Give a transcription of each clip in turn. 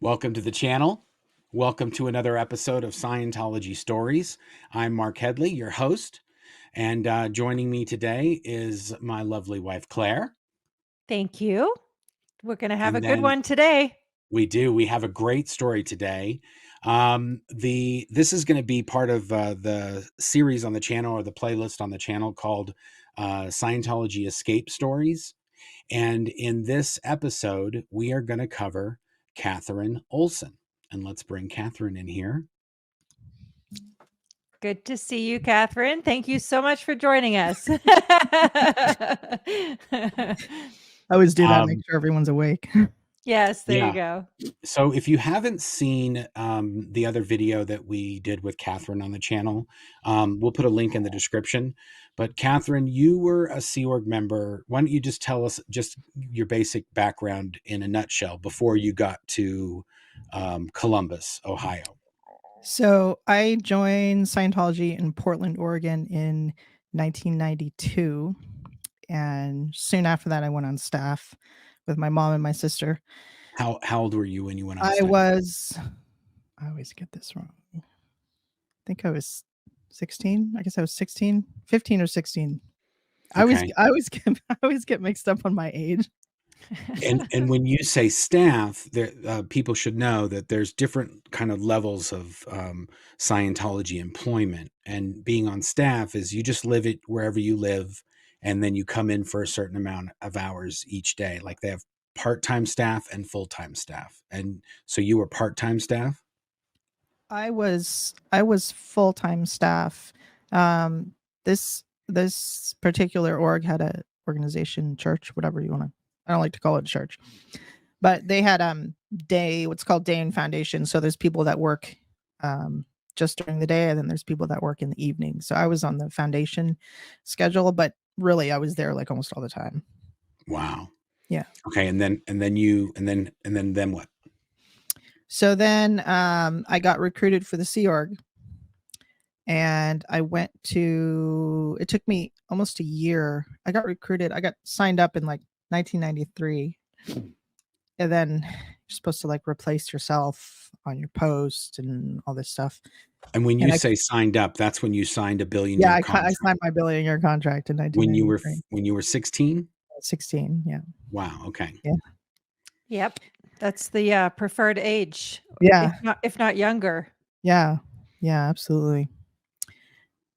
Welcome to the channel. Welcome to another episode of Scientology Stories. I'm Mark Headley, your host, and joining me today is my lovely wife, Claire. Thank you. We're going to have And a good then one today. We do. We have a great story today. This is going to be part of the series on the channel, or the playlist on the channel, called Scientology Escape Stories. And in this episode, we are going to cover Katherine Olson. And let's bring Katherine in here. Good to see you, Katherine. Thank you so much for joining us. I always do that, make sure everyone's awake. Yes, there you go. So if you haven't seen the other video that we did with Katherine on the channel, we'll put a link in the description. But Katherine, you were a Sea Org member. Why don't you just tell us just your basic background in a nutshell before you got to Columbus, Ohio? So I joined Scientology in Portland, Oregon in 1992. And soon after that, I went on staff with my mom and my sister. How old were you when you went on staff? I always get this wrong. I think I was 16. I guess I was 16, 15 or 16. Okay. I always get mixed up on my age. And when you say staff, there, people should know that there's different kind of levels of Scientology employment. And being on staff is you just live it wherever you live, and then you come in for a certain amount of hours each day. Like they have part-time staff and full-time staff. And so you were part-time staff? I was full-time staff. This particular org had a organization, church, whatever you want to. I don't like to call it church, but they had what's called day and foundation. So there's people that work just during the day, and then there's people that work in the evening. So I was on the foundation schedule, but really I was there like almost all the time. Wow. Yeah. Okay. And then what? So then I got recruited for the Sea Org, and I went to, it took me almost a year. I got signed up in like 1993. And then you're supposed to like replace yourself on your post and all this stuff. And when you say signed up, that's when you signed a billion-year contract. I signed my billion-year contract in 1993. When you were 16? 16, yeah. Wow, okay. Yeah. Yep. That's the preferred age. Yeah. If not younger. Yeah. Yeah, absolutely.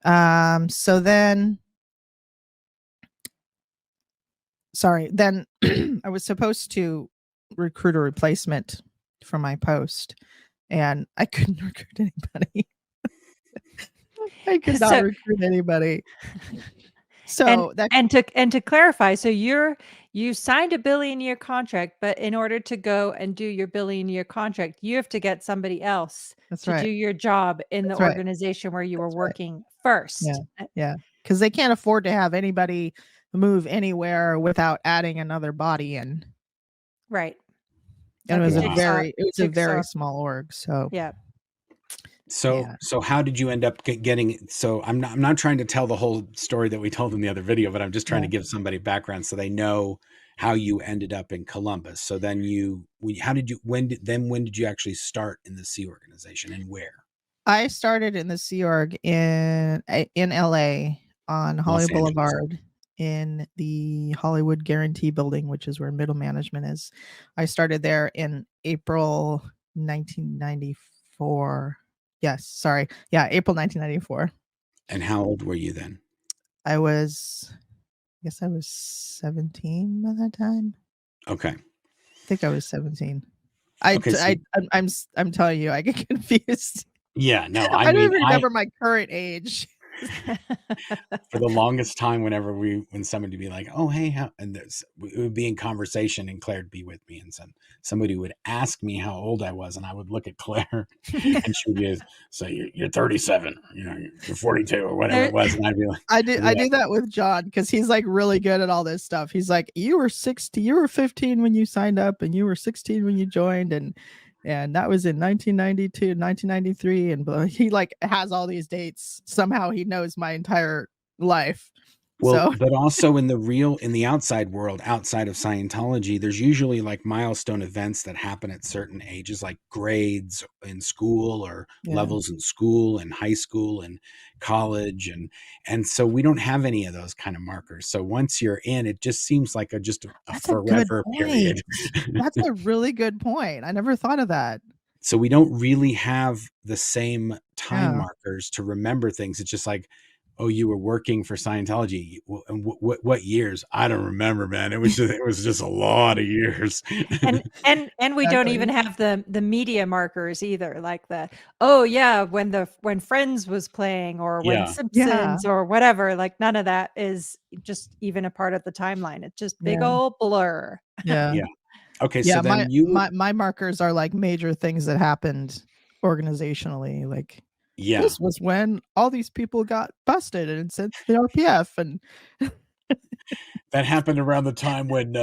So then I was supposed to recruit a replacement for my post, and I couldn't recruit anybody. I could not recruit anybody. So and to clarify, so you signed a billion-year contract, but in order to go and do your billion-year contract, you have to get somebody else to do your job in the organization where you were working first. Yeah. Because they can't afford to have anybody move anywhere without adding another body in. Right. And it was a very small org. So yeah. So how did you end up getting? So I'm not trying to tell the whole story that we told in the other video, but I'm just trying to give somebody background so they know how you ended up in Columbus. So then when did you actually start in the Sea organization, and where? I started in the Sea Org in LA on Hollywood Boulevard in the Hollywood Guarantee Building, which is where middle management is. I started there in April 1994. Yes, sorry. Yeah, April 1994. And how old were you then? I guess I was 17 by that time. Okay. I think I was 17. I'm telling you, I get confused. Yeah, no, I don't even remember my current age. For the longest time, when somebody would be like, "Oh, hey," it would be in conversation, and Claire would be with me, and somebody would ask me how old I was, and I would look at Claire, and she would say, "You're 37, you're 42, or whatever it was," and I'd be like, I do that with John because he's like really good at all this stuff. He's like, you were 15 when you signed up, and you were 16 when you joined, and that was in 1992, 1993. And he like has all these dates. Somehow he knows my entire life. Well, So but also in the outside world, outside of Scientology, there's usually like milestone events that happen at certain ages, like grades in school or yeah, levels in school and high school and college. And so we don't have any of those kind of markers. So once you're in, it just seems like just a that's a good forever point. period. That's a really good point. I never thought of that. So we don't really have the same time Yeah. markers to remember things. It's just like, oh, you were working for Scientology. And what years? I don't remember, man. It was just a lot of years. And we don't even Exactly. have the media markers either, like oh yeah, when Friends was playing or when Yeah. Yeah. Simpsons or whatever, like none of that is just even a part of the timeline. It's just big Yeah. old blur. Yeah. Yeah. Okay. So Yeah, then my markers are like major things that happened organizationally. Like yeah, this was when all these people got busted and sent to the RPF and that happened around the time when,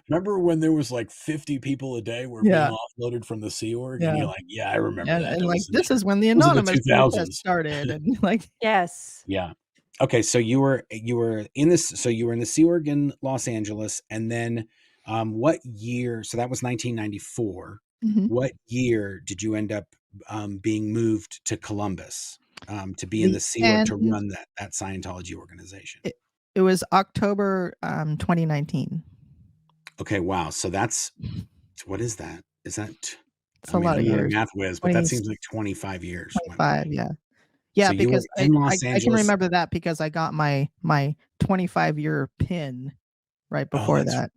remember when there was like 50 people a day were being yeah, offloaded from the Sea Org? And yeah. you're like, yeah, I remember that. And That like was this is when the those are the anonymous protest 2000s. started and like Yes. Yeah. Okay, so you were in this so you were in the Sea Org in Los Angeles, and then what year? So that was 1994. mhm. What year did you end up being moved to Columbus to be in The the Sea Org to end run that Scientology organization? it, it was October 2019. Okay, wow. So that's what is that? Is that It's I a mean, lot of I'm not a years. math whiz, but that 20 seems like 25 years went 25, by. yeah. So Yeah, you were because in Los I can Angeles. remember that because I got my 25-year pin right Oh, before that.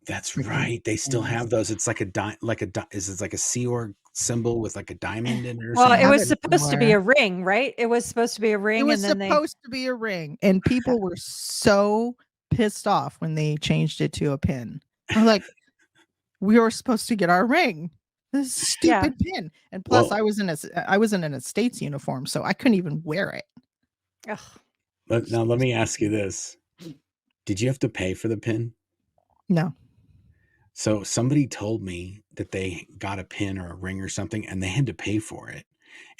that's Like in right. They still have those. It's like is it like a Sea Org symbol with like a diamond in it or Well, I it have something? was it supposed to be somewhere. a ring, right? It was supposed to be a It ring, was and then they supposed to be a ring, and people were so pissed off when they changed it to a pin. I'm like, "We were supposed to get our ring. This yeah. stupid pin." And plus Well, I was in an estates uniform, so I couldn't even wear it. Ugh. now So let me ask you this. Did you have to pay for the pin? no. So somebody told me that they got a pin or a ring or something and they had to pay for it.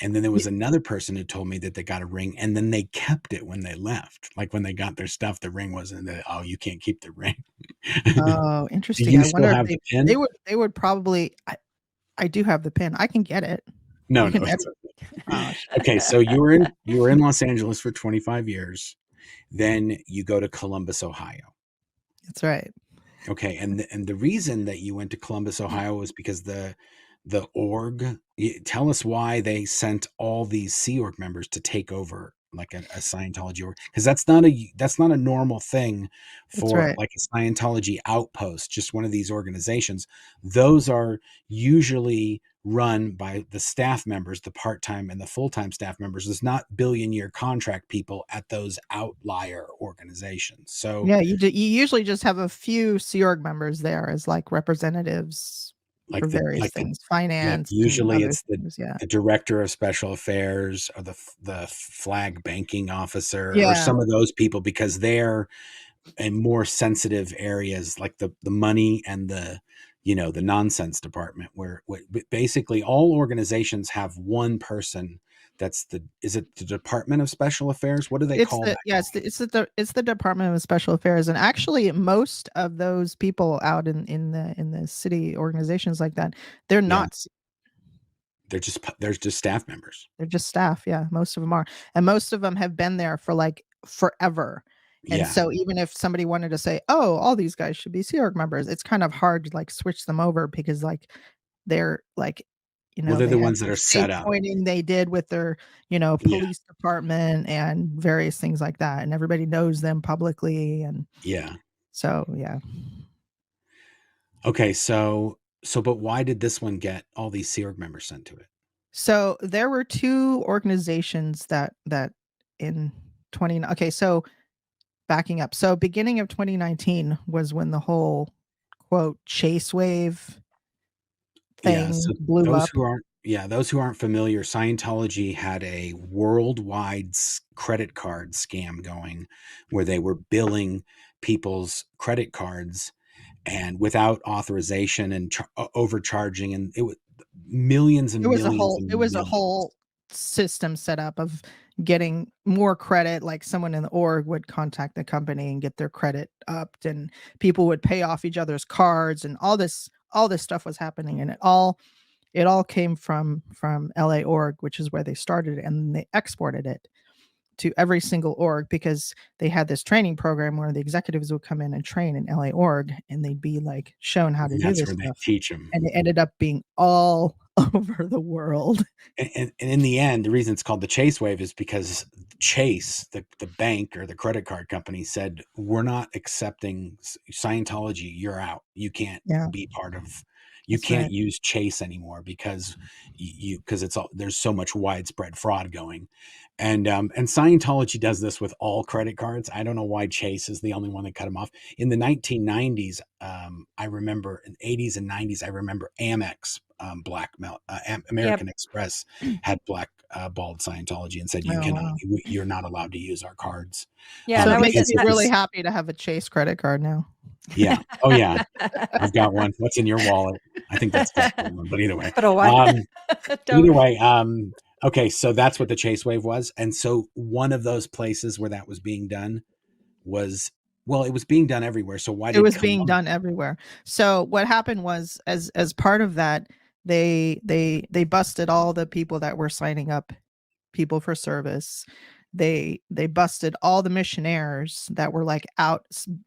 And then there Y was another person who told me that they got a ring and then they kept it when they left. Like when they got their stuff, the ring wasn't there. Oh, you can't keep the ring. Oh, Do interesting. you I still wonder if have the pin? they would probably I do have the pin. I can get it. No, You no. can edit. Oh, Okay, so you were in Los Angeles for 25 years. Then you go to Columbus, Ohio. that's right. Okay, and the reason that you went to Columbus, Ohio was because the org. Tell us why they sent all these Sea Org members to take over like a Scientology org, because that's not a normal thing That's for right. like a Scientology outpost, just one of these organizations. Those are usually run by the staff members, the part-time and the full-time staff members. There's not billion-year contract people at those outlier organizations. So Yeah, you usually just have a few Sea Org members there as like representatives for like the various like the things, like finance and usually other it's the things. Yeah. the director of special affairs or the flag banking officer or Yeah. some of those people, because they're in more sensitive areas like the money and the nonsense department, where basically all organizations have one person. Is it the Department of Special Affairs? What do they It's call the that yeah, guy? it's the Department of Special Affairs, and actually most of those people out in the city organizations like that, they're Yeah, not they're just staff members. they're just staff, yeah, most of them are, and most of them have been there for, like, forever, and Yeah. so even if somebody wanted to say, "Oh, all these guys should be Sea Org members," it's kind of hard to, like, switch them over because, like, they're, like, Well, they're they the have ones that their are set state up. pointing they did with their, Yeah. police department and various things like that, and everybody knows them publicly, and Yeah. so, yeah. Okay, but why did this one get all these Sea Org members sent to it? So, there were 2 organizations that in 20 okay, so backing up. So beginning of 2019 was when the whole quote chase wave Yeah, thing so blew up. those who aren't familiar, Scientology had a worldwide credit card scam going where they were billing people's credit cards and without authorization and overcharging, and it was millions It and was a millions whole it and was a millions. whole system set up of getting more credit. Like someone in the org would contact the company and get their credit upped, and people would pay off each other's cards, and all this stuff was happening. And it all came from LA org, which is where they started, and they exported it to every single org because they had this training program where the executives would come in and train in LA org, and they'd be like shown how to do this where stuff. they teach them. And it ended up being all over the world. And in the end, the reason it's called the Chase Wave is because Chase, the bank or the credit card company, said, we're not accepting Scientology. You're out. You can't be part of. You can't use Chase anymore because it's all, there's so much widespread fraud going. And Scientology does this with all credit cards. I don't know why Chase is the only one that cut them off. In the 1990s, I remember in 80s and 90s, I remember Amex, blackmail, American Express had balled Scientology and said, you're not allowed to use our cards. Yeah, so that makes me really happy to have a Chase credit card now. Yeah. Oh yeah. I've got one. What's in your wallet? I think that's the one, but either way. Either way. Okay. So that's what the Chase Wave was. And so one of those places where that was being done was, well, it was being done everywhere. So why did it was being done everywhere? So what happened was, as part of that, they busted all the people that were signing up people for service. They busted all the missionaires that were like out,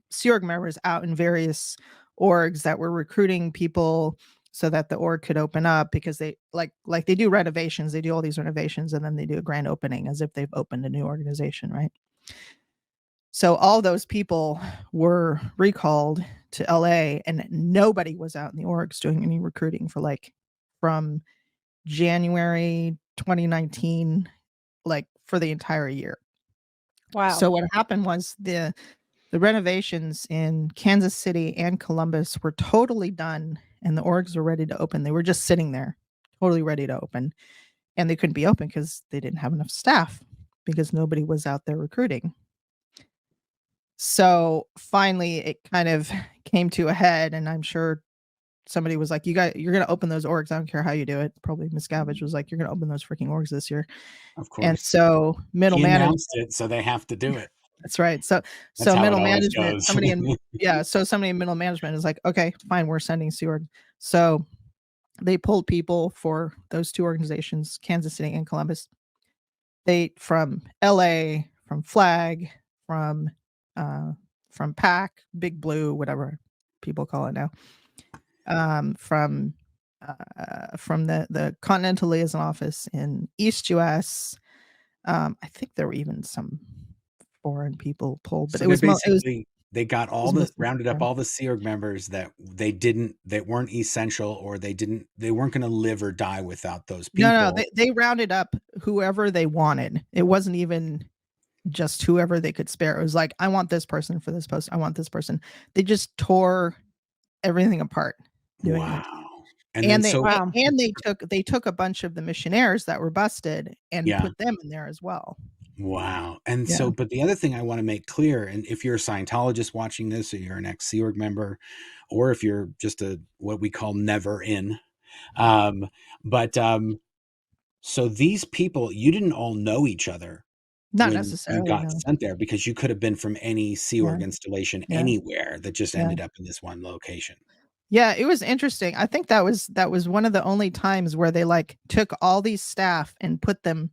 Sea Org members out in various orgs that were recruiting people so that the org could open up, because they like they do renovations. They do all these renovations and then they do a grand opening as if they've opened a new organization, right? So all those people were recalled to LA, and nobody was out in the orgs doing any recruiting for from January 2019, for the entire year. Wow. So what happened was the renovations in Kansas City and Columbus were totally done, and the orgs were ready to open. They were just sitting there, totally ready to open, and they couldn't be open because they didn't have enough staff, because nobody was out there recruiting. So finally it kind of came to a head, and I'm sure somebody was like, you're going to open those orgs. I don't care how you do it. Probably Miscavige was like, you're going to open those freaking orgs this year. Of course. And so middle management announced it, so they have to do it. That's right. So middle management, somebody in middle management is like, okay, fine, we're sending Sea Org. So they pulled people for those two organizations, Kansas City and Columbus. They from LA, from Flag, from PAC, Big Blue, whatever people call it now. From the Continental Liaison Office in East US. I think there were even some foreign people pulled, but so they got rounded up all the Sea Org members that weren't essential, or they weren't going to live or die without those people. No, they rounded up whoever they wanted. It wasn't even just whoever they could spare. It was like, I want this person for this post. I want this person. They just tore everything apart. Wow. And they took a bunch of the missionaires that were busted and put them in there as well. Wow. And so, but the other thing I want to make clear, and if you're a Scientologist watching this, or you're an ex-Sea Org member, or if you're just what we call never in, so these people, you didn't all know each other. Not necessarily. You got sent there, because you could have been from any Sea Org installation anywhere that just ended up in this one location. Yeah, it was interesting. I think that was one of the only times where they took all these staff and put them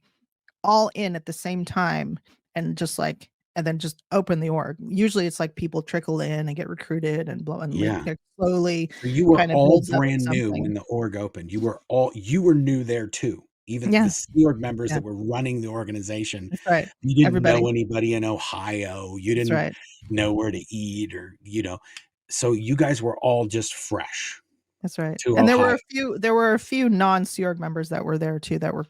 all in at the same time, and then just open the org. Usually it's like people trickle in and get recruited and slowly. So you were all brand new when the org opened. You were new there too. Even the Sea Org members that were running the organization. That's right. You didn't know anybody in Ohio. You didn't know where to eat, or so you guys were all just fresh. That's right. And there were a few non-Sea Org members that were there too, that were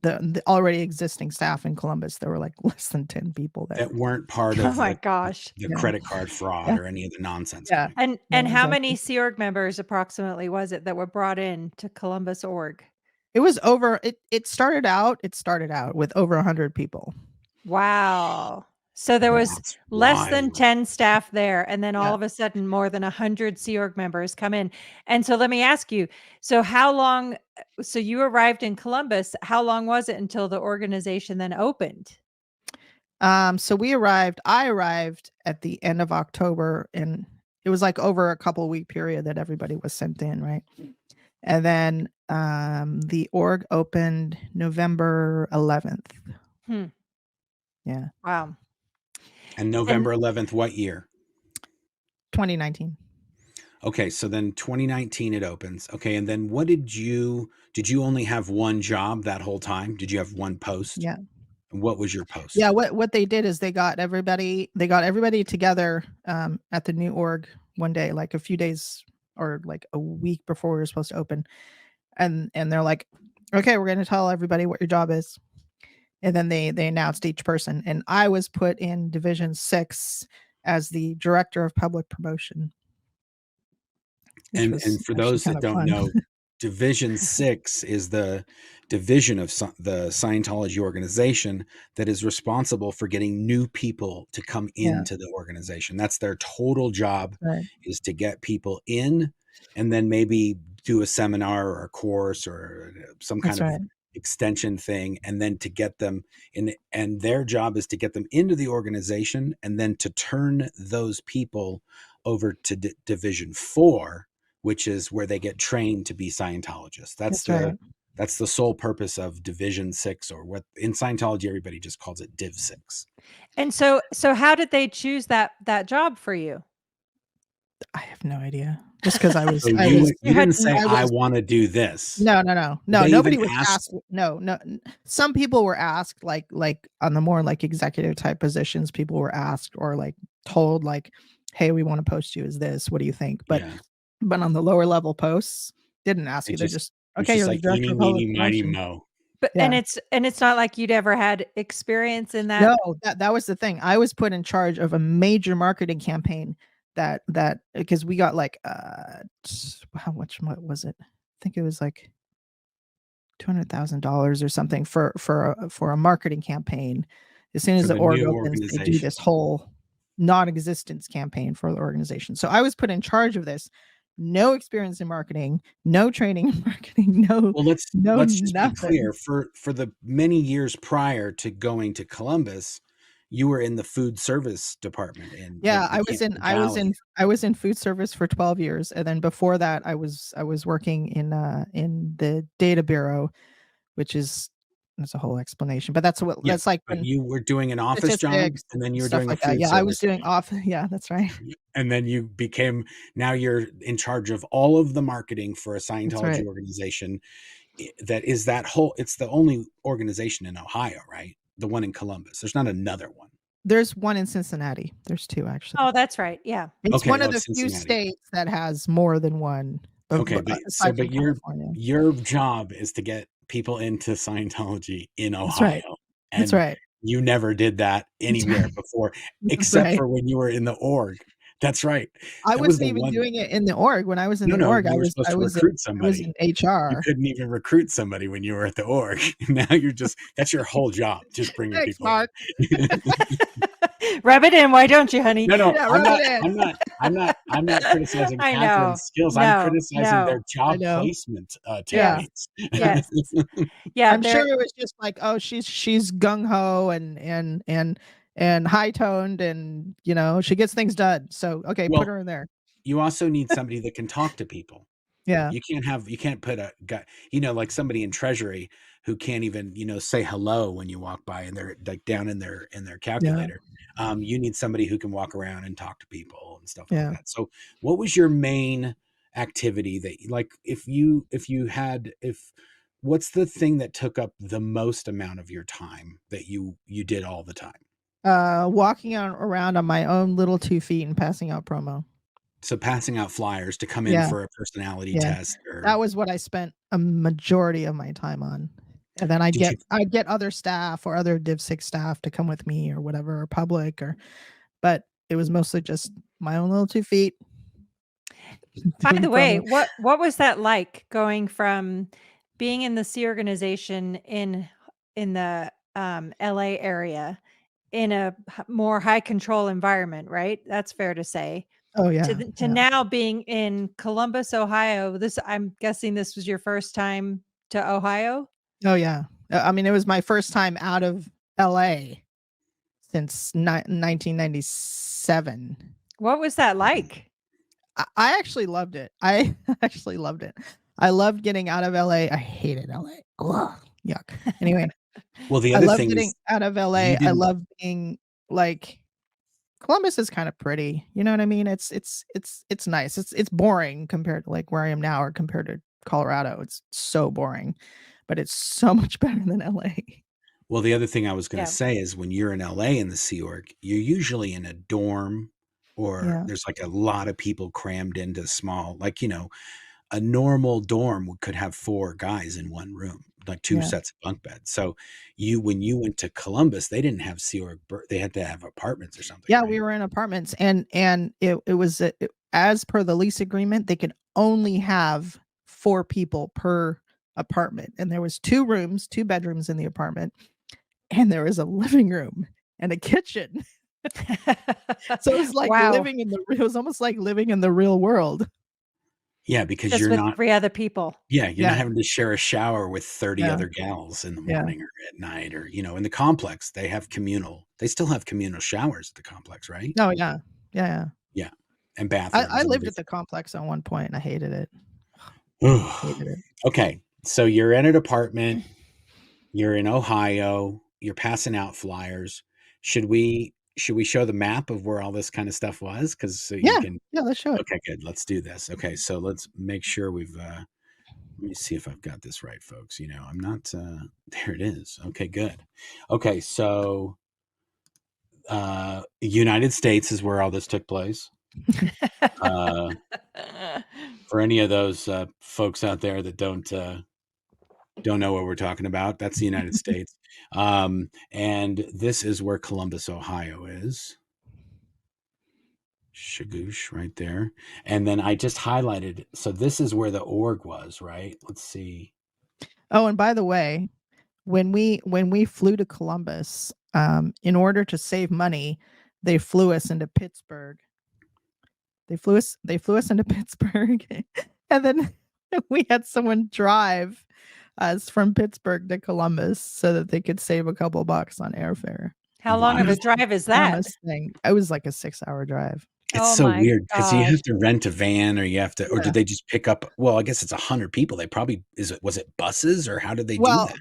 the already existing staff in Columbus. There were less than 10 people that weren't part of the credit card fraud or any of the nonsense. Yeah. And how many Sea Org members approximately was it that were brought in to Columbus org? It was over. It started out with over 100 people. Wow. So there was That's less than wild. 10 staff there, and then all Yeah. of a sudden more than 100 Sea Org members come in. And so let me ask you, so how long, so you arrived in Columbus, how long was it until the organization then opened? So I arrived at the end of October, and it was like over a couple week period that everybody was sent in, right? And then the org opened November 11th. Hmm. Yeah. Wow. And And November 11th, what year? 2019. Okay, so then 2019 it opens. Okay, and then did you only have one job that whole time? Did you have one post? Yeah. And what was your Yeah, post? what they did is they got everybody together at the new org one day, like a few days or like a week before we were supposed to open. And they're like, "Okay, we're going to tell everybody what your job is." And then they announced each person, and I was put in Division 6 as the director of public promotion, which was And for actually those kind that of don't fun. know, Division 6 is the division of the Scientology organization that is responsible for getting new people to come Yeah, into the organization. That's their total job, right. is to get people in and then maybe do a seminar or a course or some kind That's of right. extension thing, and then to get them in, and their job is to get them into the organization and then to turn those people over to Division 4, which is where they get trained to be Scientologists. That's right. That's the sole purpose of Division 6, or what in Scientology everybody just calls it Div 6. so how did they choose that job for you? I have no idea. Just because So You you had didn't say I I was want to do this. no. Did they even Nobody was ask? asked. No, no. Some people were asked, like on the more like executive type positions. People were asked or like told, like, "Hey, we want to post you as this. What do you think?" Yeah, But on the lower level posts, didn't ask you. They're just, it was "Okay, just you're the like director eeny of public meeny miny promotion." mo. But Yeah. and it's not like you'd ever had experience in that. No, that was the thing. I was put in charge of a major marketing campaign that because we got like how much what was it? I think it was like $200,000 or something for a marketing campaign. As soon For as the the org new opens, they do organization. this whole non-existence campaign for the organization. So I was put in charge of this. No experience in marketing, no training in marketing, Well, no let's just be clear. nothing. For the many years prior to going to Columbus, you were in the food service department in Yeah, the Valley. I was in food service for 12 years, and then before that I was working in the data bureau, which is that's a whole explanation, but Yeah, that's like but when you were doing an office job, statistics and then you and were stuff doing the like that. food Yeah, I was service, doing off yeah, that's right. and then you became, now you're in charge of all of the marketing for a That's Scientology right. organization. That is that whole. It's the only organization in Ohio, right? The one in Columbus. There's not another one. There's one in Cincinnati. There's 2 actually. Oh, that's right. Yeah. It's Okay, one oh, of the it's few Cincinnati. states that has more than one, Okay, aside from but California. your job is to get people into Scientology in That's right. Ohio, That's and right. you never did that That's anywhere right. before, That's except right. for when you were in the org. That's right. I That was wasn't the even one. doing it in the org. When I was in No, the no, org, you were supposed to recruit I was somebody. in You HR. couldn't even recruit somebody when you were at the org. Now you're just, that's your whole job, just bringing Thanks, people Mark. in. Rub it in, why don't you, honey? No, no, Yeah, rub it in. I'm not criticizing I know. Catherine's skills. I'm No, criticizing their no. I job know. placement Yeah. Yes. techniques. Yes. Yeah, I'm sure there it was just like, oh, she's gung ho and high toned, and she gets things done. So okay, put Well, her in there. you also need somebody that can talk to people. Yeah. You can't put a guy, like somebody in treasury who can't even, say hello when you walk by, and they're like down in their Yeah. calculator. You need somebody who can walk around and talk to people and stuff like Yeah. that. So what was your main activity that, like, what's the thing that took up the most amount of your time that you did all the time? Walking around on my own little 2 feet and passing out promo. So passing out flyers to come in Yeah. for a personality Yeah. test, or That was what I spent a majority of my time on. And then did you I'd get other staff or other Div 6 staff to come with me or whatever, or public, but it was mostly just my own little 2 feet By doing the way, promo. what was that like going from being in the Sea organization in the LA area in a more high control environment, right? That's fair to say. Oh yeah. To now being in Columbus, Ohio. I'm guessing this was your first time to Ohio? Oh yeah. I mean, it was my first time out of LA since 1997. What was that like? I actually loved it. I actually loved it. I loved getting out of LA. I hated LA. Ugh, yuck. Anyway, Well, the I other love thing getting is out of you LA. I didn't. love being like Columbus is kind of pretty. You know what I mean? It's nice. It's boring compared to like where I am now or compared to Colorado. It's so boring, but it's so much better than LA. Well, the other thing I was going to Yeah. say is when you're in LA in the Sea Org, you're usually in a dorm or Yeah. there's like a lot of people crammed into small, like, you know, a normal dorm could have 4 guys in one room, like 2 Yeah. sets of bunk beds. So when you went to Columbus, they didn't have Sea Org, they had to have apartments or something, Yeah, right? we were in apartments and it was as per the lease agreement, they could only have 4 people per apartment. And there was 2 rooms, 2 bedrooms in the apartment, and there was a living room and a kitchen. So it was like Wow. it was almost like living in the real world. Yeah, because Just you're with not 3 other people. yeah, you're not Yeah. having to share a shower with 30 Yeah. other gals in the Yeah. morning or at night or, you know, in the complex, they still have communal showers at the complex, right? Oh yeah. Yeah. Yeah, and I bathrooms and lived at everything. the complex at one point and I hated it. Hated it. Okay, so you're in an apartment, you're in Ohio, you're passing out flyers. Should we show the map of where all this kind of stuff was? Because so you Yeah. can Yeah, let's show it. okay, good, let's do this. Okay, so let's make sure we've, let me see if I've got this right, folks. You know, I'm not, there it is. Okay, good. Okay, so, United States is where all this took place. For any of those, folks out there that don't know what we're talking about, that's the United States. And this is where Columbus, Ohio is. Shagoosh right there. And then I just highlighted, so this is where the org was, right? Let's see. Oh, and by the way, when we flew to Columbus, in order to save money, they flew us into Pittsburgh. They flew us into Pittsburgh, and then we had someone drive us from Pittsburgh to Columbus so that they could save a couple bucks on airfare. How long of a drive is that? Dumbest thing. It was like a 6-hour drive. It's Oh so my weird because you God. have to rent a van or you have to, or Yeah. did they just pick up? Well, I guess it's 100 people. They probably, was it buses or how did they do Well, that?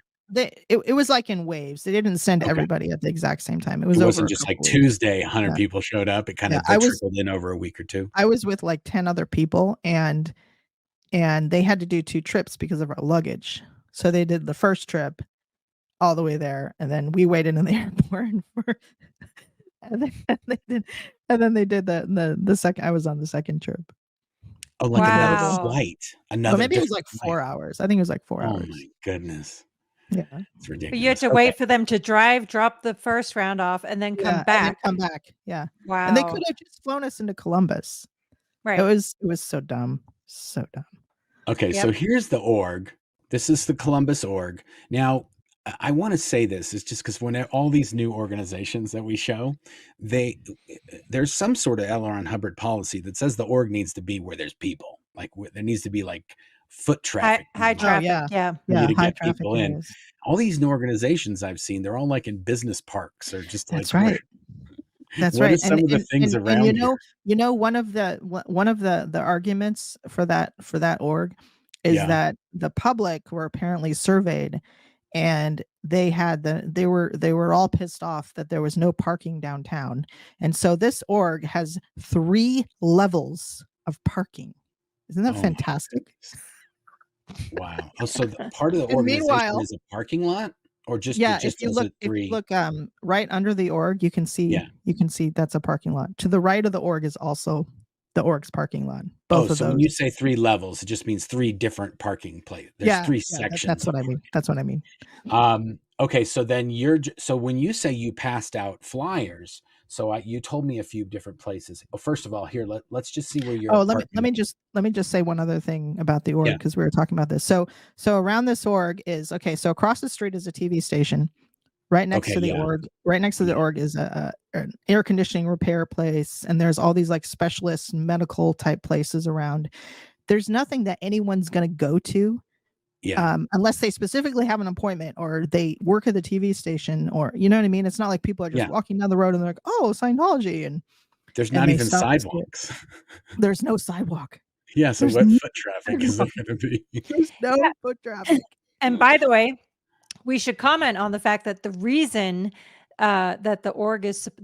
it was like in waves. They didn't send Okay. everybody at the exact same time. It It was over wasn't a just like couple weeks. Tuesday, 100 Yeah. people showed up. It kind Yeah, of they trickled in over a week or two. I was with like 10 other people and they had to do 2 trips because of our luggage. So they did the first trip all the way there, and then we waited in the airport and then they did the second. I was on the second trip. Oh, like another Wow. flight. Well, Another maybe it was different like 4 flight. hours. I think it was like 4 Oh hours. my goodness. Yeah. It's But ridiculous. you had to Okay. wait for them to drop the first round off, and then come And then back. come back. Yeah. Wow. And they could have just flown us into Columbus. Right. It was so dumb. So dumb. Okay, so Yep. here's the org. This is the Columbus org. Now, I want to say this is just because when all these new organizations that we show, there's some sort of L. Ron Hubbard policy that says the org needs to be where there's people. Like there needs to be like foot traffic. High Oh traffic. yeah. Yeah. for you Yeah. to High get traffic people in. areas. All these new organizations I've seen, they're all like in business parks or just That's like right. That's what right. are some of the things around you here? know one of the arguments for that org is Yeah. that the public were apparently surveyed and they were all pissed off that there was no parking downtown. And so this org has 3 levels of parking. Isn't that Oh my fantastic? Wow. Oh, so part of the And organization meanwhile, is a parking lot or just yeah, it just if you does look it 3? right under the org, you can Yeah. see that's a parking lot. To the right of the org is also the org's parking lot. Oh, Both of so when those. you say 3 levels, it just means 3 different parking places. There's 3 sections. That's what I mean. That's what I mean. Okay, so then so when you say you passed out flyers, so you told me a few different places. Well, first of all, here let's just see where you're. Oh, let me just say one other thing about the org Yeah. because we were talking about this. So around this org is okay. So across the street is a TV station. Right next Okay, to the yeah. org, right next to the Yeah. org is an air conditioning repair place, and there's all these like specialist medical type places around. There's nothing that anyone's going to go to Yeah. unless they specifically have an appointment or they work at the TV station, or you know what I mean? It's not like people are just Yeah. walking down the road and they're like, "Oh, Scientology," There's and not they even stop and see it. sidewalks. There's no sidewalk. Yeah, so There's what no foot traffic is there sidewalk. gonna be? There's Yeah. no foot traffic. And by the way, we should comment on the fact that the reason that the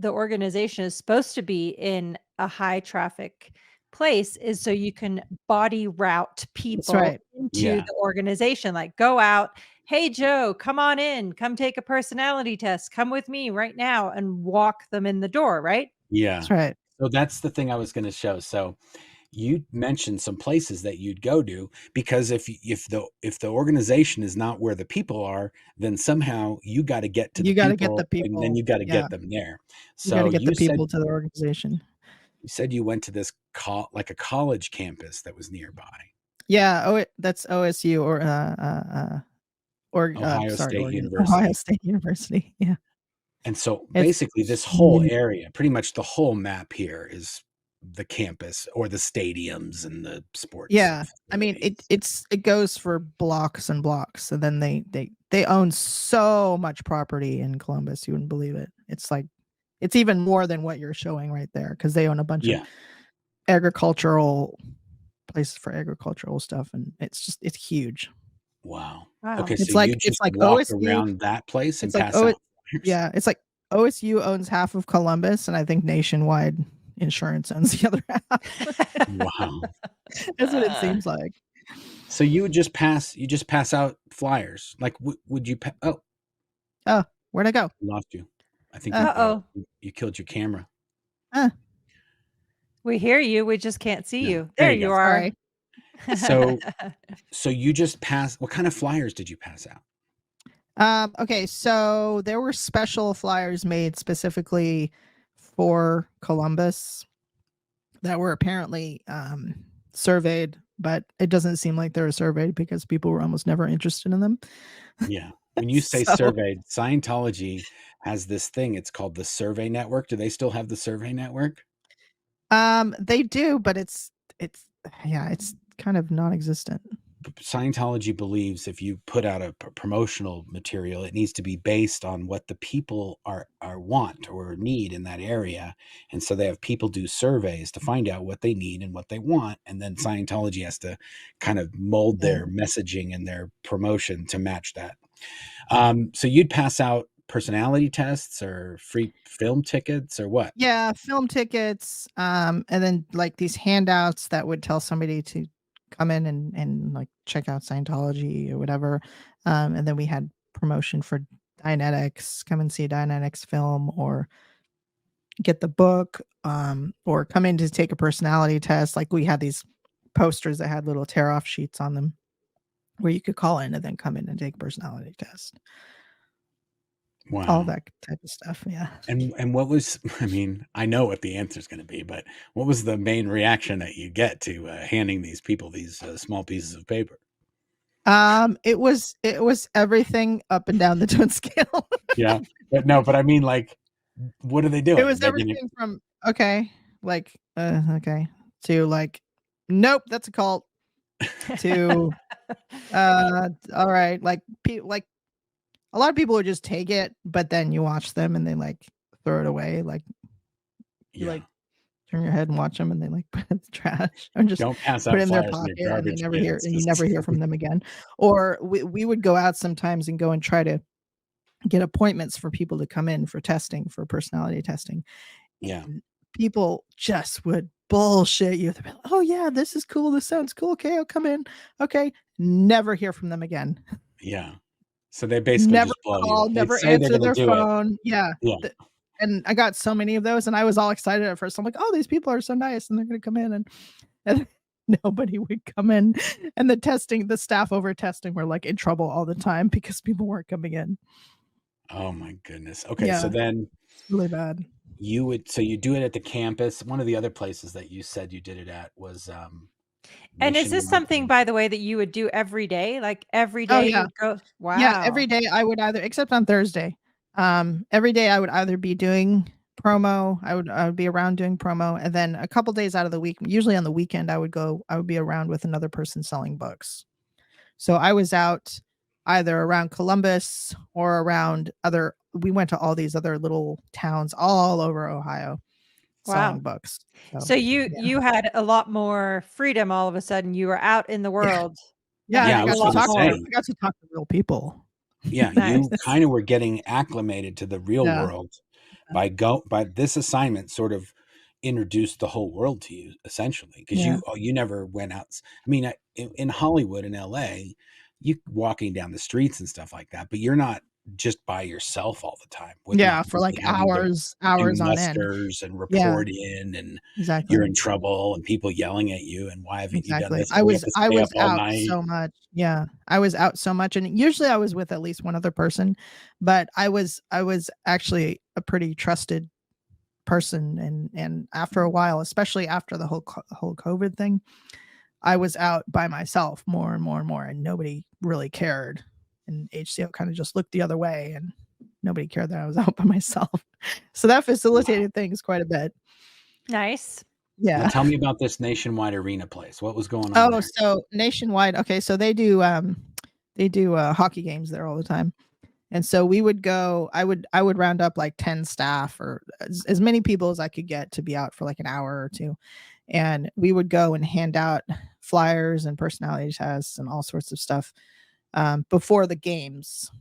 organization is supposed to be in a high traffic place is so you can body route That's people right. into Yeah. the organization. Like, go out, hey Joe, come on in, come take a personality test, come with me right now, and walk them in the door, right? Yeah. That's right. So that's the thing I was gonna show. So you mentioned some places that you'd go to, because if the organization is not where the people are, then somehow you gotta get to the You got to get the people, and then people. you gotta Yeah. get them there. You got So to get the people to the organization. you said you went to this like a college campus that was nearby. Yeah. Oh, that's OSU Ohio sorry, State Oregon. Ohio University. State University. Yeah. And so It's basically this whole huge. area, pretty much the whole map here, is the campus or the stadiums and the sports Yeah. I mean, facilities. it goes for blocks and blocks, and then they own so much property in Columbus, you wouldn't believe it. It's like it's even more than what you're showing right there, because they own a bunch of Yeah. agricultural places for agricultural stuff, and it's huge. Wow. Wow. Okay, so It's you like just walked OSU. around that place and It's like passed out flyers? yeah, it's like OSU owns half of Columbus, and I think Nationwide Insurance owns the other half. Wow. That's what it seems like. So you just pass out flyers. Like, would you oh, Oh, where'd I go? lost you. I think Uh-oh. you killed your camera. We hear you, we just can't see No. you. There There you you go. are. Sorry. So you just what kind of flyers did you pass out? Okay, so there were special flyers made specifically for Columbus that were apparently surveyed, but it doesn't seem like they were surveyed because people were almost never interested in them. Yeah. When you say So- surveyed, Scientology has this thing. It's called the Survey Network. Do they still have the Survey Network? They do, but it's kind of non-existent. Scientology believes if you put out a promotional material, it needs to be based on what the people are want or need in that area. And so they have people do surveys to find out what they need and what they want. And then Scientology has to kind of mold their messaging and their promotion to match that. So you'd pass out personality tests or free film tickets or what? Yeah, film tickets, and then like these handouts that would tell somebody to come in and like check out Scientology or whatever. And then we had promotion for Dianetics, come and see a Dianetics film, or get the book, or come in to take a personality test. Like we had these posters that had little tear off sheets on them where you could call in and then come in and take a personality test. Wow. All that type of stuff. Yeah. And what was, I mean, I know what the answer is going to be, but what was the main reaction that you get to handing these people these small pieces of paper? It was everything up and down the twin scale. Yeah, but I mean, like, what are they doing? It was everything from okay, like okay, to like, nope, that's a cult. To all right, like a lot of people would just take it, but then you watch them and they like throw it away. Like you like turn your head and watch them and they like put it in the trash or just don't pass put out it in their flyers pocket in your and they garbage never hear bins. and you never hear from them again. Or we would go out sometimes and go and try to get appointments for people to come in for testing, for personality testing. Yeah. And people just would bullshit you. They'd be like, oh yeah, this is cool. This sounds cool. Okay, I'll come in. Okay. Never hear from them again. Yeah. So they basically Never just blow call, you. never They say they're answer gonna their do it. phone. Yeah. Yeah. And I got so many of those and I was all excited at first. I'm like, oh, these people are so nice and they're going to come in and nobody would come in. And the staff over testing were like in trouble all the time because people weren't coming in. Oh my goodness. Okay. Yeah. So then Really bad. you do it at the campus. One of the other places that you said you did it at was And is this something, by the way, that you would do every day? Like every day Oh, yeah. you'd go? Wow. Yeah, every day I would except on Thursday. Every day I would either be doing promo, I would be around doing promo, and then a couple days out of the week, usually on the weekend, I would be around with another person selling books. So I was out either around Columbus or around we went to all these other little towns all over Ohio selling books. So you had a lot more freedom all of a sudden. You were out in the world. Yeah, I was going to say. I got to talk to real people. Yeah, you kind of were getting acclimated to the real world by this assignment sort of introduced the whole world to you, essentially, because you never went out. I mean, in Hollywood and LA, you walking down the streets and stuff like that, but you're not just by yourself all the time. For like hours on musters end. And report in, and you're in trouble, and people yelling at you, and why haven't you done this? I was out so much. Yeah, I was out so much, and usually I was with at least one other person, but I was actually a pretty trusted person, and after a while, especially after the whole COVID thing, I was out by myself more and more and more, and nobody really cared. And HCO kind of just looked the other way, and nobody cared that I was out by myself. So that facilitated things quite a bit. Nice. Yeah. Now tell me about this Nationwide Arena place. What was going on? So Nationwide. Okay, so they do hockey games there all the time. And so we would go, I would round up like 10 staff or as many people as I could get to be out for like an hour or two. And we would go and hand out flyers and personality tests and all sorts of stuff before the games.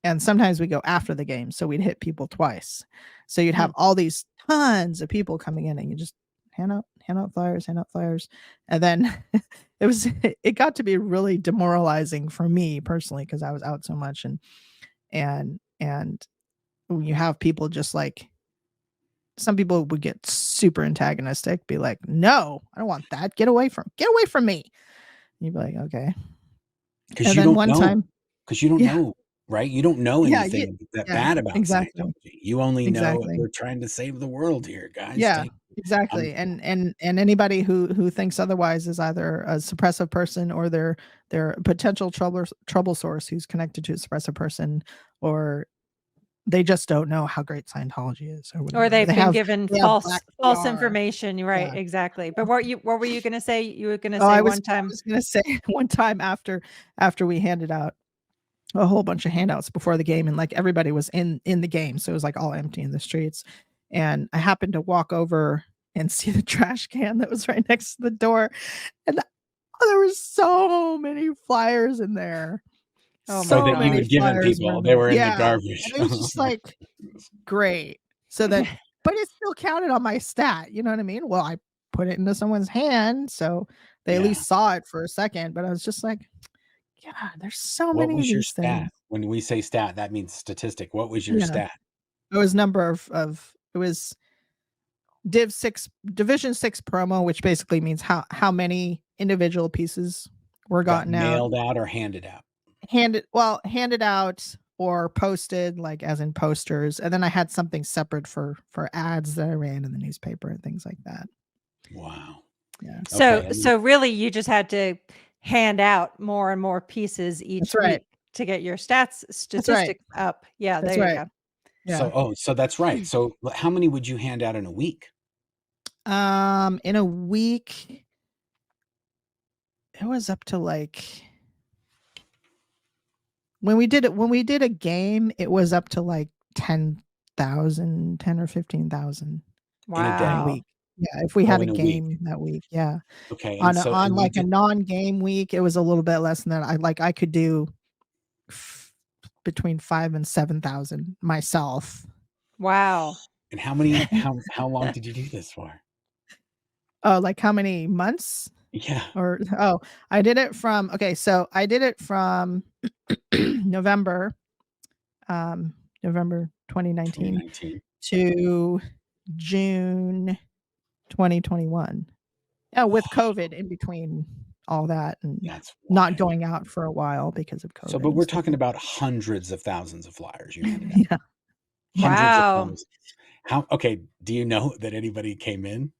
And sometimes we go after the game. So we'd hit people twice. So you'd have all these tons of people coming in, and you just hand out flyers. And then it got to be really demoralizing for me personally, because I was out so much, and when you have people just like, some people would get super antagonistic, be like, no, I don't want that. Get away from me. And you'd be like, okay. Because you don't know. Because you don't know, right? You don't know anything bad about Scientology. You only know we're trying to save the world here, guys. Yeah, exactly. And anybody who thinks otherwise is either a suppressive person, or they're a potential trouble source who's connected to a suppressive person, or they just don't know how great Scientology is, or they've been given false information. Right. Yeah. Exactly. But what were you going to say? You were going to say I was going to say one time after we handed out a whole bunch of handouts before the game, and like everybody was in the game, so it was like all empty in the streets, and I happened to walk over and see the trash can that was right next to the door, and there were so many flyers in there. So that you had given people, they were in the garbage. And it was just like, great. So that, but it still counted on my stat. You know what I mean? Well, I put it into someone's hand, so they at least saw it for a second. But I was just like, God, there's so many. What was your stat? When we say stat, that means statistic. What was your stat? It was number of it was Division 6 promo, which basically means how many individual pieces were gotten out, mailed out, or handed out. Handed out or posted, like as in posters, and then I had something separate for ads that I ran in the newspaper and things like that. Wow. Yeah. So really, you just had to hand out more and more pieces each week to get your statistics up. Yeah, there you go. Yeah. So that's right. So how many would you hand out in a week? In a week, it was up to like. When we did a game, it was up to like 10,000, 10 or 15,000. Wow. A week. Yeah, if we had a game that week. Yeah. Okay. On like a non-game week, it was a little bit less than that. I could do between 5,000 and 7,000 myself. Wow. And how long did you do this for? Oh, like how many months? Yeah. I did it from November 2019 to June 2021. Yeah, with COVID in between all that, and not going out for a while because of COVID. So, but we're talking about hundreds of thousands of flyers you handed out. Yeah. Wow. Okay, do you know that anybody came in?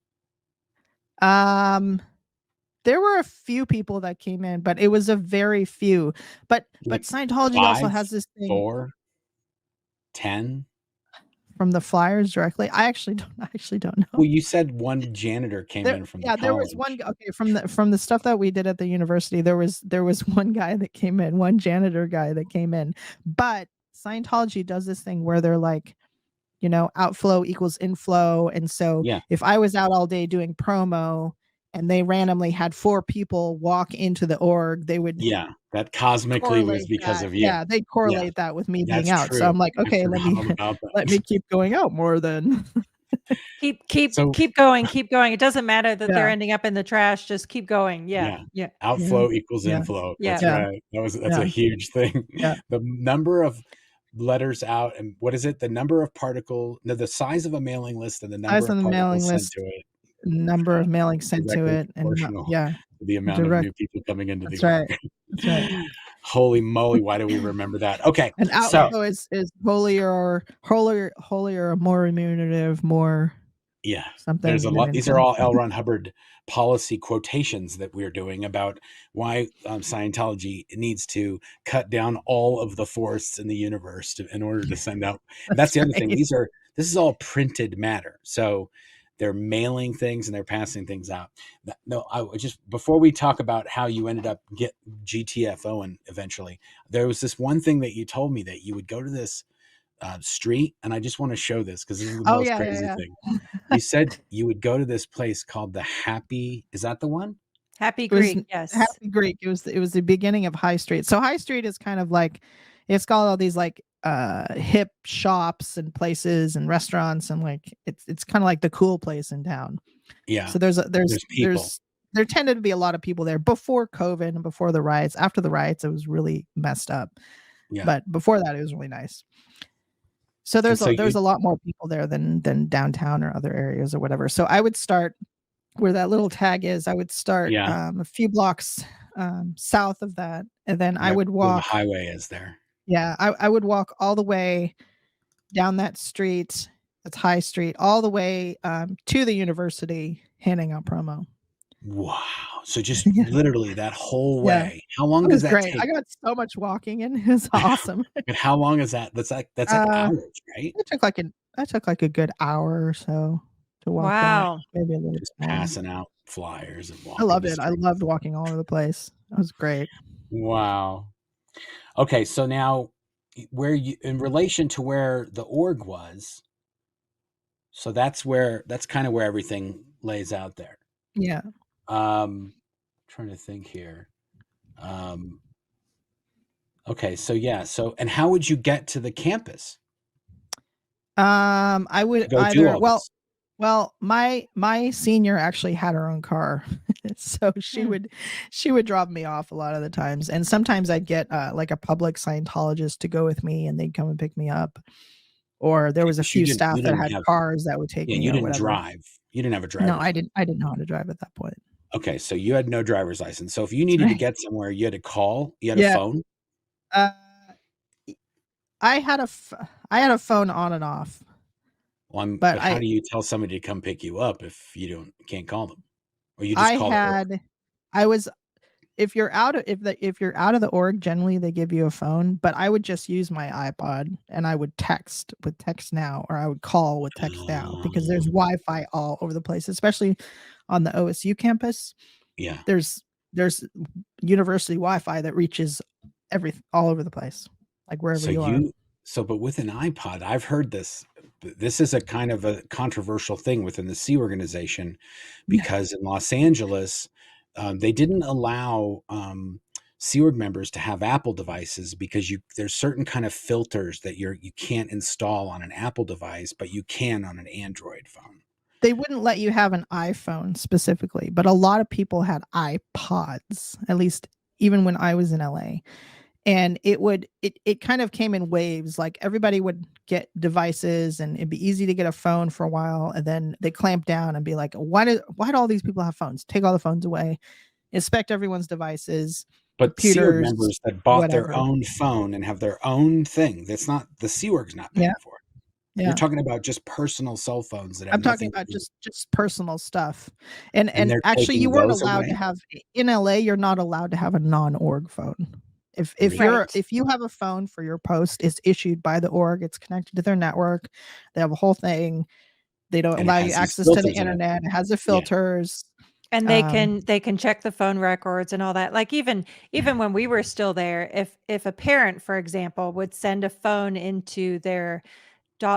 There were a few people that came in, but it was a very few. But Scientology also has this thing. 4? 10? From the flyers directly? I actually don't know. Well, you said one janitor came in from the college. There was one. Okay, from the stuff that we did at the university, there was one guy that came in, one janitor guy that came in. But Scientology does this thing where they're like, outflow equals inflow, and so if I was out all day doing promo and they randomly had 4 people walk into the org, they would that cosmically was because of you. Yeah, they correlate that with me being out. True. So I'm like, okay, let me keep going out more then. Keep going. It doesn't matter that they're ending up in the trash. Just keep going. Yeah. Outflow equals inflow. That's right. That's a huge thing. The number of letters out, and what is it? The number of the size of a mailing list and the number of particles sent to it. Number of mailings sent to it, and the amount of new people coming into the org. That's right. Holy moly! Why do we remember that? Okay, and outflow is holier, more remunerative, more. Yeah, something. There's a lot. These are all L. Ron Hubbard policy quotations that we're doing about why Scientology needs to cut down all of the forests in the universe in order to send out. That's the other thing. This is all printed matter. So they're mailing things and they're passing things out. No, before we talk about how you ended up GTFO and eventually, there was this one thing that you told me that you would go to this street, and I just want to show this because this is the most crazy thing. You said you would go to this place called the Happy. Is that the one? Happy Greek. Yes, Happy Greek. It was the beginning of High Street. So High Street is kind of like, it's got all these like hip shops and places and restaurants, and like it's kind of like the cool place in town. Yeah. So there tended to be a lot of people there before COVID and before the riots. After the riots, it was really messed up. Yeah. But before that, it was really nice. So there's a lot more people there than downtown or other areas or whatever. So I would start where that little tag is. I would start a few blocks south of that, and then I would walk. The highway is there. Yeah, I would walk all the way down that street. That's High Street, all the way to the university, handing out promo. Wow! So just literally that whole way. How long does that take? I got so much walking in. It was awesome. But how long is that? That's like hours, right? It took like a good hour or so to walk. Wow! Maybe a little. Just passing out flyers and walking. I loved it. I loved walking all over the place. It was great. Wow. Okay, so now in relation to where the org was, so that's kind of where everything lays out there. Yeah. Trying to think here. Okay, so and how would you get to the campus? I would well, my senior actually had her own car. So she would drop me off a lot of the times, and sometimes I'd get like a public Scientologist to go with me, and they'd come and pick me up. Or there was a few staff that had cars that would take me. You didn't drive. You didn't have a driver. No, I didn't know how to drive at that point. Okay, so you had no driver's license. So if you needed to get somewhere, you had to call. You had a phone. I had a phone on and off. Well, but how do you tell somebody to come pick you up if you can't call them? Or you just call them? If you're out of the org, generally they give you a phone, but I would just use my iPod and I would text with Text Now, or I would call with Text Now, because there's Wi-Fi all over the place, especially on the OSU campus. Yeah. There's university Wi-Fi that reaches all over the place, like wherever you are. But with an iPod, I've heard this. This is a kind of a controversial thing within the Sea organization, because in Los Angeles, they didn't allow Sea Org members to have Apple devices, because there's certain kind of filters that you can't install on an Apple device, but you can on an Android phone. They wouldn't let you have an iPhone specifically, but a lot of people had iPods, at least even when I was in LA. And it kind of came in waves. Like everybody would get devices, and it'd be easy to get a phone for a while, and then they clamp down and be like, why do all these people have phones? Take all the phones away, inspect everyone's devices. But Sea Org members that bought their own phone and have their own thing, that's not, the Sea Org's not paying for it. Yeah. You're talking about just personal cell phones that have I'm talking about just personal stuff. And actually you weren't allowed to have, in LA, you're not allowed to have a non-org phone. If you have a phone for your post, it's issued by the org, it's connected to their network, they have a whole thing. They don't allow you access to the internet. It has the filters. And they can check the phone records and all that. Like even when we were still there, if a parent, for example, would send a phone into their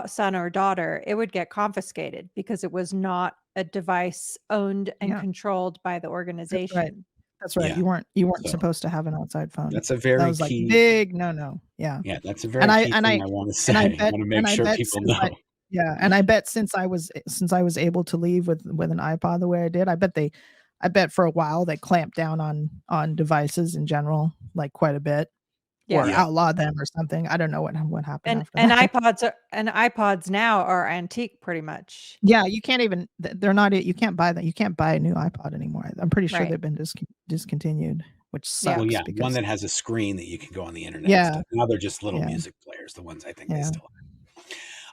son or daughter, it would get confiscated because it was not a device owned and controlled by the organization. That's right. Yeah. You weren't supposed to have an outside phone. That's a very key, like big no. Yeah. Yeah, that's a very key thing I want to say. I want to make sure people know. And I bet since I was able to leave with an iPod the way I did, I bet for a while they clamped down on devices in general, like quite a bit. Or outlawed them or something. I don't know what happened after that. iPods now are antique pretty much. Yeah, you can't even, they're not, you can't buy that. You can't buy a new iPod anymore. I'm pretty sure they've been discontinued, which sucks. Well, yeah, one that has a screen that you can go on the internet. Yeah. And stuff. Now they're just little music players, the ones I think they still have.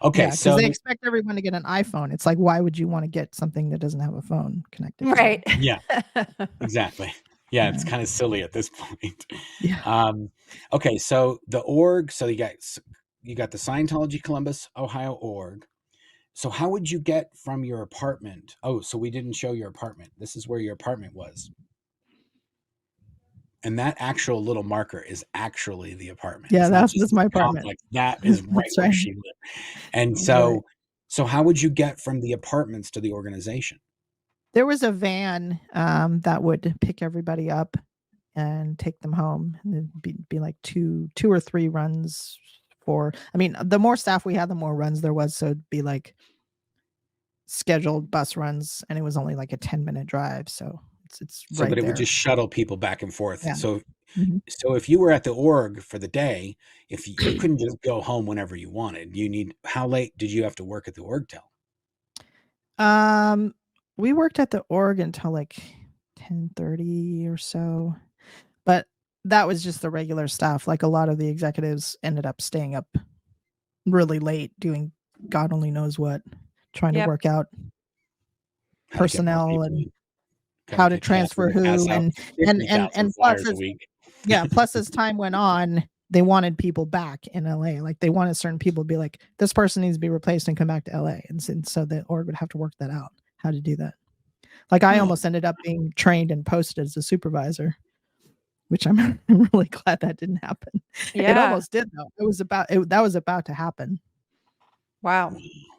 Okay, so they expect everyone to get an iPhone. It's like, why would you want to get something that doesn't have a phone connected? Right. Yeah, exactly. Yeah, it's kind of silly at this point. Yeah. Okay, so the org. So you got the Scientology Columbus, Ohio org. So how would you get from your apartment? Oh, so we didn't show your apartment. This is where your apartment was. And that actual little marker is actually the apartment. Yeah, that's my apartment. Complex. That is right where she lived. And so how would you get from the apartments to the organization? There was a van that would pick everybody up and take them home. And it'd be like two or three runs the more staff we had, the more runs there was. So it'd be like scheduled bus runs, and it was only like a 10-minute drive. So right but it there. would just shuttle people back and forth. Yeah. So if you were at the org for the day, if you couldn't just go home whenever you wanted, how late did you have to work at the org till? We worked at the org until like 10:30 or so, but that was just the regular staff. Like a lot of the executives ended up staying up really late doing God only knows what, trying to work out personnel and how to transfer who and plus as time went on, they wanted people back in LA. Like they wanted certain people to be like, this person needs to be replaced and come back to LA. And so the org would have to work that out, how to do that. Like I almost ended up being trained and posted as a supervisor, which I'm really glad that didn't happen. Yeah. It almost did though. That was about to happen. Wow.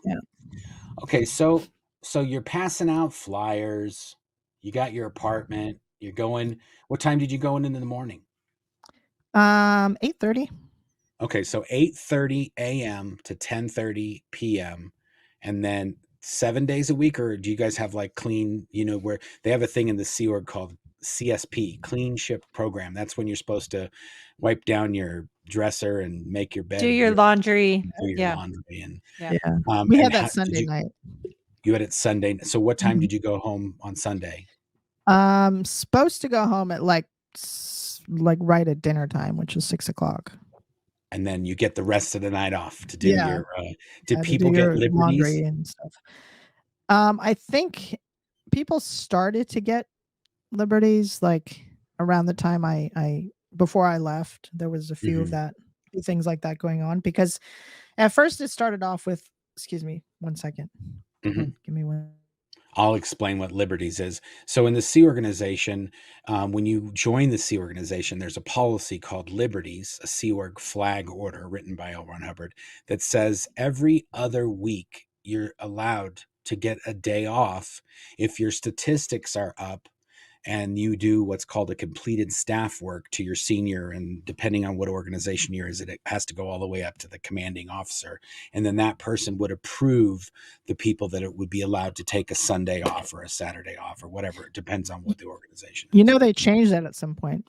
Yeah. Okay. So you're passing out flyers. You got your apartment. You're going. What time did you go in the morning? 8:30. Okay, so 8:30 a.m. to 10:30 p.m. and then 7 days a week, or do you guys have like clean? Where they have a thing in the Sea Org called CSP, Clean Ship Program. That's when you're supposed to wipe down your dresser and make your bed, do your laundry, laundry, and we had that Sunday night. You had it Sunday. So what time did you go home on Sunday? Supposed to go home at like right at dinner time, which is 6:00. And then you get the rest of the night off to do your. Did people get liberties and stuff? I think people started to get liberties like around the time before I left. There was a few of things like that going on, because at first it started off with. Excuse me, 1 second. Give me one. I'll explain what liberties is. So in the Sea Organization, when you join the Sea Organization, there's a policy called Liberties, a Sea Org flag order written by L. Ron Hubbard, that says every other week you're allowed to get a day off if your statistics are up and you do what's called a completed staff work to your senior, and depending on what organization you're in, it has to go all the way up to the commanding officer. And then that person would approve the people that it would be allowed to take a Sunday off or a Saturday off or whatever. It depends on what the organization is. They changed that at some point.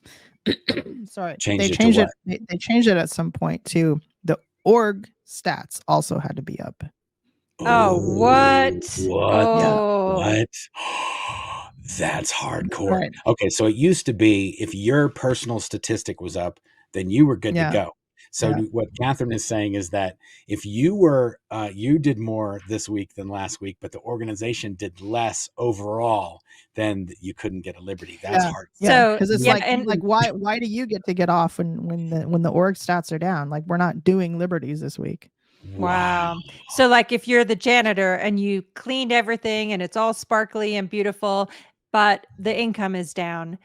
Sorry. They changed it at some point too. The org stats also had to be up. Oh, what? What? That's hardcore. Right. Okay, so it used to be if your personal statistic was up, then you were good to go. So what Katherine is saying is that if you were, you did more this week than last week, but the organization did less overall, then you couldn't get a liberty. That's hard. Yeah, because it's and like why do you get to get off when the org stats are down? Like we're not doing liberties this week. Wow. So like if you're the janitor and you cleaned everything and it's all sparkly and beautiful, but the income is down,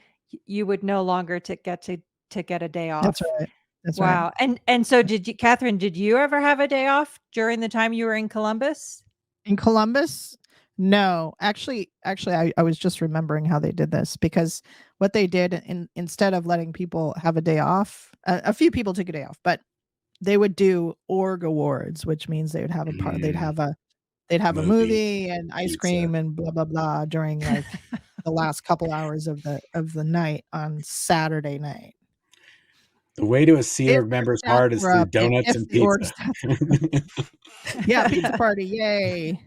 you would no longer get a day off. That's right. That's wow. right. And so Katherine, did you ever have a day off during the time you were in Columbus? In Columbus? No, actually, I was just remembering how they did this, because what they did instead of letting people have a day off, a few people took a day off, but they would do org awards, which means they would have they'd have a movie and ice cream and blah blah blah during like the last couple hours of the night on Saturday night. The way to a Sea Org member's heart is through donuts and pizza. Yeah, pizza party, yay.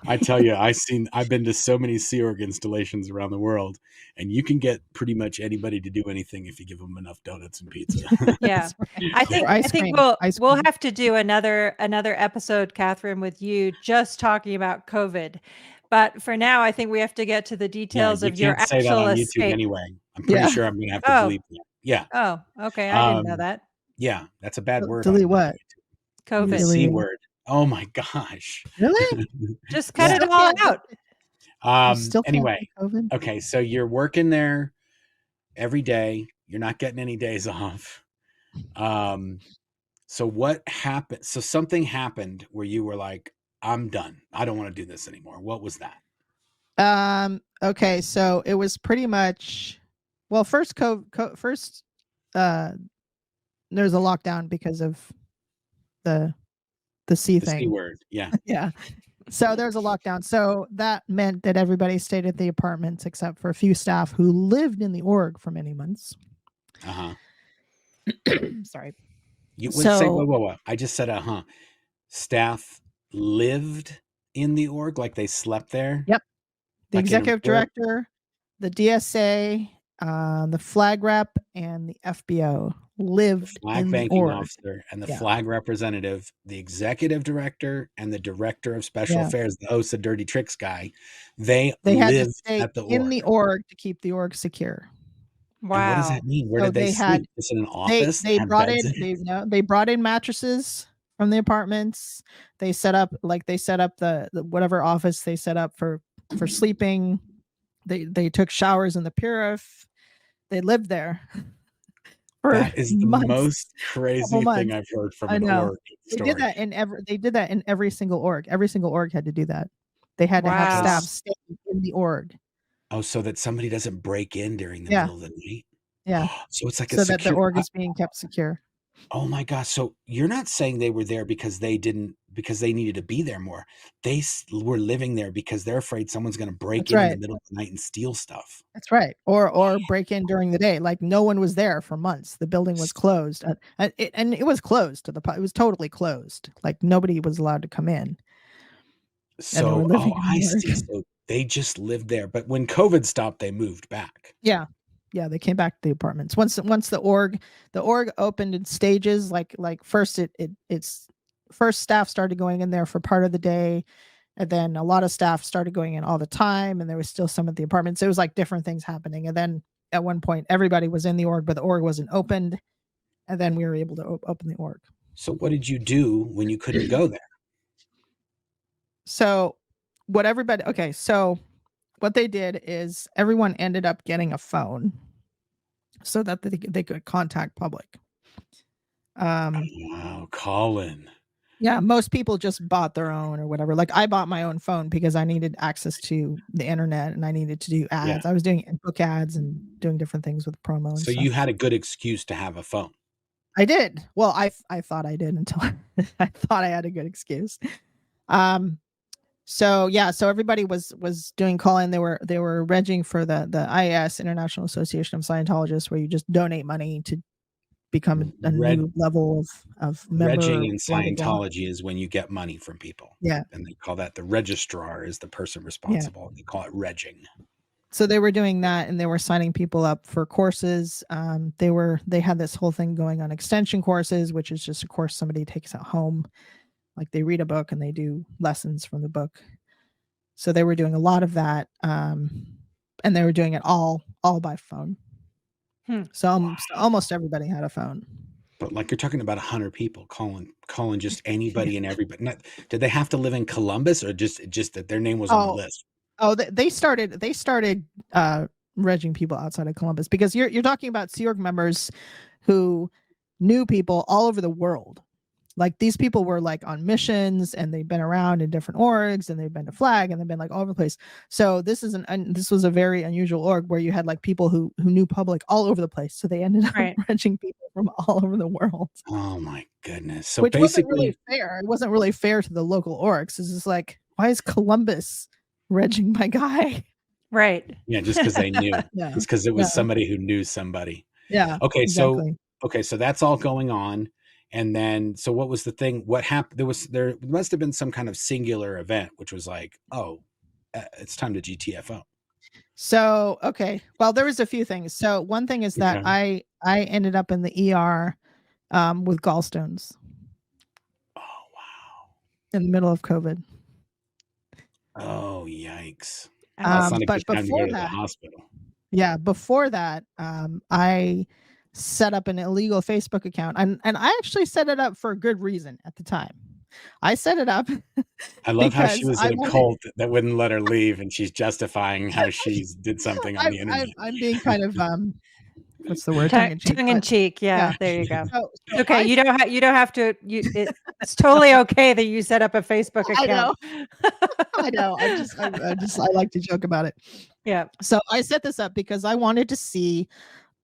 I tell you, I've been to so many Sea Org installations around the world, and you can get pretty much anybody to do anything if you give them enough donuts and pizza. Yeah. I think we'll have to do another episode, Katherine, with you just talking about COVID. But for now, I think we have to get to the details of your actual say that on escape. YouTube anyway. I'm pretty sure I'm going to have to delete that. Yeah. Oh, okay. I didn't know that. Yeah, that's a bad word. Delete what? COVID. The C word. Oh my gosh. Really? Just cut it all out. Anyway, okay, so you're working there every day. You're not getting any days off. So what happened? So something happened where you were like, I'm done. I don't want to do this anymore. What was that? Okay, so it was pretty much, well, first there's a lockdown because of the C thing. C word, yeah. Yeah. So there's a lockdown. So that meant that everybody stayed at the apartments except for a few staff who lived in the org for many months. Sorry. You would say, whoa. I just said, staff lived in the org, like they slept there? Yep. The executive director, the DSA, the flag rep, and the FBO lived in the org. Officer and the flag representative, the executive director, and the director of special affairs, the OSA dirty tricks guy, they had to stay at the org. In the org to keep the org secure. Wow. And what does that mean? Where did they sleep? Is it an office? They brought in mattresses from the apartments. They set up the whatever office they set up for sleeping. They took showers in the Purif. They lived there. That is the most crazy thing I've heard from an org story. They did that in every single org. Every single org had to do that. They had to have staff stay in the org. Oh, so that somebody doesn't break in during the middle of the night? Yeah. So it's like so that the org is being kept secure. Oh my gosh. So you're not saying they were there because they needed to be there more. They were living there because they're afraid someone's going to break in the middle of the night and steal stuff. That's right. Or break in during the day. Like no one was there for months. The building was closed. And it was closed to it was totally closed. Like nobody was allowed to come in. So, I see. So they just lived there. But when COVID stopped, they moved back. Yeah. Yeah, they came back to the apartments. Once the org opened in stages, like first it's first staff started going in there for part of the day, and then a lot of staff started going in all the time, and there was still some at the apartments. It was like different things happening. And then at one point everybody was in the org, but the org wasn't opened, and then we were able to open the org. So what did you do when you couldn't go there? So what they did is everyone ended up getting a phone so that they could contact public. Wow, Colin. Yeah, most people just bought their own or whatever. Like I bought my own phone because I needed access to the internet and I needed to do ads. Yeah. I was doing book ads and doing different things with promo. And so you had a good excuse to have a phone. I did. Well, I thought I did until I thought I had a good excuse. So everybody was doing call-in. They were regging for the IAS, International Association of Scientologists, where you just donate money to become a new level of member. Regging in Scientology is when you get money from people. Yeah. And they call that the registrar is the person responsible. Yeah. They call it regging. So they were doing that, and they were signing people up for courses. They had this whole thing going on, extension courses, which is just a course somebody takes at home. Like they read a book and they do lessons from the book. So they were doing a lot of that. And they were doing it all by phone. So almost everybody had a phone. But like you're talking about 100 people calling just anybody and everybody. Did they have to live in Columbus, or just that their name was on the list? Oh, they started regging people outside of Columbus, because you're talking about Sea Org members who knew people all over the world. Like these people were like on missions, and they've been around in different orgs, and they've been to Flag, and they've been like all over the place. So this was a very unusual org where you had like people who knew public all over the place. So they ended up regging people from all over the world. Oh my goodness! So which basically, wasn't really fair. It wasn't really fair to the local orgs. It's just like, why is Columbus regging my guy? Right. Yeah, just because they knew. It's because it was somebody who knew somebody. Yeah. Okay. Exactly. So that's all going on. And then, so what was the thing? What happened? There must have been some kind of singular event, which was like, oh, it's time to GTFO. So, okay. Well, there was a few things. So one thing is that I ended up in the ER with gallstones. Oh, wow. In the middle of COVID. Oh, yikes. But before that, hospital. Yeah, before that, I set up an illegal Facebook account, and I actually set it up for a good reason at the time. I set it up. I love how she was in a cult that wouldn't let her leave, and she's justifying how she did something on the internet. I'm being kind of what's the word? Tongue in cheek. Yeah, there you go. So okay, you don't have to. It's totally okay that you set up a Facebook account. I know. I like to joke about it. Yeah. So I set this up because I wanted to see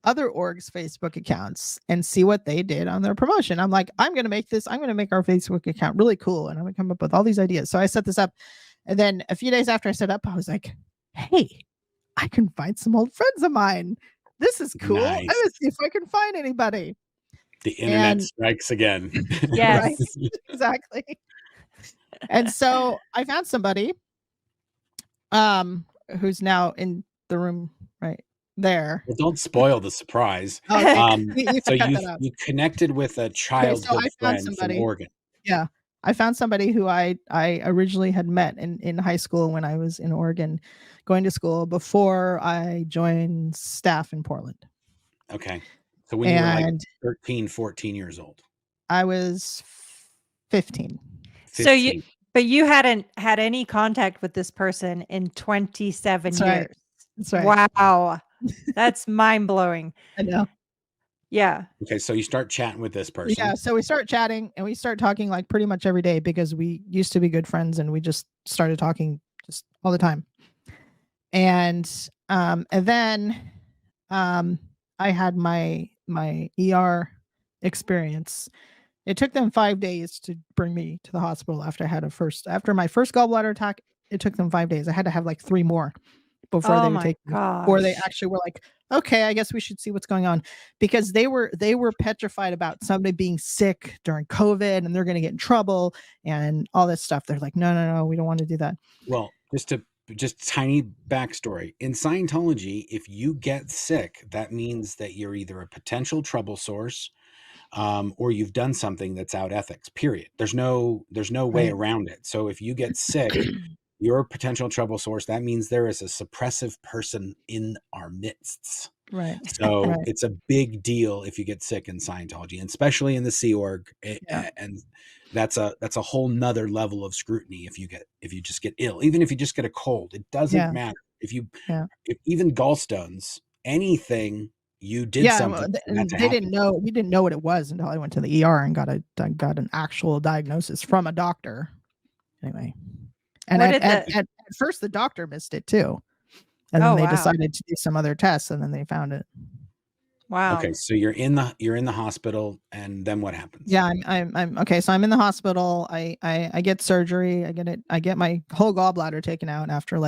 other orgs' Facebook accounts and see what they did on their promotion. I'm like, I'm going to make our Facebook account really cool, and I'm going to come up with all these ideas. So I set this up, and then a few days after I set up, I was like, hey, I can find some old friends of mine. This is cool. Nice. I'm going to see if I can find anybody. The internet strikes again. Yes. Right? Exactly. And so I found somebody who's now in the room right there. Well, don't spoil the surprise. So you connected with a childhood friend from Oregon. Yeah. I found somebody who I originally had met in high school when I was in Oregon going to school before I joined staff in Portland. Okay. So when you were like 13, 14 years old. I was 15. So you hadn't had any contact with this person in 27 years. That's right. Wow. That's mind-blowing. I know. Yeah. Okay, so you start chatting with this person. Yeah, so we start chatting, and we start talking like pretty much every day, because we used to be good friends, and we just started talking just all the time. And then I had my ER experience. It took them 5 days to bring me to the hospital after my first gallbladder attack. It took them 5 days. I had to have like 3 more before they would take me, before they actually were like, okay, I guess we should see what's going on, because they were petrified about somebody being sick during COVID and they're going to get in trouble and all this stuff. They're like, no, we don't want to do that. Well, just tiny backstory. In Scientology, if you get sick, that means that you're either a potential trouble source, or you've done something that's out ethics, period. There's no way around it. So if you get sick, you're a potential trouble source. That means there is a suppressive person in our midst. Right. So it's a big deal if you get sick in Scientology, and especially in the Sea Org. And that's a whole nother level of scrutiny if you just get ill, even if you just get a cold. It doesn't matter. If even gallstones, anything, you did something. We didn't know what it was until I went to the ER and got an actual diagnosis from a doctor. Anyway. And at first the doctor missed it too. And then they decided to do some other tests, and then they found it. Wow. Okay, so you're in the hospital, and then what happens? Yeah, I'm okay. So I'm in the hospital. I get surgery. I get my whole gallbladder taken out after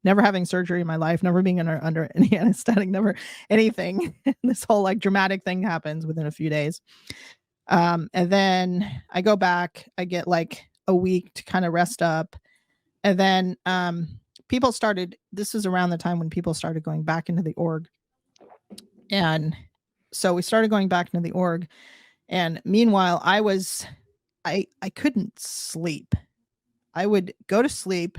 never having surgery in my life, never being under any anesthetic, never anything. This whole dramatic thing happens within a few days. And then I go back. I get a week to kind of rest up, and then people started, this is around the time when people started going back into the org. And so we started going back into the org. And meanwhile, I couldn't sleep. I would go to sleep.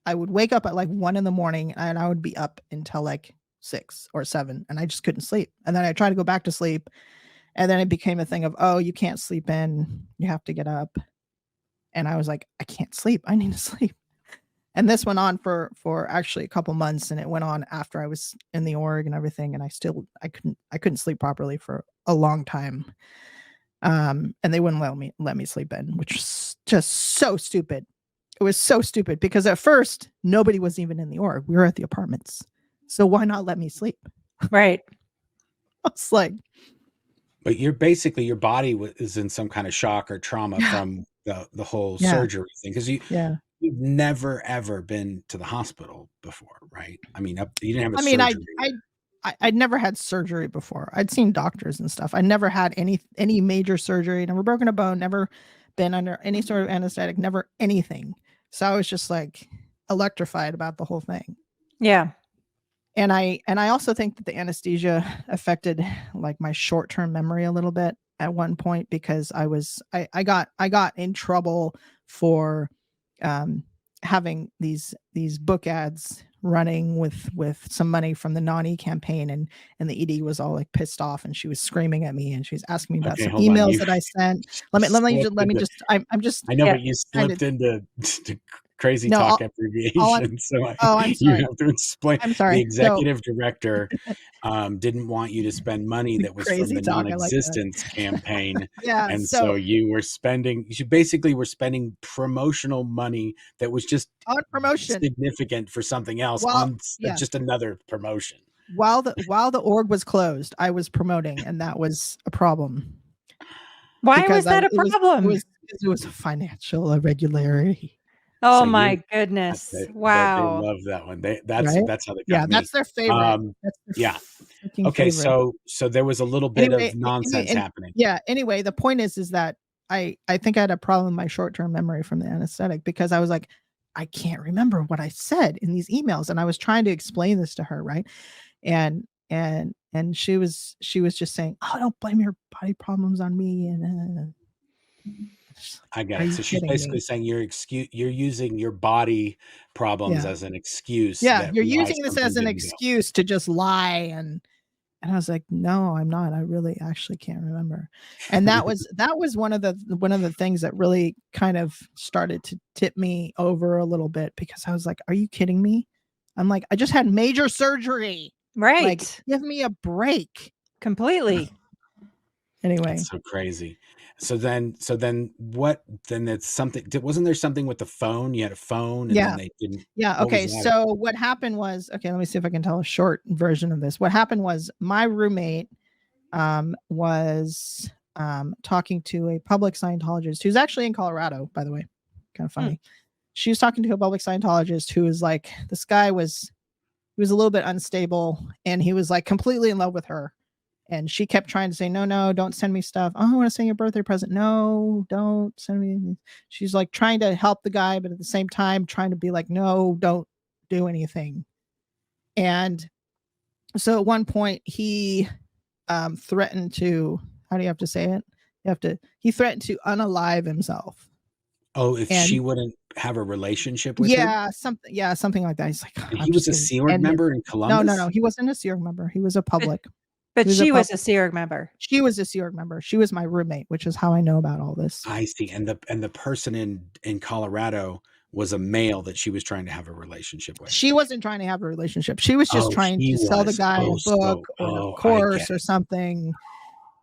I would wake up at like 1 a.m. and I would be up until like 6 or 7 and I just couldn't sleep. And then I tried to go back to sleep. And then it became a thing of, oh, you can't sleep in, you have to get up. And I was like, I can't sleep. I need to sleep. And this went on for actually a couple months, and it went on after I was in the org and everything. And I couldn't sleep properly for a long time. And they wouldn't let me sleep in, which was just so stupid. It was so stupid because at first nobody was even in the org. We were at the apartments. So why not let me sleep? Right. I was like, but you're basically, your body is in some kind of shock or trauma from the whole surgery thing. Cause you've never, ever been to the hospital before, right? I mean, you didn't have a surgery. I'd never had surgery before. I'd seen doctors and stuff. I never had any major surgery, never broken a bone, never been under any sort of anesthetic, never anything. So I was just like electrified about the whole thing. Yeah. And I also think that the anesthesia affected like my short-term memory a little bit at one point, because I got in trouble for having these book ads running with some money from the NANI campaign, and the ED was all like pissed off, and she was screaming at me, and she was asking me about some emails that I sent. Let me just I'm just I know, but you slipped into crazy talk abbreviation. I'm sorry. You have to explain. I'm sorry. The executive director didn't want you to spend money that was from the non-existence campaign. Yeah. And so you basically were spending promotional money that was just on promotion significant for something else just another promotion. While the org was closed, I was promoting, and that was a problem. Why was that a problem? It was a financial irregularity. Oh, so my goodness. Wow. They love that one. That's how they got me. That's their favorite. Okay. Favorite. So there was a little bit of nonsense happening. Yeah. Anyway, the point is that I think I had a problem with my short-term memory from the anesthetic, because I was like, I can't remember what I said in these emails. And I was trying to explain this to her. Right. And she was just saying, oh, don't blame your body problems on me. And I get it. So she's basically saying you're using your body problems as an excuse. Yeah, you're using this as an excuse to just lie, and I was like, no, I'm not. I really actually can't remember. And that was one of the things that really kind of started to tip me over a little bit, because I was like, are you kidding me? I'm like, I just had major surgery. Right. Like, give me a break. Completely. Anyway. That's so crazy. So then it's something, wasn't there something with the phone? You had a phone and then they didn't. Yeah. Okay. So what happened was, let me see if I can tell a short version of this. What happened was my roommate was talking to a public Scientologist who's actually in Colorado, by the way. Kind of funny. She was talking to a public Scientologist who was like, this guy was a little bit unstable, and he was like completely in love with her. And she kept trying to say, no, don't send me stuff. Oh, I want to send you a birthday present. No, don't send me anything. She's like trying to help the guy, but at the same time trying to be like, no, don't do anything. And so at one point he threatened to, how do you have to say it? He threatened to unalive himself. Oh, if she wouldn't have a relationship with him? Something like that. He's like, he was a Sea Org member in Columbus? No. He wasn't a Sea Org member. He was a public. But she was a Sea Org member. She was a Sea Org member. She was my roommate, which is how I know about all this. I see. And the person in Colorado was a male that she was trying to have a relationship with. She wasn't trying to have a relationship. She was just trying to sell the guy a book or a course or something.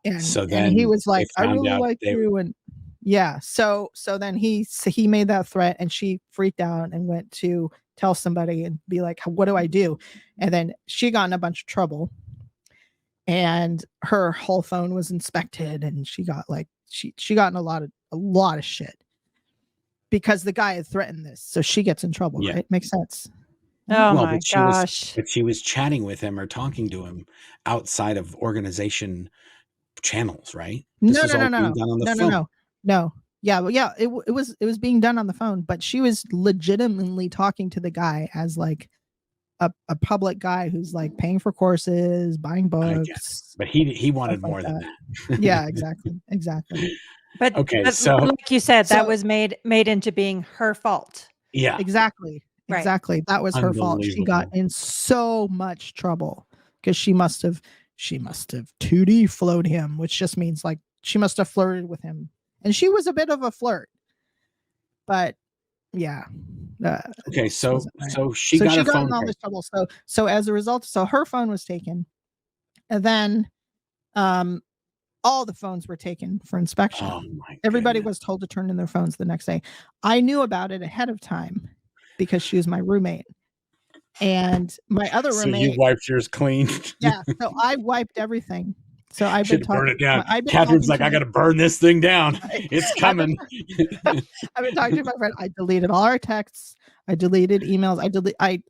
And so then he was like, I really like you. And yeah. So then he made that threat, and she freaked out and went to tell somebody and be like, what do I do? And then she got in a bunch of trouble. And her whole phone was inspected, and she got in a lot of shit because the guy had threatened this. So she gets in trouble, right? Makes sense. Oh my gosh. But she was chatting with him or talking to him outside of organization channels, right? No. Yeah, well, yeah, it was being done on the phone, but she was legitimately talking to the guy as like a public guy who's like paying for courses, buying I get it. books, But he stuff wanted like more than that. that. Yeah, exactly. But Okay, but so like you said, that So was made into being her fault. yeah, exactly, Right. that was her fault. She got unbelievable. in so much trouble because she must have 2D flowed him, which just means like she must have flirted with him, and she was a bit of a flirt, but yeah. It Okay, just so wasn't right. she So got she her got phone in all taken. this trouble. So as a result, so her phone was taken, and then um all the phones were taken for inspection. Oh my Everybody goodness. was told to turn in their phones the next day. I knew about it ahead of time because she was my roommate. And my other So you roommate, wiped yours clean. yeah, so I wiped everything. So I've been Should burn talking it down. I've been Catherine's talking like, to I my got to burn this thing down. It's I've been coming. I've been talking to my friend. I deleted all our texts. I deleted emails.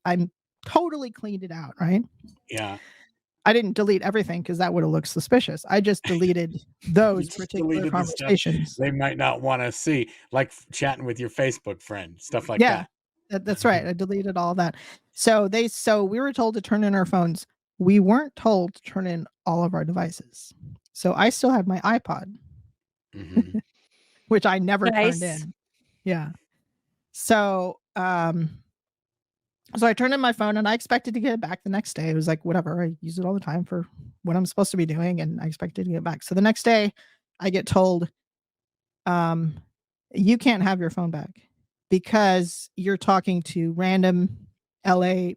I'm totally cleaned it out, right? Yeah. I didn't delete everything because that would have looked suspicious. I just deleted You those just particular deleted the stuff conversations. they might not want to see, like chatting with your Facebook friend, stuff like Yeah, that. that's right. I deleted all that. So we were told to turn in our phones. We weren't told to turn in all of our devices. So I still had my iPod, Mhm. which I never turned Nice. in. Yeah. So so I turned in my phone and I expected to get it back the next day. It was like, whatever, I use it all the time for what I'm supposed to be doing, and I expected to get it back. So the next day I get told, um, you can't have your phone back because you're talking to random LA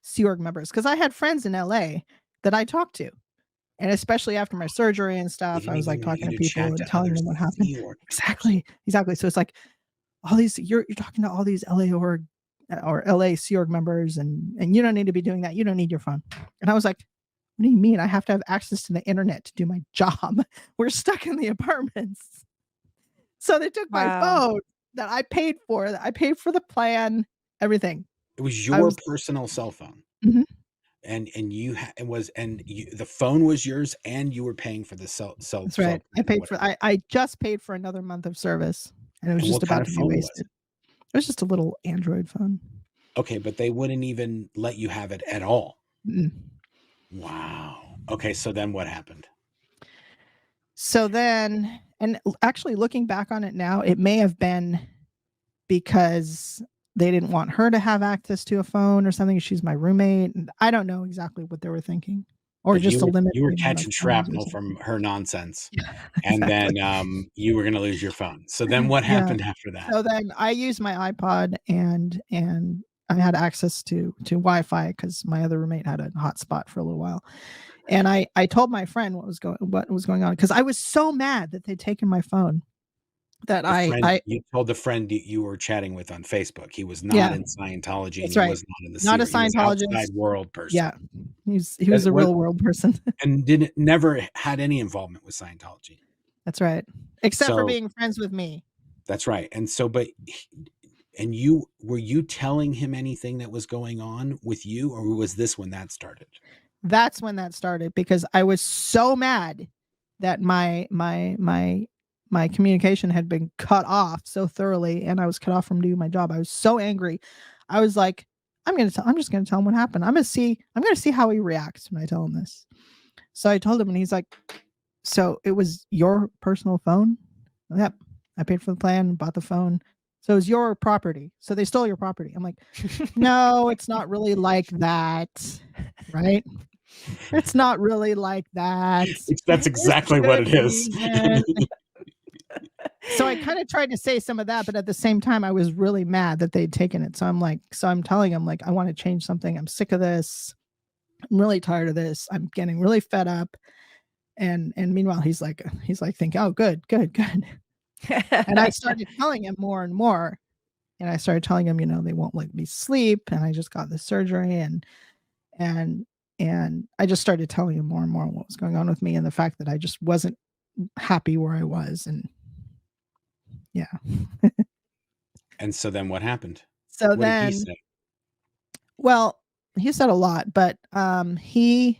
Sea Org members. Because I had friends in LA that I talked to. And especially after my surgery and They stuff, I didn't was even like want talking you to to people chat and to telling other them what happened. Sea Org members. Exactly. So it's like all these you're talking to all these LA org or LA Sea Org members, and you don't need to be doing that. You don't need your phone. And I was like, what do you mean? I have to have access to the internet to do my job. We're stuck in the apartments. So they took my Wow. phone that I paid for. I paid for the plan, everything. It was I your was personal cell phone. Mhm. And you the phone was yours, and you were paying for the That's cell right. plan or whatever. I just paid for another month of service, and it was And just what kind about of to be phone was wasted. it? It was just a little Android phone. Okay, but they wouldn't even let you have it at all. Mm. Wow. Okay, so then what happened? So then, and actually looking back on it now, it may have been because they didn't want her to have access to a phone or something. She's my roommate. I don't know exactly what they were thinking, or But just to limit you the were amount of catching phones or shrapnel from something. her nonsense, Yeah, and exactly. then you were going to lose your phone. So then what Yeah. happened after that? So then I used my iPod and I had access to Wi-Fi because my other roommate had a hotspot for a little while. And I told my friend what was going on because I was so mad that they'd taken my phone that The friend I you told the friend you were chatting with on Facebook. He was not yeah, in Scientology, and that's he right. was not in the Not a seer. He was outside Scientologist. world person. Yeah. He was a What real world person. and didn't never had any involvement with Scientology. That's right. Except for So being friends with me. that's right. And so, and were you telling him anything that was going on with you, or was this when that started? That's when that started because I was so mad that my communication had been cut off so thoroughly and I was cut off from doing my job. I was so angry. I was like, I'm just gonna tell him what happened. I'm gonna see how he reacts when I tell him this. So I told him and he's like, so it was your personal phone? Yep. I paid for the plan, bought the phone. So it's your property. So they stole your property. I'm like, no, it's not really like that. Right? It's not really like that. That's There's exactly a what good it is. reason. So I kind of tried to say some of that, but at the same time, I was really mad that they'd taken it. So I'm telling him, like, I want to change something. I'm sick of this. I'm really tired of this. I'm getting really fed up. And meanwhile, he's like thinking, oh, good. And I started telling him more and more. And I started telling him, they won't let me sleep. And I just got this surgery and I just started telling him more and more what was going on with me and the fact that I just wasn't happy where I was. And yeah. And so then what happened? So What did he then, say? well, he said a lot, but he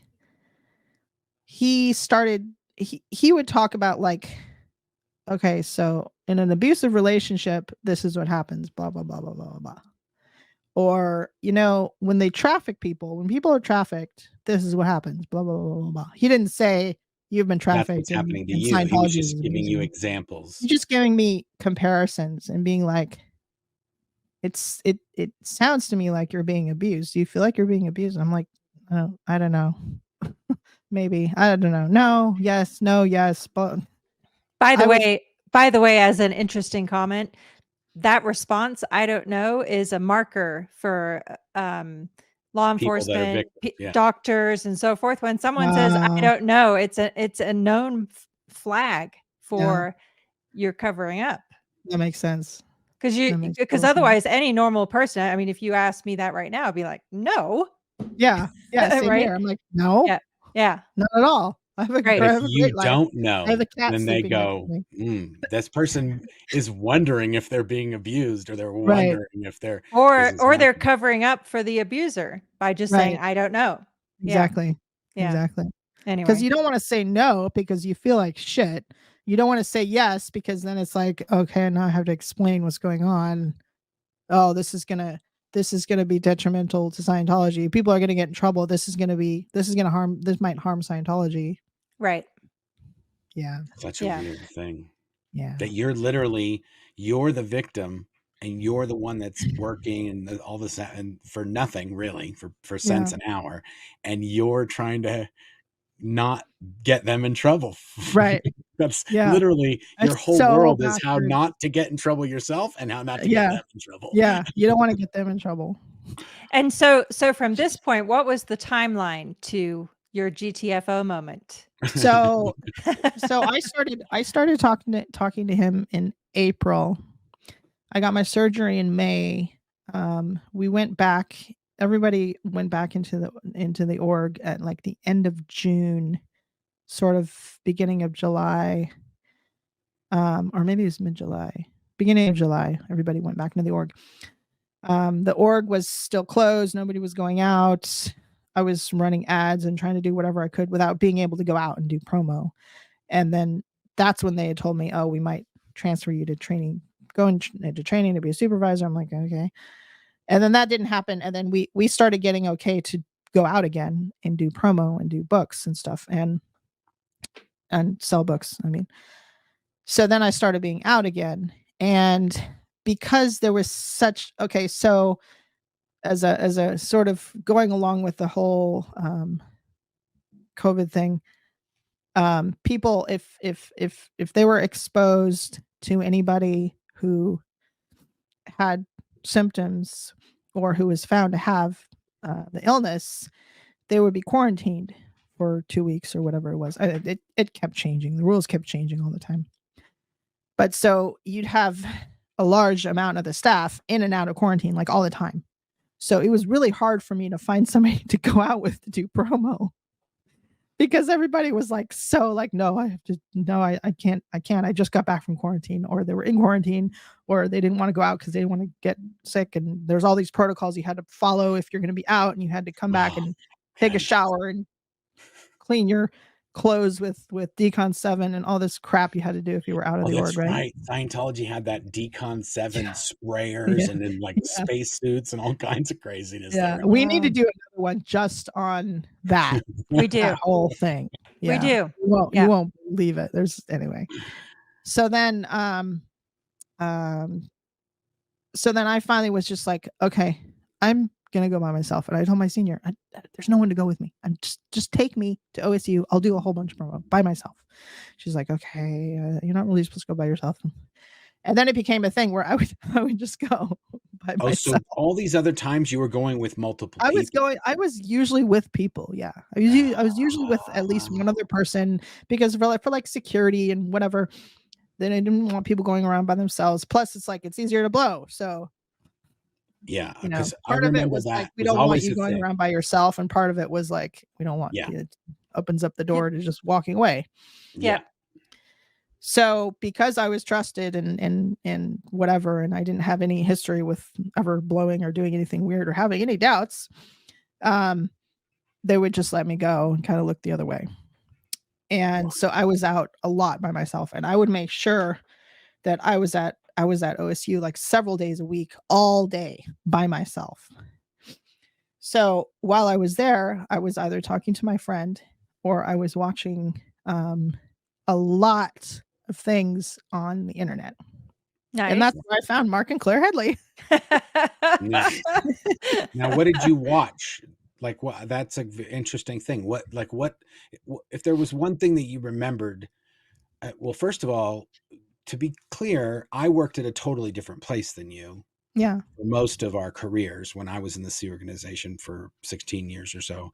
started he would talk about like okay, so in an abusive relationship, this is what happens, blah, blah, blah, blah, blah, blah, blah. Or, when they traffic people, when people are trafficked, this is what happens, blah, blah, blah, blah, blah. He didn't say you've been That's trafficked what's happening to and you. He was Scientology is just giving you abusing. examples. He's just giving me comparisons and being like, it sounds to me like you're being abused. Do you feel like you're being abused? I'm like, oh, I don't know. Maybe. I don't know. No, yes, no, yes. But by the way, as an interesting comment, that response, I don't know, is a marker for law enforcement, doctors, and so forth. When someone says, I don't know, it's a known flag for you're covering up. That makes sense. Because otherwise, any normal person, I mean, if you ask me that right now, I'd be like, no. Yeah. Same right? here. I'm like, no. Yeah. Not at all. I have a But if you don't know, I have a cat then they go, this person is wondering if they're being abused, or they're wondering if they're or they're covering up for the abuser by just saying, I don't know. Exactly. Yeah. Exactly. Anyway, because you don't want to say no because you feel like shit. You don't want to say yes because then it's like, okay, now I have to explain what's going on. Oh, this is gonna be detrimental to Scientology. People are gonna get in trouble. This might harm Scientology. Right. Yeah. Such a weird thing. Yeah. That you're the victim and you're the one that's working and all this and for nothing really, for cents an hour, and you're trying to not get them in trouble. Right. That's literally your whole world is how not to get in trouble yourself and how not to get them in trouble. Yeah. You don't want to get them in trouble. And so from this point, what was the timeline to your GTFO moment? So I started talking to him in April. I got my surgery in May. We went back. Everybody went back into the org at like the end of June, sort of beginning of July, or maybe it was mid-July, beginning of July. Everybody went back into the org. The org was still closed. Nobody was going out. I was running ads and trying to do whatever I could without being able to go out and do promo. And then that's when they had told me, oh, we might transfer you to training, go into training to be a supervisor. I'm like, okay. And then that didn't happen. And then we started getting okay to go out again and do promo and do books and stuff and sell books. I mean, so then I started being out again. And because there was such, okay, so as a sort of going along with the whole COVID thing, people, if they were exposed to anybody who had symptoms or who was found to have the illness, they would be quarantined for 2 weeks or whatever it was. It kept changing. The rules kept changing all the time. But so you'd have a large amount of the staff in and out of quarantine, like all the time. So it was really hard for me to find somebody to go out with to do promo because everybody was like, so like, no, I can't. I just got back from quarantine, or they were in quarantine, or they didn't want to go out because they didn't want to get sick. And there's all these protocols you had to follow if you're going to be out, and you had to come back and take a shower and clean your clothes with Decon 7 and all this crap you had to do if you were out of the org, right? Scientology had that Decon 7 sprayers and then like space suits and all kinds of craziness. Yeah, we need to do another one just on that. We do. That whole thing. Yeah. We do. You won't believe it. Anyway. So then so then I finally was just like, okay, I'm gonna go by myself. And I told my senior, there's no one to go with me. I'm just take me to OSU. I'll do a whole bunch of promo by myself. She's like, okay, you're not really supposed to go by yourself. And then it became a thing where I would just go by myself. So all these other times you were going with multiple people. I was usually with people. Yeah. I was usually with at least one other person because for like security and whatever, then I didn't want people going around by themselves. Plus it's like, it's easier to blow. So yeah, because part of it was like, we don't want you going around by yourself. And part of it was like, we don't want it opens up the door to just walking away. Yeah. So because I was trusted and whatever, and I didn't have any history with ever blowing or doing anything weird or having any doubts, they would just let me go and kind of look the other way. And so I was out a lot by myself, and I would make sure that I was at OSU like several days a week, all day by myself. So while I was there, I was either talking to my friend or I was watching a lot of things on the internet. Nice. And that's where I found Mark and Claire Headley. Nice. Now, what did you watch? Like, what? That's an interesting thing. What if there was one thing that you remembered? Well, first of all, to be clear, I worked at a totally different place than you. Yeah. For most of our careers when I was in the Sea organization for 16 years or so.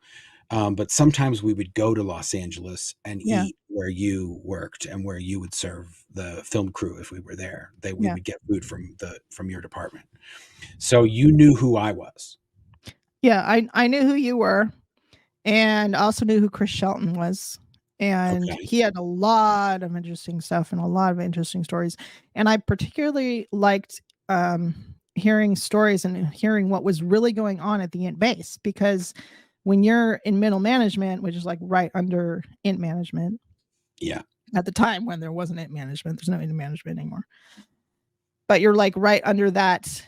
But sometimes we would go to Los Angeles and eat where you worked and where you would serve the film crew if we were there. We would get food from your department. So you knew who I was. Yeah, I knew who you were, and also knew who Chris Shelton was. And he had a lot of interesting stuff and a lot of interesting stories. And I particularly liked hearing stories and hearing what was really going on at the int base, because when you're in middle management, which is like right under int management, at the time when there wasn't int management, there's no int management anymore, but you're like right under that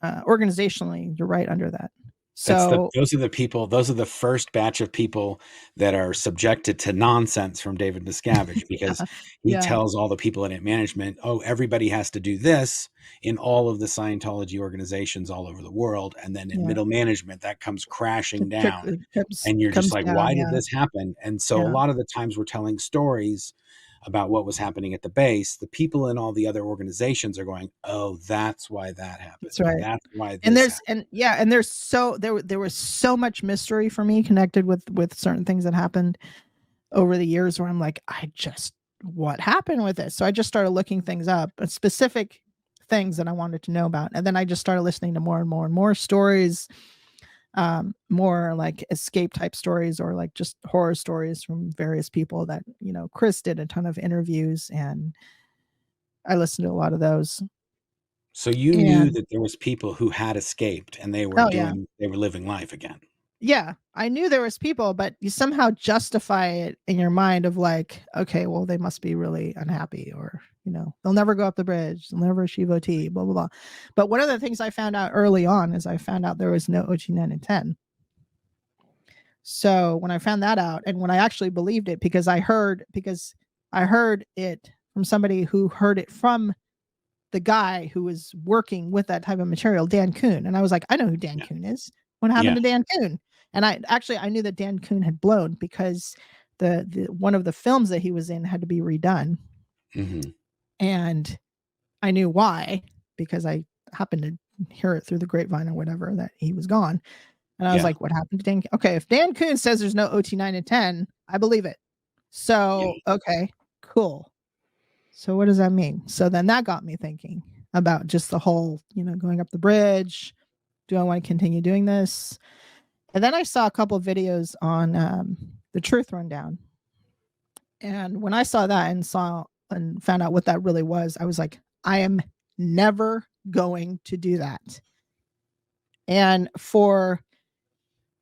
organizationally, you're right under that. So those are the people, those are the first batch of people that are subjected to nonsense from David Miscavige, because he tells all the people in it management, oh, everybody has to do this in all of the Scientology organizations all over the world. And then in middle management, that comes crashing down. And you're just like, why did this happen? And so a lot of the times we're telling stories about what was happening at the base. The people in all the other organizations are going, oh, that's why that happened. That's right. That's why this and there's happened. and there's so there was so much mystery for me connected with certain things that happened over the years, where I'm like, what happened with this? So I just started looking things up, specific things that I wanted to know about. And then I just started listening to more and more and more stories, more like escape type stories, or like just horror stories from various people that, Chris did a ton of interviews, and I listened to a lot of those. So you knew that there was people who had escaped and they were they were living life again. Yeah, I knew there was people, but you somehow justify it in your mind of like, okay, well, they must be really unhappy, or, they'll never go up the bridge, they'll never achieve OT, blah, blah, blah. But one of the things I found out early on is I found out there was no OT 9 and 10. So when I found that out, and when I actually believed it, because I heard it from somebody who heard it from the guy who was working with that type of material, Dan Kuhn. And I was like, I know who Dan Kuhn is. What happened to Dan Kuhn? And I knew that Dan Kuhn had blown, because the one of the films that he was in had to be redone. Mm-hmm. And I knew why, because I happened to hear it through the grapevine or whatever that he was gone. And I was like, what happened to Dan? Okay, if Dan Kuhn says there's no OT 9 and 10, I believe it. So, okay, cool. So what does that mean? So then that got me thinking about just the whole, going up the bridge. Do I want to continue doing this? And then I saw a couple of videos on the Truth Rundown. And when I saw that and found out what that really was, I was like, I am never going to do that. And for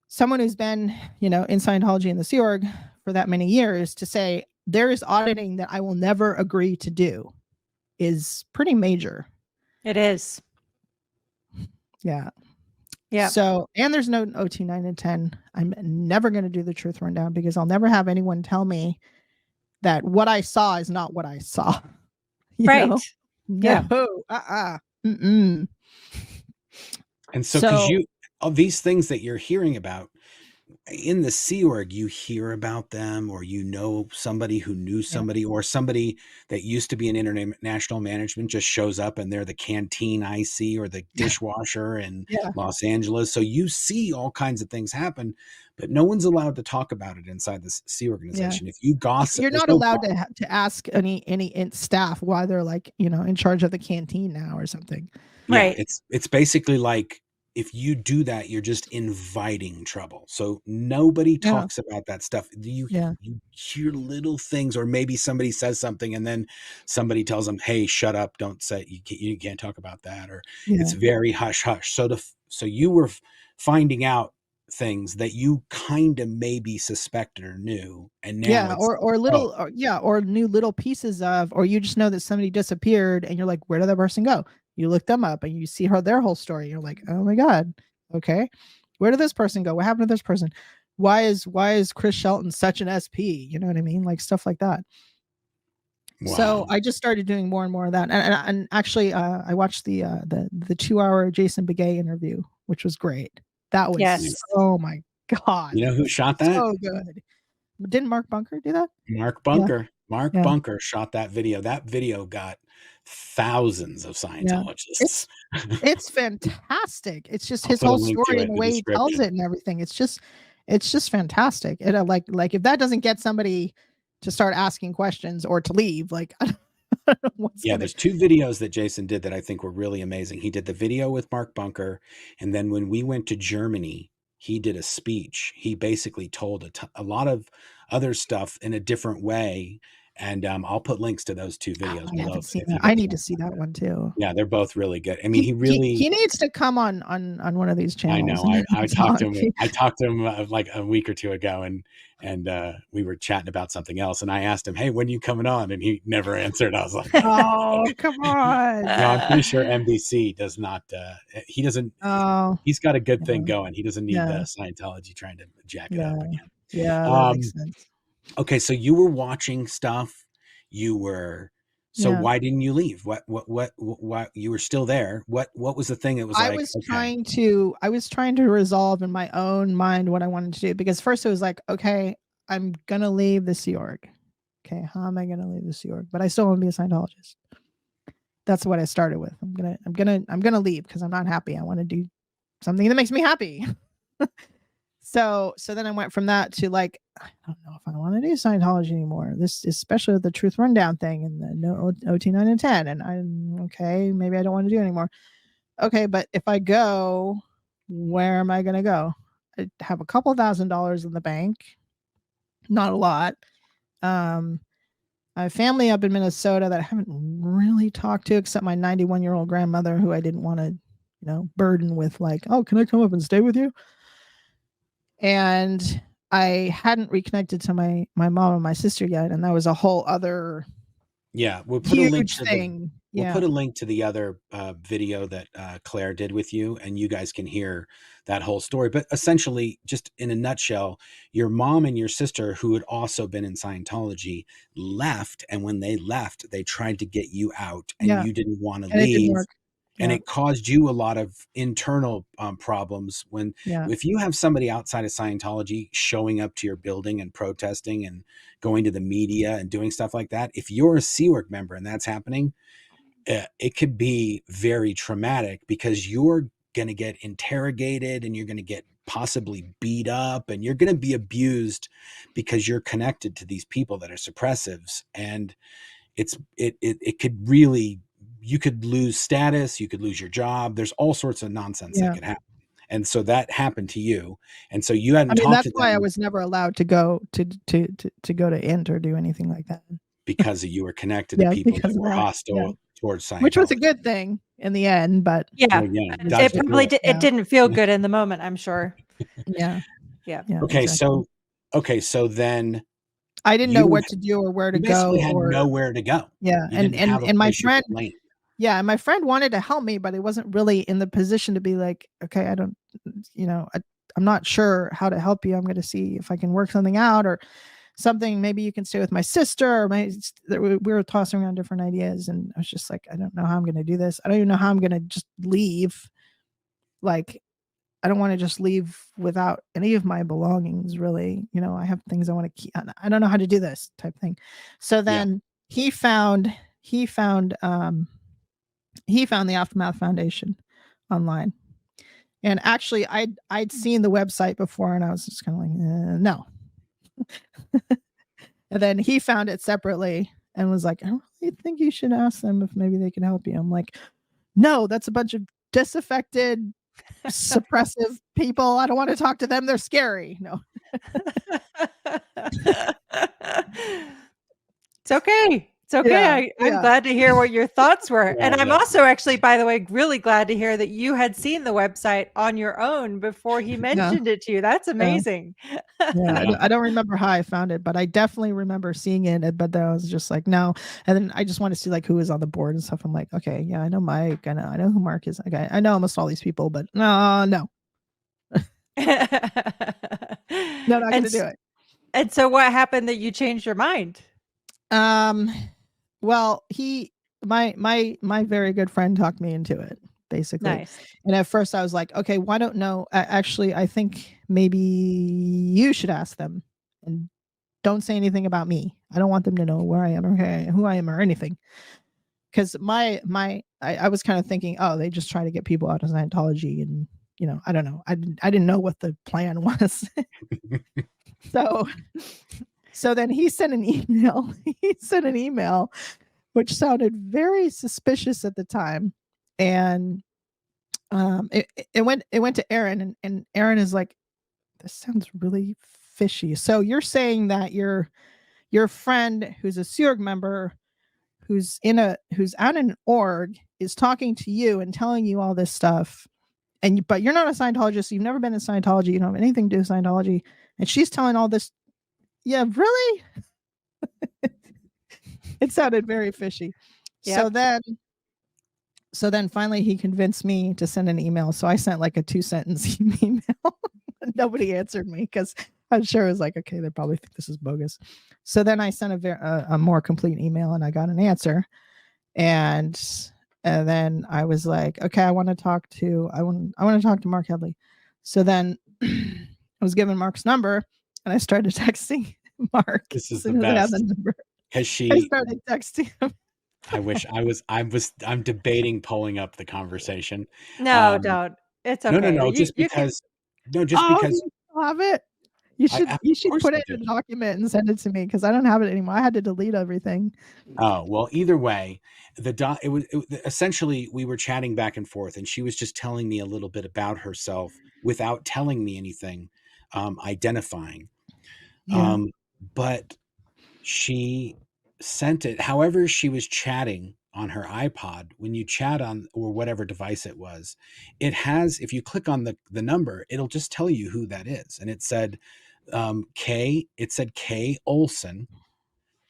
someone who's been, in Scientology and the Sea Org for that many years, to say there is auditing that I will never agree to do is pretty major. It is. Yeah. Yeah. So, and there's no OT 9 and 10. I'm never going to do the Truth Rundown, because I'll never have anyone tell me that what I saw is not what I saw. Right. Yeah. Mm-mm. And so, because all these things that you're hearing about in the Sea Org, you hear about them, or somebody who knew somebody, or somebody that used to be in international management just shows up and they're the canteen IC or the dishwasher in Los Angeles. So you see all kinds of things happen, but no one's allowed to talk about it inside the Sea organization. If you gossip, you're not allowed to ask any int staff why they're like, in charge of the canteen now or something. Right. It's basically like, if you do that, you're just inviting trouble. So nobody talks about that stuff. You hear little things, or maybe somebody says something and then somebody tells them, hey, shut up. Don't say, you can't talk about that. Or it's very hush hush. So you were finding out things that you kind of maybe suspected or knew, and now it's or new little pieces of, or you just know that somebody disappeared and you're like, where did that person go? You look them up and you see their whole story. You're like, oh my God, okay, where did this person go? What happened to this person? Why is Chris Shelton such an SP? You know what I mean? Like stuff like that. Wow. So I just started doing more and more of that, and actually, I watched the 2-hour Jason Begay interview, which was great. That was oh my God! You know who shot that? So good. Didn't Mark Bunker do that? Mark Bunker. Yeah. Mark Bunker shot that video. That video got thousands of Scientologists. It's fantastic. It's just his whole story and the way he tells it and everything. It's just fantastic. It like if that doesn't get somebody to start asking questions or to leave, like I don't know there's 2 videos that Jason did that I think were really amazing. He did the video with Mark Bunker, and then when we went to Germany, he did a speech. He basically told a lot of other stuff in a different way. And I'll put links to those 2 videos below. I need to see that one too. Yeah, they're both really good. I mean, he needs to come on one of these channels. I know. I talked to him. I talked to him like a week or 2 ago, and we were chatting about something else. And I asked him, "Hey, when are you coming on?" And he never answered. I was like, "Oh, come on!" No, I'm pretty sure NBC does not. He doesn't. Oh, he's got a good thing going. He doesn't need Scientology trying to jack it up again. Yeah, that makes sense. Okay, so you were watching stuff. Why didn't you leave? What you were still there? What was the thing that was I was trying to resolve in my own mind what I wanted to do, because first it was like, okay, I'm gonna leave the Sea Org. Okay, how am I gonna leave the Sea Org? But I still want to be a Scientologist. That's what I started with. I'm gonna leave because I'm not happy. I want to do something that makes me happy. So then I went from that to like, I don't know if I want to do Scientology anymore. This, especially with the Truth Rundown thing and the no OT 9 and 10. And I'm okay, maybe I don't want to do it anymore. Okay, but if I go, where am I going to go? I have a couple $1,000s in the bank. Not a lot. I have family up in Minnesota that I haven't really talked to, except my 91-year-old grandmother, who I didn't want to, burden with like, oh, can I come up and stay with you? And I hadn't reconnected to my mom and my sister yet, and that was a whole other we'll put a link to thing. We'll put a link to the other video that Claire did with you, and you guys can hear that whole story. But essentially, just in a nutshell, your mom and your sister, who had also been in Scientology, left, and when they left, they tried to get you out, and you didn't want to leave. It didn't work. And it caused you a lot of internal problems if you have somebody outside of Scientology showing up to your building and protesting and going to the media and doing stuff like that. If you're a Sea Org member and that's happening, it could be very traumatic, because you're going to get interrogated and you're going to get possibly beat up and you're going to be abused because you're connected to these people that are suppressives. And it could really, you could lose status, you could lose your job. There's all sorts of nonsense that could happen. And so that happened to you. And so you hadn't talked to them. That's why I was never allowed to go to go to INT or do anything like that. Because you were connected to people that were hostile towards Scientology. Which was a good thing in the end, but it probably it didn't feel good in the moment, I'm sure. Yeah. Okay, exactly. So then I didn't know what to do or where to go. You had nowhere to go. Yeah, and my friend. Yeah, and my friend wanted to help me, but he wasn't really in the position to be like, okay, I don't, I'm not sure how to help you. I'm going to see if I can work something out or something. Maybe you can stay with my sister. Or we were tossing around different ideas, and I was just like, I don't know how I'm going to do this. I don't even know how I'm going to just leave. Like, I don't want to just leave without any of my belongings, really. I have things I want to keep. I don't know how to do this type thing. So then he found the Aftermath Foundation online. And actually I'd seen the website before, and I was just kind of like, no. And then he found it separately and was like, I really think you should ask them if maybe they can help you. I'm like, no, that's a bunch of disaffected, suppressive people. I don't want to talk to them. They're scary. No. It's okay. It's okay. I'm glad to hear what your thoughts were. And I'm also actually, by the way, really glad to hear that you had seen the website on your own before he mentioned it to you. That's amazing. I don't remember how I found it, but I definitely remember seeing it. But then I was just like, no. And then I just want to see like who was on the board and stuff. I'm like, okay, yeah, I know Mike. I know who Mark is. Okay, I know almost all these people, but no. No, not gonna do it. And so what happened that you changed your mind? Well, my very good friend talked me into it, basically. Nice. And at first I was like, okay, why don't know? Actually, I think maybe you should ask them and don't say anything about me. I don't want them to know where I am or who I am or anything. Because I was kind of thinking, oh, they just try to get people out of Scientology, and I don't know. I didn't know what the plan was. So then he sent an email. Which sounded very suspicious at the time, and it went to Aaron, and Aaron is like, this sounds really fishy. So you're saying that your friend who's a SEORG member, who's out in an org, is talking to you and telling you all this stuff, but you're not a Scientologist, you've never been in Scientology, you don't have anything to do with Scientology, and she's telling all this. Yeah, really? It sounded very fishy. Yep. So then finally he convinced me to send an email. So I sent like a 2-sentence email. Nobody answered me because I'm sure it was like, okay, they probably think this is bogus. So then I sent a more complete email, and I got an answer. And then I was like, okay, I want to talk to Mark Headley. So then I was given Mark's number, and I started texting Mark. This is the best. I started texting him. I'm debating pulling up the conversation. No, don't. It's okay. No, just because you have it. You should put it in a document and send it to me, because I don't have it anymore. I had to delete everything. Oh, well, either way, essentially we were chatting back and forth, and she was just telling me a little bit about herself without telling me anything, identifying. Yeah. But she sent it, however she was chatting on her iPod. When you chat on, or whatever device it was, it has, if you click on the number, it'll just tell you who that is. And it said K Olson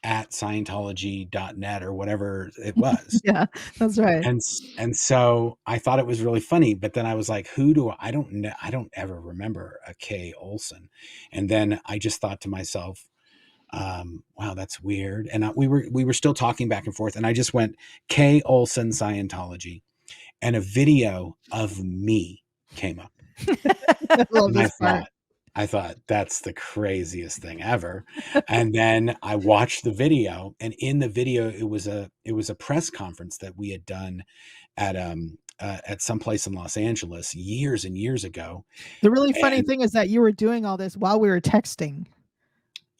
at Scientology.net or whatever it was. Yeah, that's right. And so I thought it was really funny, but then I was like, I don't know. I don't ever remember a K Olson. And then I just thought to myself, wow, that's weird. And we were still talking back and forth, and I just went K Olson Scientology, and a video of me came up. And I thought that's the craziest thing ever. And then I watched the video, and in the video it was a press conference that we had done at some place in Los Angeles years and years ago. The really funny thing is that you were doing all this while we were texting.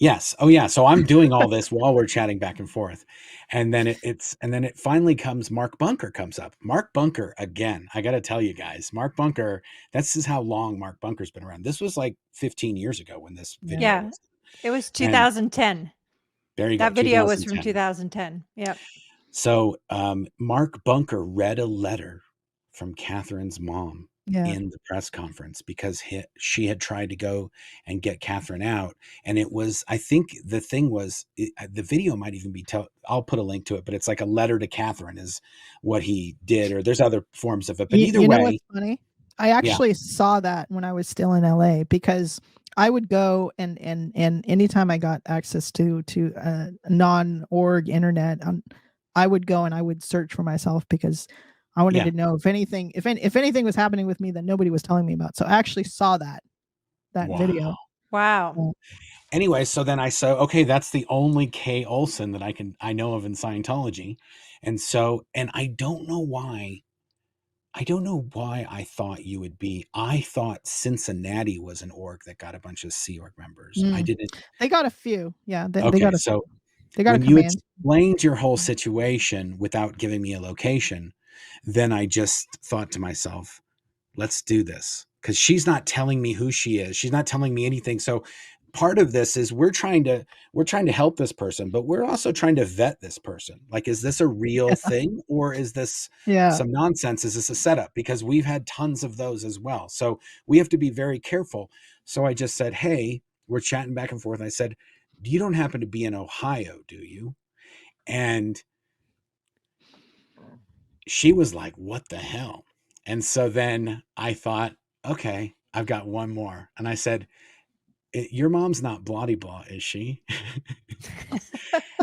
Yes. Oh yeah. So I'm doing all this while we're chatting back and forth. And then it finally comes, Mark Bunker comes up. Mark Bunker, again, I got to tell you guys, Mark Bunker, this is how long Mark Bunker's been around. This was like 15 years ago when this video was. It was 2010. There you go. That video was from 2010. Yep. So Mark Bunker read a letter from Catherine's mom in the press conference, because she had tried to go and get Katherine out. And it was, I think the thing was, the video might even be, I'll put a link to it, but it's like a letter to Katherine is what he did, or there's other forms of it. But either way. Know what's funny? I actually saw that when I was still in LA, because I would go and anytime I got access to a non-org internet, I would go and I would search for myself, because I wanted to know if anything was happening with me that nobody was telling me about. So I actually saw that video. Wow. Anyway, so then I said, okay, that's the only K Olson that I know of in Scientology. And I don't know why I thought you would be. I thought Cincinnati was an org that got a bunch of Sea Org members. I didn't. They got a few. Yeah. They got a so few. They got when you explained your whole situation without giving me a location, then I just thought to myself, let's do this, because she's not telling me who she is. She's not telling me anything. So part of this is we're trying to help this person, but we're also trying to vet this person. Like, is this a real thing, or is this some nonsense? Is this a setup? Because we've had tons of those as well. So we have to be very careful. So I just said, hey, we're chatting back and forth. I said, you don't happen to be in Ohio, do you? And she was like, what the hell? And so then I thought, okay, I've got one more. And I said, your mom's not bloody blah, is she?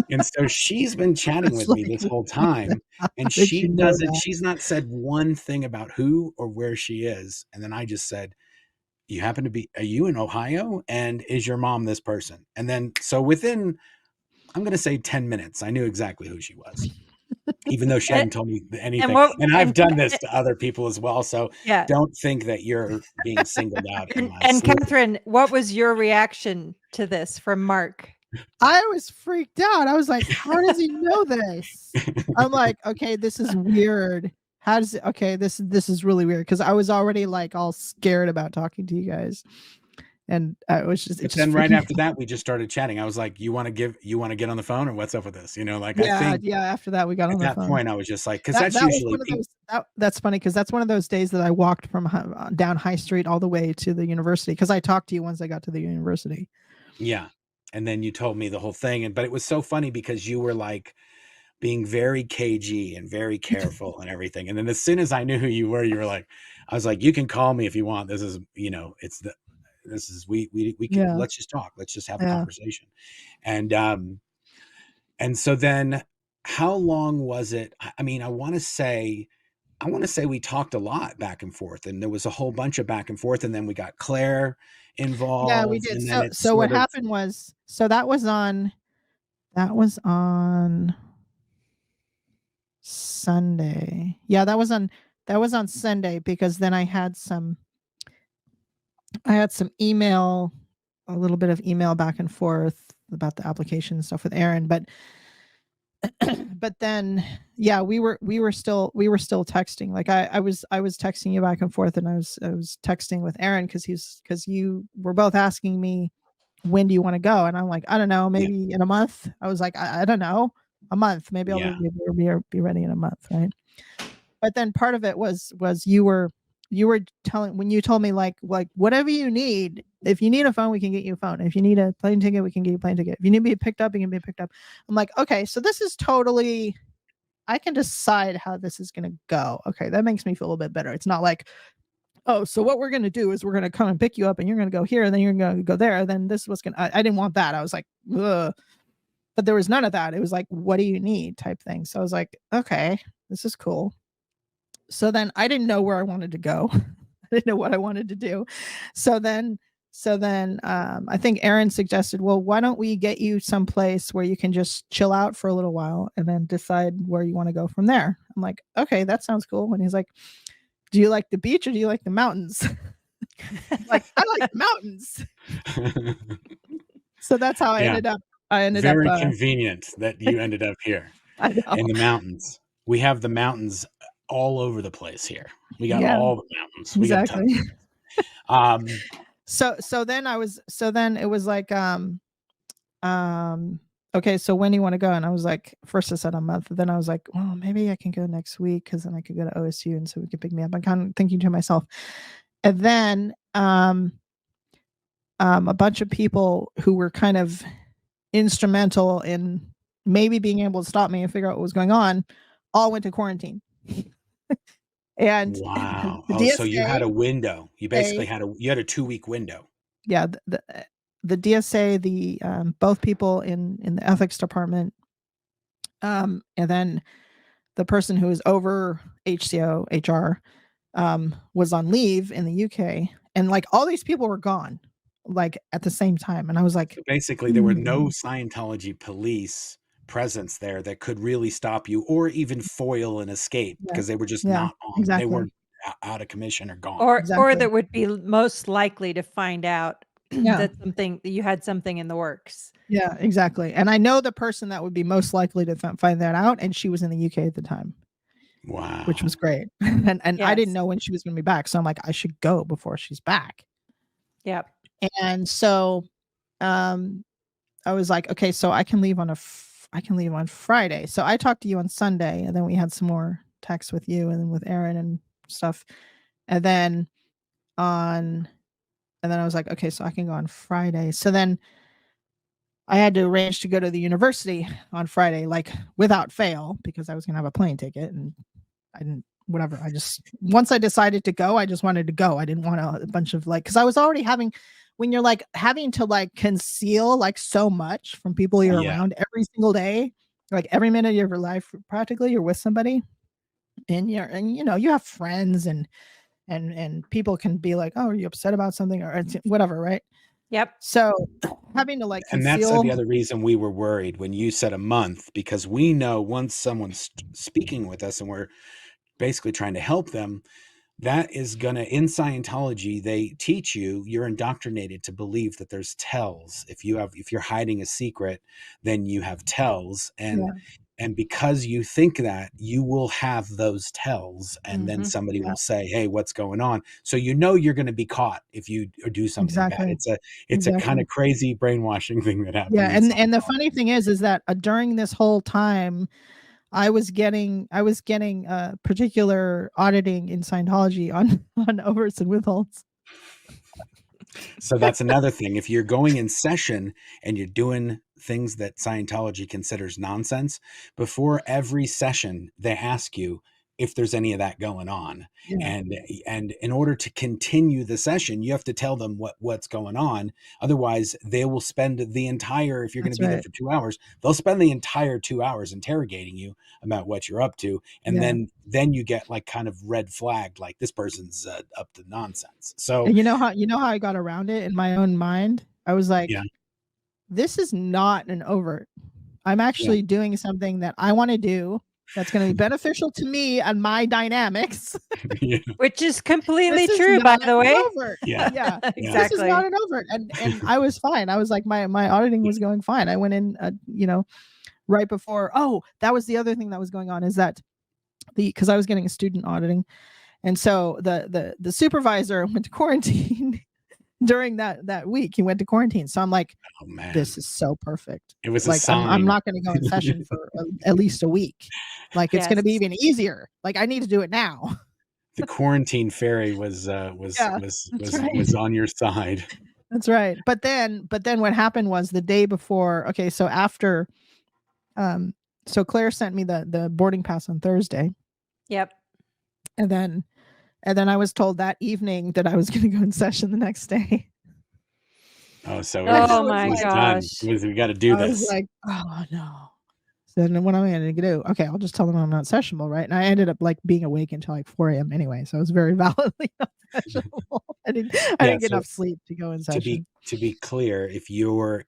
And so she's been chatting with me this whole time, and she's not said one thing about who or where she is. And then I just said, are you in Ohio? And is your mom this person? And then, so within, I'm going to say 10 minutes, I knew exactly who she was, even though she hadn't told me anything. And I've done this to other people as well. So don't think that you're being singled out. And Katherine, what was your reaction to this from Mark? I was freaked out. I was like, how does he know this? I'm like, okay, this is weird. How does it, okay, this is really weird, because I was already like all scared about talking to you guys. And I was just, but then right after that, we just started chatting. I was like, you want to get on the phone, or what's up with this? Like, I think after that we got on the phone. At that point, I was just like, because that's usually that's funny, because that's one of those days that I walked from down High Street all the way to the university, because I talked to you once I got to the university. Yeah. And then you told me the whole thing. But it was so funny because you were like being very cagey and very careful and everything. And then as soon as I knew who you were like, I was like, you can call me if you want. This is, we can, let's just talk. Let's just have a conversation. And so then how long was it? I mean, I want to say we talked a lot back and forth, and there was a whole bunch of back and forth, and then we got Claire involved. Yeah, we did. So what happened was, that was on Sunday. Yeah, that was on Sunday, because then I had some email, a little bit of email back and forth about the application and stuff with Aaron, but then we were still texting. Like I was texting you back and forth, and I was texting with Aaron, because you were both asking me, when do you want to go? And I'm like, I don't know, maybe in a month. I was like, I don't know, a month, maybe I'll be ready in a month, right? But then part of it was you were telling, when you told me like whatever you need, if you need a phone, we can get you a phone. If you need a plane ticket, we can get you a plane ticket. If you need to be picked up, you can be picked up. I'm like, okay, so this is totally, I can decide how this is going to go. Okay, that makes me feel a little bit better. It's not like, oh, so what we're going to do is we're going to come and pick you up, and you're going to go here, and then you're going to go there. And then this is what's going to, I didn't want that. I was like, ugh. But there was none of that. It was like, what do you need type thing. So I was like, okay, this is cool. So then I didn't know where I wanted to go. I didn't know what I wanted to do. So then I think Aaron suggested, well, why don't we get you someplace where you can just chill out for a little while and then decide where you want to go from there. I'm like, okay, that sounds cool. And he's like, do you like the beach or do you like the mountains? Like, I like the mountains. So that's how I ended up. Very convenient that you ended up here in the mountains. We have the mountains all over the place here. We got all the mountains. Exactly. So then it was like, okay, so when do you want to go? And I was like, first I said a month. Then I was like, well, maybe I can go next week, because then I could go to OSU, and so we could pick me up. I'm kind of thinking to myself. And then a bunch of people who were kind of instrumental in maybe being able to stop me and figure out what was going on all went to quarantine. And wow. So you had a window. You basically had a 2-week window. Yeah. The DSA, the both people in the ethics department, and then the person who was over HCO HR was on leave in the UK, and like all these people were gone, like at the same time. And I was like, so basically there were no Scientology police presence there that could really stop you or even foil an escape, because they were just not on. Exactly. They were out of commission or gone. Or that would be most likely to find out that you had something in the works. Yeah, exactly. And I know the person that would be most likely to find that out, and she was in the UK at the time. Wow. Which was great. And I didn't know when she was going to be back. So I'm like, I should go before she's back. Yep. And so I was like, okay, so I can leave on Friday. So I talked to you on Sunday, and then we had some more texts with you and then with Aaron and stuff. And then I was like, okay, so I can go on Friday. So then I had to arrange to go to the university on Friday, like without fail, because I was gonna have a plane ticket, and I didn't. Whatever. Once I decided to go, I just wanted to go. I didn't want a bunch of because I was already when you're like having to like conceal like so much from people you're around every single day, like every minute of your life, practically you're with somebody, and you have friends and people can be like, oh, are you upset about something or whatever, right? Yep. So having to and that's the other reason we were worried when you said a month, because we know once someone's speaking with us and we're basically trying to help them, that is gonna, in Scientology, they teach you're indoctrinated to believe that there's tells. If you're hiding a secret, then you have tells, and because you think that, you will have those tells, and then somebody will say, hey, what's going on? So you're going to be caught if you do something bad. It's a kind of crazy brainwashing thing that happens. Yeah, and the funny thing is that during this whole time, I was getting particular auditing in Scientology on overs and withholds. So that's another thing. If you're going in session and you're doing things that Scientology considers nonsense, before every session, they ask you if there's any of that going on. Yeah. And in order to continue the session, you have to tell them what's going on. Otherwise, they will spend the entire, if you're going to be there for 2 hours, they'll spend the entire 2 hours interrogating you about what you're up to. And then you get like kind of red flagged, like this person's up to nonsense. So and you know how I got around it in my own mind? I was like, this is not an overt. I'm actually doing something that I want to do that's going to be beneficial to me and my dynamics. Which is completely true, by the way. Yeah, exactly. This is not an overt. And I was fine. I was like, my auditing was going fine. I went in, right before. Oh, that was the other thing that was going on, is that because I was getting a student auditing. And so the supervisor went to quarantine during that week. He went to quarantine. So I'm like, oh, man, this is so perfect. It was like, a sign. I'm not going to go in session for at least a week. Like, it's going to be even easier. Like, I need to do it now. The quarantine fairy was on your side. That's right. But then what happened was the day before. Okay, so after, so Claire sent me the boarding pass on Thursday. Yep. And then I was told that evening that I was going to go in session the next day. Oh, so my gosh, we got to do this. I was like, oh no. So then what am I going to do? Okay, I'll just tell them I'm not sessionable, right? And I ended up like being awake until like 4 a.m. anyway, so I was very validly not sessionable. I didn't get enough sleep to go in session. To be clear, if you are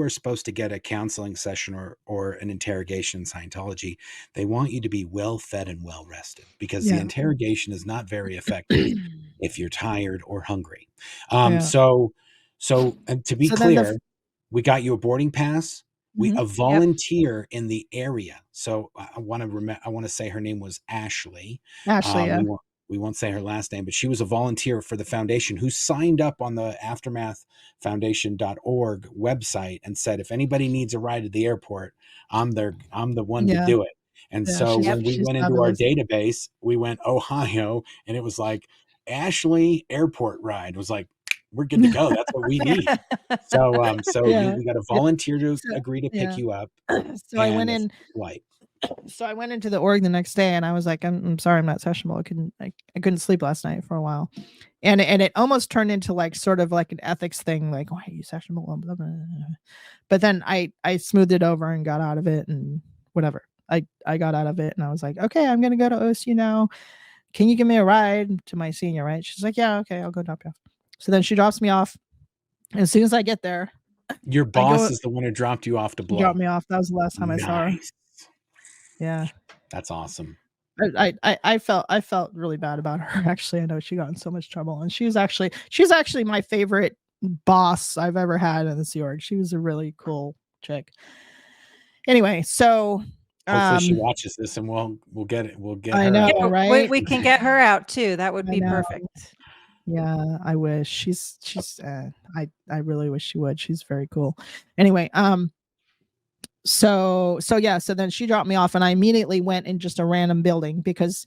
supposed to get a counseling session or an interrogation in Scientology, they want you to be well fed and well rested, because the interrogation is not very effective if you're tired or hungry. So to be clear, we got you a boarding pass. A volunteer in the area. So I want to say her name was Ashley. We won't say her last name, but she was a volunteer for the foundation who signed up on the aftermathfoundation.org website and said, if anybody needs a ride to the airport, I'm the one to do it. And so when we went into our database, we went Ohio, and it was like, Ashley airport ride. It was like, we're good to go. That's what we need. So we got a volunteer to agree to pick you up. So I went in. So I went into the org the next day, and I was like, I'm sorry, I'm not sessionable. I couldn't sleep last night for a while, and it almost turned into like sort of like an ethics thing, like, why are you sessionable? Blah, blah, blah. But then I smoothed it over and got out of it, and whatever. I got out of it, and I was like, okay, I'm gonna go to OSU now. Can you give me a ride to my senior? Right? She's like, yeah, okay, I'll go drop you off. So then she drops me off. And as soon as I get there, your boss is the one who dropped you off to blow. Dropped me off. That was the last time I saw her. Yeah. That's awesome. I felt really bad about her. Actually, I know she got in so much trouble, and she's actually my favorite boss I've ever had in the Sea Org. She was a really cool chick. Anyway, so hopefully she watches this, and we'll get it. We'll get her. I know, right? We can get her out too. That would be perfect. Yeah, I wish. She's I really wish she would. She's very cool. Anyway, so then she dropped me off and I immediately went in just a random building because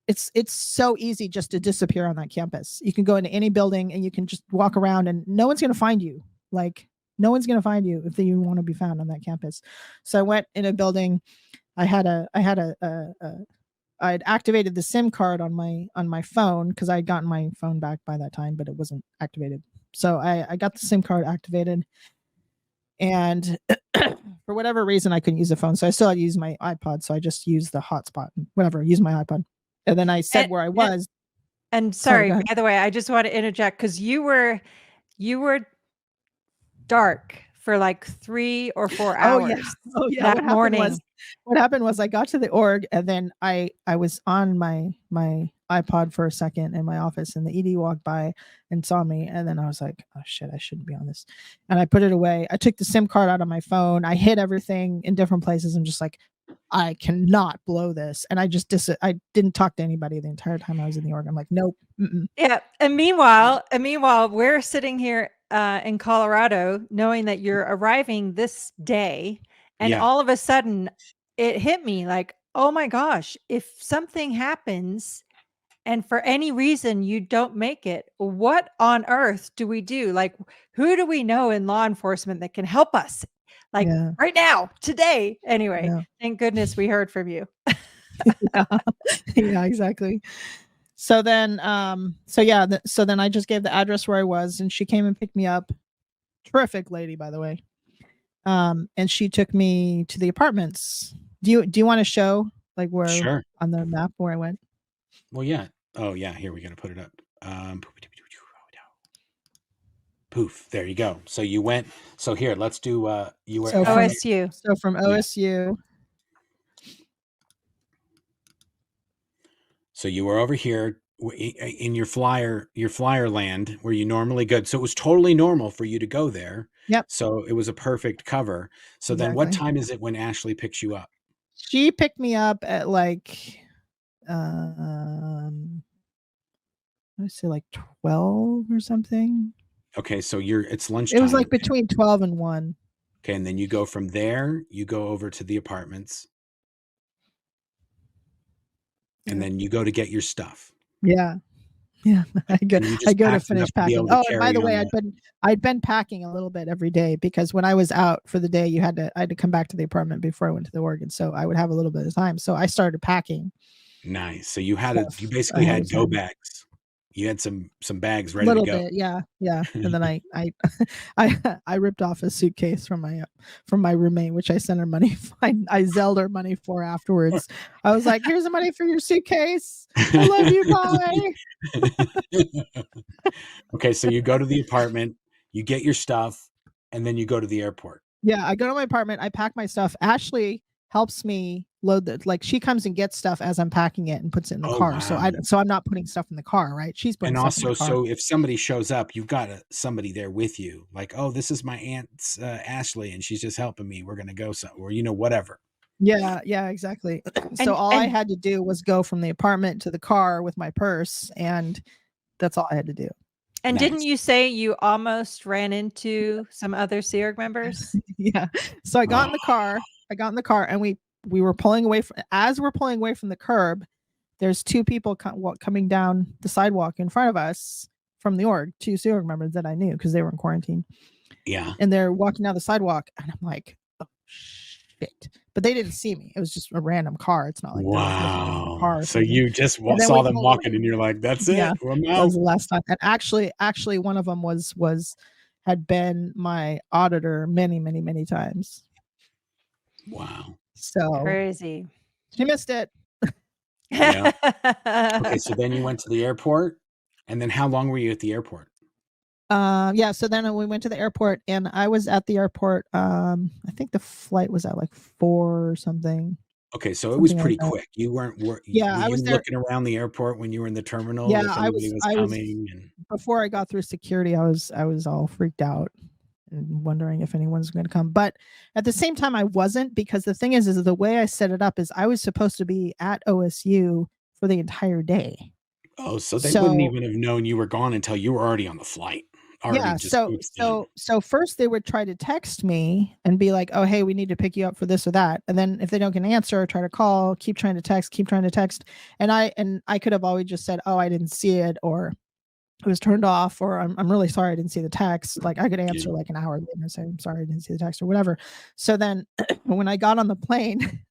it's so easy just to disappear on that campus. You can go into any building and you can just walk around and no one's going to find you. Like no one's going to find you if you want to be found on that campus. So I went in a building. I'd activated the SIM card on my phone because I had gotten my phone back by that time, but it wasn't activated. So I got the SIM card activated, and for whatever reason I couldn't use the phone, so I still had to use my iPod. So I just used the hotspot, whatever, use my iPod, and then I said where I was. And sorry, by the way, I just want to interject because you were dark for like 3 or 4 hours. Oh yeah. That morning. What happened was I got to the org and then I was on my iPod for a second in my office and the ED walked by and saw me and then I was like, oh shit, I shouldn't be on this. And I put it away. I took the SIM card out of my phone. I hid everything in different places. I'm just like, I cannot blow this. And I just I didn't talk to anybody the entire time I was in the org. I'm like, nope. Yeah. And meanwhile, we're sitting here in Colorado, knowing that you're arriving this day. And all of a sudden it hit me like, oh my gosh, if something happens and for any reason you don't make it, what on earth do we do? Like, who do we know in law enforcement that can help us? Like right now, today. Anyway, thank goodness we heard from you. Yeah, exactly. So then, so then I just gave the address where I was and she came and picked me up. Terrific lady, by the way. And she took me to the apartments. Do you want to show like where on the map where I went? Well, yeah. Oh yeah. Here, we got to put it up. Poof. There you go. So you went. So here, let's do. You were OSU. So from OSU. So you were over here in your flyer land where you normally go. So it was totally normal for you to go there. Yep. So it was a perfect cover. So then what time is it when Ashley picks you up? She picked me up at like, let's say like 12 or something. Okay. So it's lunchtime. It was like between 12 and 1. Okay. And then you go from there, you go over to the apartments. And then you go to get your stuff. Yeah. I go to finish packing. Oh, and by the way, I'd been packing a little bit every day because when I was out for the day, I had to come back to the apartment before I went to the org, so I would have a little bit of time. So I started packing. Nice. So you basically had go bags. You had some bags ready to go. A little bit, yeah. And then I ripped off a suitcase from my roommate, which I sent her money. I Zelled her money for afterwards. I was like, "Here's the money for your suitcase. I love you, bye." Okay, so you go to the apartment, you get your stuff, and then you go to the airport. Yeah, I go to my apartment. I pack my stuff. Ashley helps me load she comes and gets stuff as I'm packing it and puts it in the car. Wow. So I'm not putting stuff in the car, right? She's putting stuff in the car. So if somebody shows up, you've got somebody there with you. Like, oh, this is my aunt's Ashley, and she's just helping me. We're gonna go or whatever. Yeah, exactly. So I had to do was go from the apartment to the car with my purse, and that's all I had to do. And didn't you say you almost ran into some other Sea Org members? Yeah. So I got in the car, and we were pulling away as we're pulling away from the curb. There's 2 people coming down the sidewalk in front of us from the org, 2 Sea Org members that I knew because they were in quarantine. Yeah. And they're walking down the sidewalk, and I'm like, oh shit. But they didn't see me. It was just a random car. It's not like wow. Car so you just saw them walking, and you're like, "That's it." Yeah, that was the last time. And actually, one of them had been my auditor many, many, many times. Wow. So crazy. She missed it. Yeah. Okay, so then you went to the airport, and then how long were you at the airport? So then we went to the airport, and I was at the airport. I think the flight was at like 4 or something. Okay, so it was pretty quick. You weren't I was looking around the airport when you were in the terminal. Yeah, I was before I got through security. I was all freaked out and wondering if anyone's going to come. But at the same time, I wasn't, because the thing is the way I set it up is I was supposed to be at OSU for the entire day. Oh, so they wouldn't even have known you were gone until you were already on the flight. Already just swooped in. So first they would try to text me and be like, "Oh, hey, we need to pick you up for this or that." And then if they don't get an answer, try to call, keep trying to text. And I could have always just said, "Oh, I didn't see it," or it was turned off, or I'm really sorry I didn't see the text. Like I could answer like an hour later and say, "I'm sorry I didn't see the text," or whatever. So then when I got on the plane,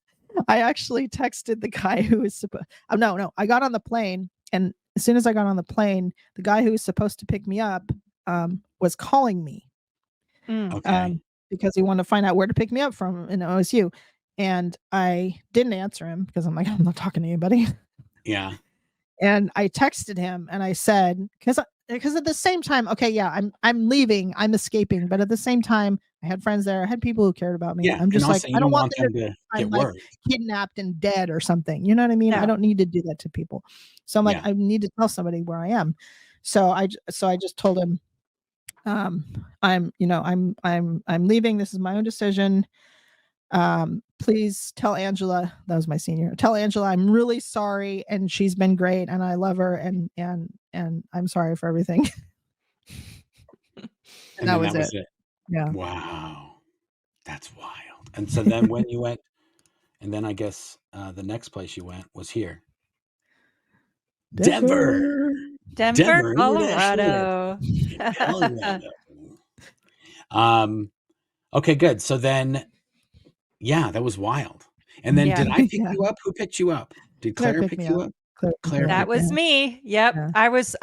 I actually texted the guy who was supposed no, I got on the plane, and as soon as I got on the plane, the guy who was supposed to pick me up was calling me because he wanted to find out where to pick me up from in OSU. And I didn't answer him because I'm like, I'm not talking to anybody. Yeah. And I texted him and I said, because at the same time, okay, yeah, I'm leaving, I'm escaping, but at the same time, I had friends there, I had people who cared about me. Yeah, I'm just like, I don't want them to I'm get like worried. kidnapped and dead or something. You know what I mean? No. I don't need to do that to people. So I'm like, I need to tell somebody where I am. So I just told him, I'm leaving. This is my own decision. Please tell Angela, that was my senior, tell Angela I'm really sorry and she's been great and I love her and I'm sorry for everything. and that was it. Yeah. Wow. That's wild. And so then when you went, and then I guess the next place you went was here. Denver, Colorado. Okay, good. So then, yeah, that was wild. And then did I pick you up? Who picked you up? Did Claire pick you up? Claire that was me. Yep. Yeah. I was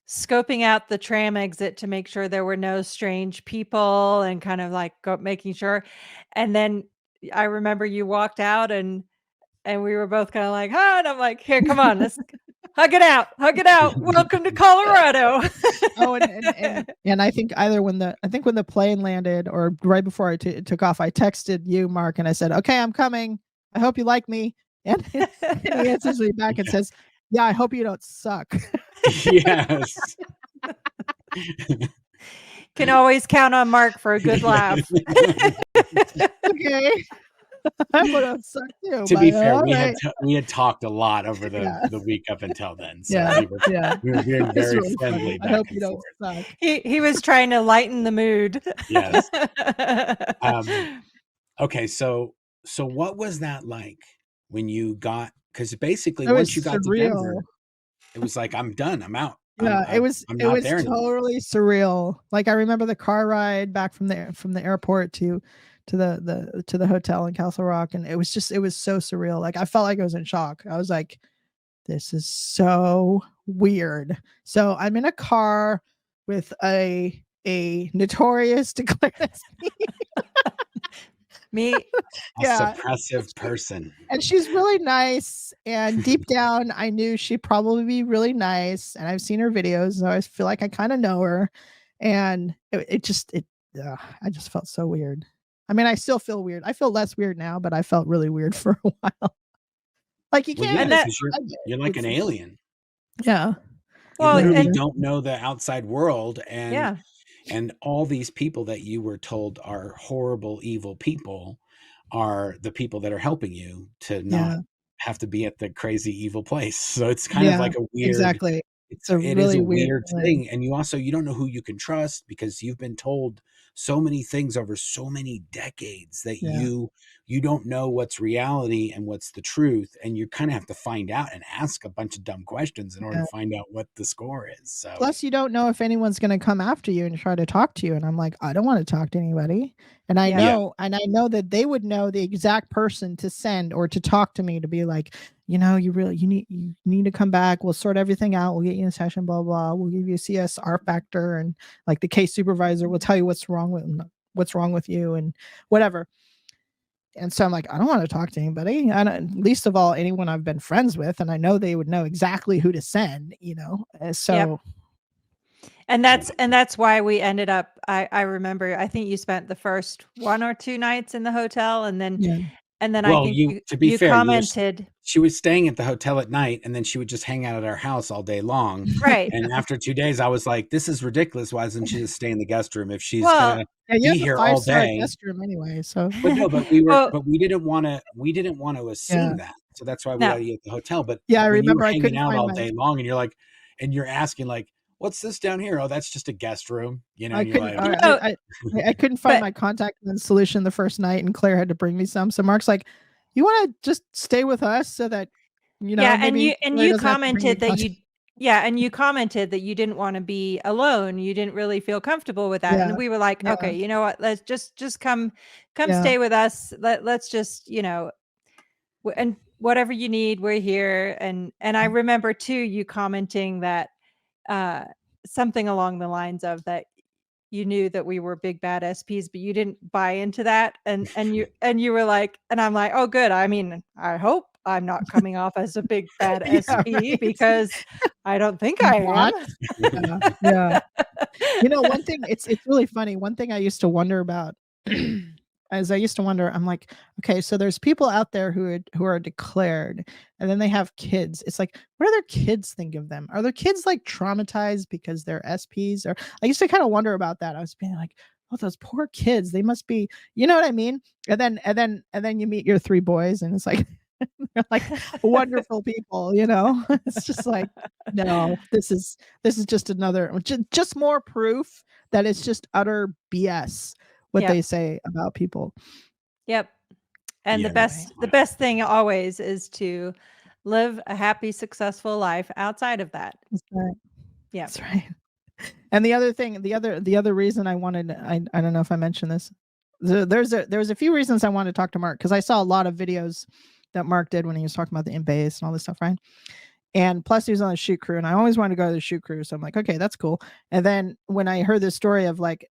scoping out the tram exit to make sure there were no strange people and kind of like making sure. And then I remember you walked out and we were both kind of like, huh? And I'm like, here, come on, let's hug it out. Welcome to Colorado. and I think either when the plane landed or right before I took off, I texted you, Mark, and I said, okay, I'm coming. I hope you like me. And he answers me back and says, yeah, I hope you don't suck. Yes. Can always count on Mark for a good laugh. Okay. I would have sucked too. To be fair, we had talked a lot over the week up until then. So we were being very really friendly. I hope you don't suck. He was trying to lighten the mood. Yes. Okay, so what was that like when you got? Because basically, once you got to Denver, it was like, I'm done. I'm out. Yeah, it was totally surreal. Like I remember the car ride back from the airport to the hotel in Castle Rock, and it was so surreal. Like I felt like I was in shock. I was like, this is so weird. So I'm in a car with a notorious declared me suppressive person, and she's really nice, and deep down I knew she'd probably be really nice, and I've seen her videos, so I feel like I kind of know her, and I just felt so weird. I mean, I still feel weird. I feel less weird now, but I felt really weird for a while. Like you can't. You're like an alien. Yeah. Well, you literally don't know the outside world, and all these people that you were told are horrible, evil people are the people that are helping you to not have to be at the crazy, evil place. So it's kind of like a weird. Exactly. It is a weird thing. And you don't know who you can trust because you've been told so many things over so many decades that you don't know what's reality and what's the truth. And you kind of have to find out and ask a bunch of dumb questions in order to find out what the score is. So plus you don't know if anyone's going to come after you and try to talk to you. And I'm like, I don't want to talk to anybody. And I know, and I know that they would know the exact person to send or to talk to me to be like, you need to come back. We'll sort everything out. We'll get you in a session, blah, blah. We'll give you a CSR factor. And like the case supervisor will tell you what's wrong with you and whatever. And so I'm like, I don't want to talk to anybody. And least of all, anyone I've been friends with. And I know they would know exactly who to send, so. Yep. And that's why we ended up, I remember, I think you spent the first 1 or 2 nights in the hotel and then And then I Well, think to be you fair, commented. she was staying at the hotel at night, and then she would just hang out at our house all day long. Right. And after 2 days, I was like, "This is ridiculous. Why doesn't she just stay in the guest room if she's Well, gonna Yeah, you be have a here all 5-star day?" guest room anyway, so. But no, well, we didn't wanna assume Yeah. that. So that's why we no. let you at the hotel. But Yeah, I when you were remember I hanging couldn't out find all my day long, and you're like, and you're asking like, "What's this down here?" "Oh, that's just a guest room," you know, I and you're couldn't like, You know, I couldn't find but my contact lens solution the first night, and Claire had to bring me some. So Mark's like, "You wanna just stay with us so that, yeah, maybe Claire you doesn't have to bring commented any that contact." you commented that you didn't wanna be alone, you didn't really feel comfortable with that, Yeah, and we were like, yeah, "Okay, you know what? Let's just come yeah, stay with us. Let's just, and whatever you need, we're here." And I remember too you commenting that uh something along the lines of that you knew that we were big bad SPs, but you didn't buy into that. And you were like, and I'm like, oh, good. I mean, I hope I'm not coming off as a big bad yeah, SP right? because I don't think I am. What? Yeah, yeah. One thing, it's really funny. One thing I used to wonder about I'm like, okay, so there's people out there who are declared, and then they have kids. It's like, what do their kids think of them? Are their kids like traumatized because they're SPs? Or I used to kind of wonder about that. I was being like, oh, those poor kids, they must be, you know what I mean? And then you meet your 3 boys, and it's like they're like wonderful people, you know? It's just like, no, this is just another just more proof that it's just utter BS what Yep. they say about people. Yep. And Yeah, that's the best thing always is to live a happy, successful life outside of that. That's right. Yeah. That's right. And the other thing, the other reason I wanted, I don't know if I mentioned this. There's a few reasons I wanted to talk to Mark, because I saw a lot of videos that Mark did when he was talking about the in-base and all this stuff, right? And plus he was on the shoot crew, and I always wanted to go to the shoot crew. So I'm like, okay, that's cool. And then when I heard this story of like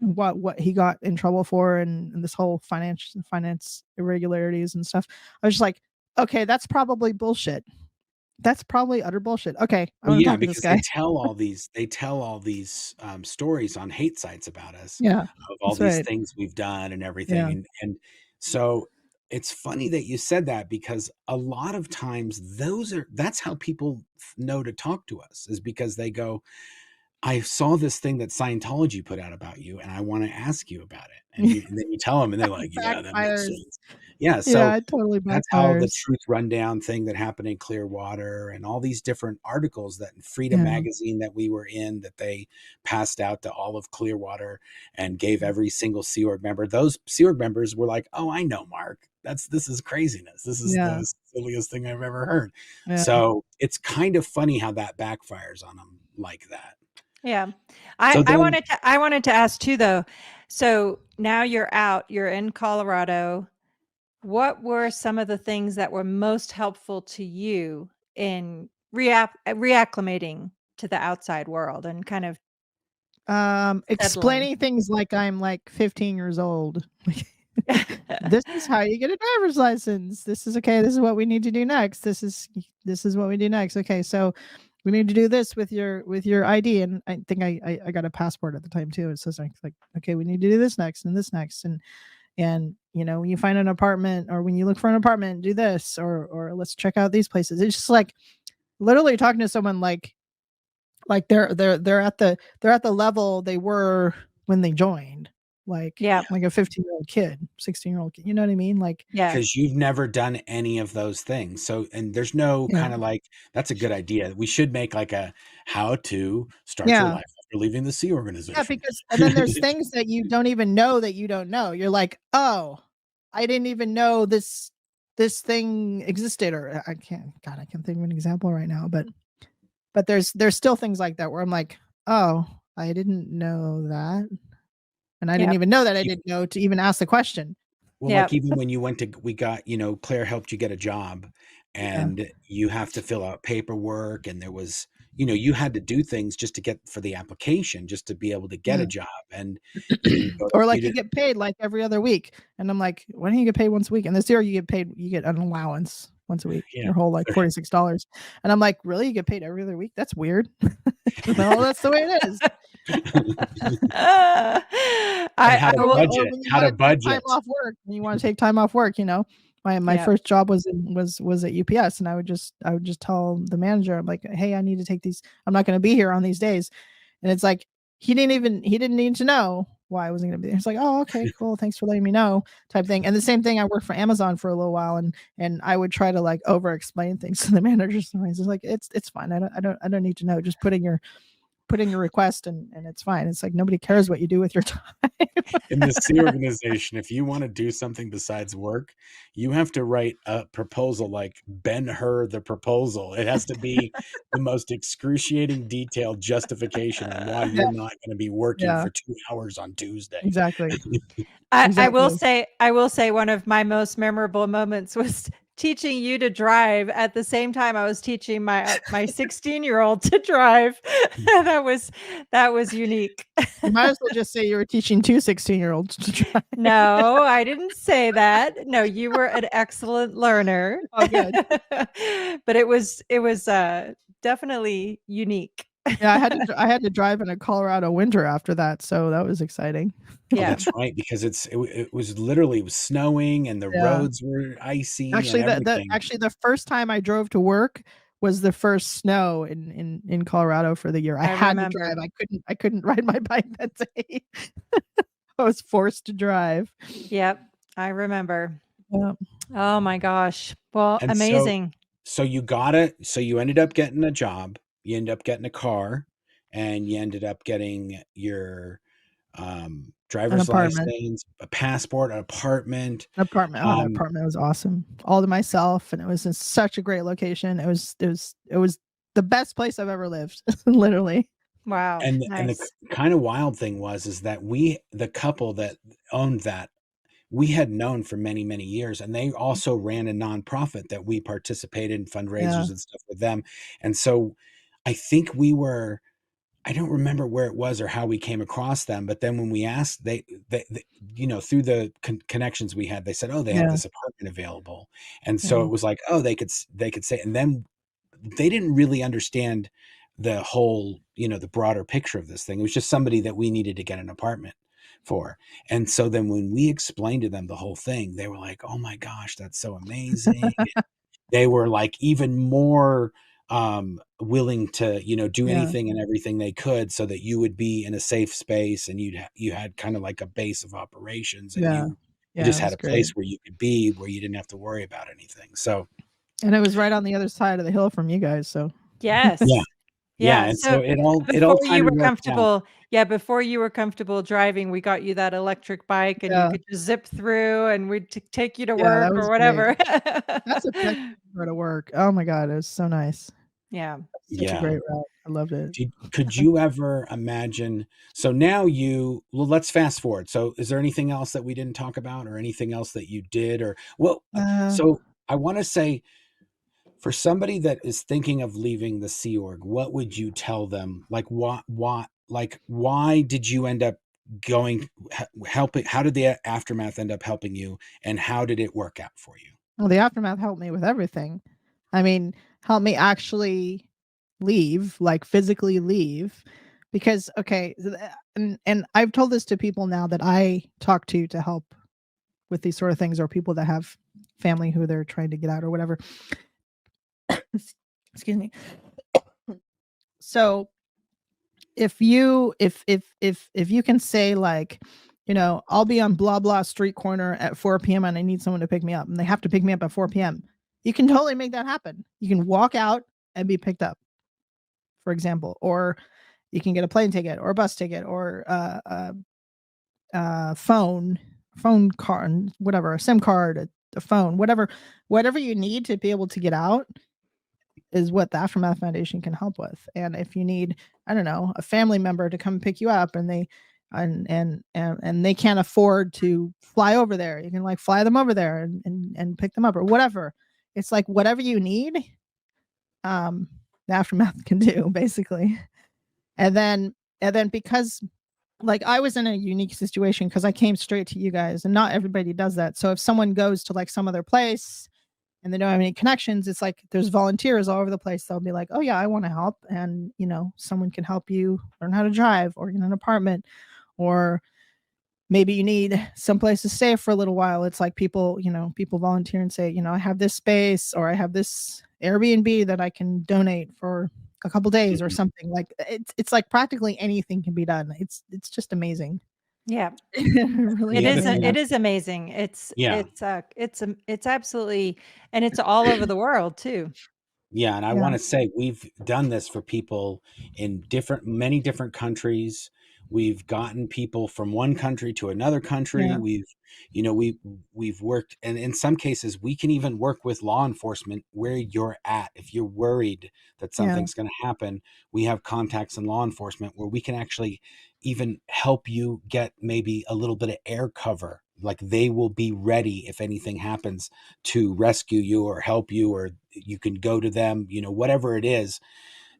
what he got in trouble for, and this whole finance irregularities and stuff, I was just like, okay, that's probably bullshit. That's probably utter bullshit. Okay, I Well, want to yeah, talk to this because guy. they tell all these stories on hate sites about us, Yeah, of all that's these right. things we've done and everything. Yeah. And so it's funny that you said that, because a lot of times that's how people know to talk to us, is because they go, I saw this thing that Scientology put out about you, and I want to ask you about it. And then you tell them, and they're like, yeah, that makes Backfires. sense. Yeah. Yeah, So it totally that's how the backfires. Truth Rundown thing that happened in Clearwater, and all these different articles that in Freedom Yeah. magazine that we were in, that they passed out to all of Clearwater and gave every single Sea Org member. Those Sea Org members were like, oh, I know, Mark. This is craziness. This is Yeah. the silliest thing I've ever heard. Yeah. So it's kind of funny how that backfires on them like that. Yeah. So I then, wanted to ask too, though. So now you're out, you're in Colorado. What were some of the things that were most helpful to you in reacclimating to the outside world and kind of settling? Explaining things like I'm like 15 years old. This is how you get a driver's license. This is okay. This is what we need to do next. This is what we do next. Okay, so we need to do this with your ID. And I think I got a passport at the time too. It says like okay, we need to do this next and this next. And when you find an apartment, or when you look for an apartment, do this, or let's check out these places. It's just like literally talking to someone like they're at the level they were when they joined, like Yeah. like a 15-year-old kid, 16-year-old kid, you know what I mean? Like, Yeah. because you've never done any of those things. So, and there's no yeah, kind of like, that's a good idea. We should make like a how to start your yeah, life after leaving the Sea yeah, Organization. because and then there's things that you don't even know that you don't know. You're like, oh, I didn't even know this thing existed. Or I can't think of an example right now, but there's still things like that where I'm like, oh, I didn't know that. And I didn't Yeah. even know that I didn't know to even ask the question. Well, Yeah. like even when you went to, we got, Claire helped you get a job, Yeah. and you have to fill out paperwork, and there was, you had to do things just to get for the application, just to be able to get Yeah. a job. And you didn't go, Or you like you didn't, get paid like every other week. And I'm like, why don't you get paid once a week? And this year you get an allowance once a week, yeah. your whole like $46. And I'm like, really? You get paid every other week? That's weird. No, that's the way it is. How to budget. How to budget. Time off work. When you want to take time off work, my first job was at UPS, and I would just tell the manager, I'm like, hey, I need to take these. I'm not going to be here on these days, and it's like he didn't need to know why I wasn't going to be there. It's like, oh, okay, cool, thanks for letting me know, type thing. And the same thing, I worked for Amazon for a little while, and I would try to like over explain things to the managers. It's like it's fine. I don't need to know. Just put in your request and it's fine. It's like nobody cares what you do with your time. In the C organization, if you want to do something besides work, you have to write a proposal like Ben-Hur the proposal. It has to be the most excruciating detailed justification on why you're not going to be working for 2 hours on Tuesday. Exactly. I will say one of my most memorable moments was teaching you to drive at the same time I was teaching my 16-year-old to drive. that was unique. You might as well just say you were teaching 2 16-year-olds to drive. No, I didn't say that. No, you were an excellent learner. Oh, good. But it was definitely unique. Yeah, I had to drive in a Colorado winter after that, so that was exciting. Yeah, that's right, because it was literally snowing and the roads were icy. Actually, and the first time I drove to work was the first snow in Colorado for the year. I had to drive. I couldn't ride my bike that day. I was forced to drive. Yep, I remember. Yep. Oh my gosh! Well, and amazing. So you got it. So you ended up getting a job. You ended up getting a car, and you ended up getting your driver's license, a passport, an apartment. Oh, that apartment was awesome. All to myself, and it was in such a great location. It was the best place I've ever lived, literally. Wow. And nice. and the kind of wild thing was that the couple that owned that, we had known for many, many years, and they also ran a nonprofit that we participated in fundraisers and stuff with them. And so I think I don't remember where it was or how we came across them, but then when we asked, they through the connections we had, they said, oh, they have this apartment available. And so it was like, oh, they could say, and then they didn't really understand the whole, the broader picture of this thing. It was just somebody that we needed to get an apartment for. And so then when we explained to them the whole thing, they were like, oh my gosh, that's so amazing. They were like even more willing to do anything and everything they could so that you would be in a safe space, and you had kind of like a base of operations, and you just had a place where you could be, where you didn't have to worry about anything. So, and it was right on the other side of the hill from you guys. So yes. Yeah, and so it all kind of comfortable. Yeah, before you were comfortable driving, we got you that electric bike, and you could just zip through, and we'd take you to work or whatever. That's a place to go to work. Oh my God, it was so nice. Yeah, such a great route. I loved it. Could you ever imagine? So now let's fast forward. So is there anything else that we didn't talk about, or anything else that you did, or so I want to say, for somebody that is thinking of leaving the Sea Org, what would you tell them? Like, why did you end up helping? How did the Aftermath end up helping you, and how did it work out for you? Well, the Aftermath helped me with everything. I mean, helped me actually leave, like physically leave, because, and I've told this to people now that I talk to help with these sort of things, or people that have family who they're trying to get out or whatever. Excuse me. So if you can say, like, I'll be on blah blah street corner at 4 p.m. and I need someone to pick me up, and they have to pick me up at 4 p.m. You can totally make that happen. You can walk out and be picked up, for example, or you can get a plane ticket or a bus ticket or phone card, whatever, a SIM card, a phone, whatever you need to be able to get out is what the Aftermath Foundation can help with. And if you need, I don't know, a family member to come pick you up, and they can't afford to fly over there, you can like fly them over there and pick them up or whatever. It's like whatever you need, the Aftermath can do, basically. And then because, like, I was in a unique situation because I came straight to you guys, and not everybody does that. So if someone goes to like some other place, and they don't have any connections, it's like there's volunteers all over the place. They'll be like, oh yeah, I want to help, and someone can help you learn how to drive or get an apartment, or maybe you need someplace to stay for a little while. It's like people volunteer and say, I have this space, or I have this Airbnb that I can donate for a couple days or something. Like it's like practically anything can be done. It's just amazing. Yeah. Really It is amazing. it is amazing. It's absolutely, and it's all over the world too. Yeah, and I want to say we've done this for people in many different countries. We've gotten people from one country to another country. We've worked, and in some cases we can even work with law enforcement where you're at. If you're worried that something's going to happen, we have contacts in law enforcement where we can actually even help you get maybe a little bit of air cover. Like they will be ready if anything happens to rescue you or help you, or you can go to them, whatever it is.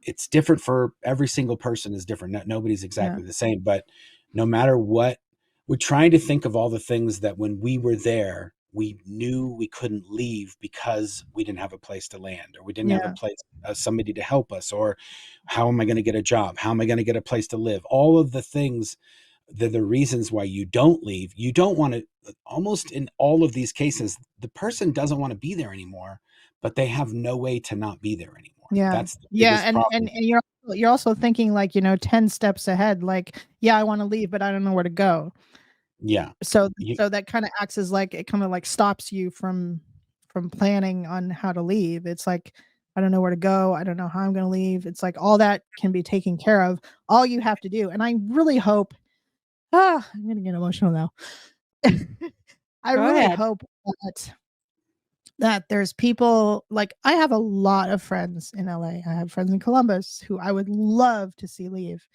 It's different for every single person is different. Nobody's exactly the same, but no matter what, we're trying to think of all the things that when we were there, we knew we couldn't leave because we didn't have a place to land, or we didn't have a place, somebody to help us, or how am I going to get a job? How am I going to get a place to live? All of the things, the reasons why you don't leave. You don't want to, almost in all of these cases, the person doesn't want to be there anymore, but they have no way to not be there anymore. That's the biggest problem. And you're also thinking like 10 steps ahead, like, I want to leave, but I don't know where to go. So that kind of acts as like, it kind of like stops you from planning on how to leave. It's like, I don't know where to go, I don't know how I'm going to leave. It's like all that can be taken care of. All you have to do, and I really hope, I'm gonna get emotional now. I really hope that there's people, like, I have a lot of friends in LA. I have friends in Columbus who I would love to see leave.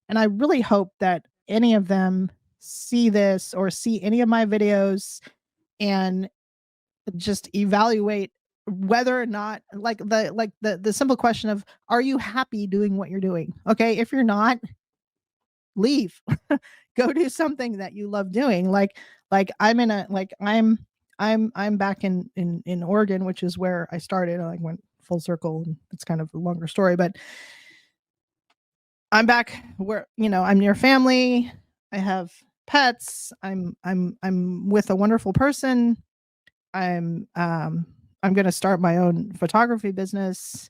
And I really hope that any of them see this or see any of my videos and just evaluate whether or not, like the simple question of, are you happy doing what you're doing? Okay, if you're not, leave. Go do something that you love doing. Like I'm in a, like I'm back in Oregon, which is where I started. I like went full circle, and it's kind of a longer story, but I'm back where, I'm near family. I have pets. I'm with a wonderful person. I'm going to start my own photography business.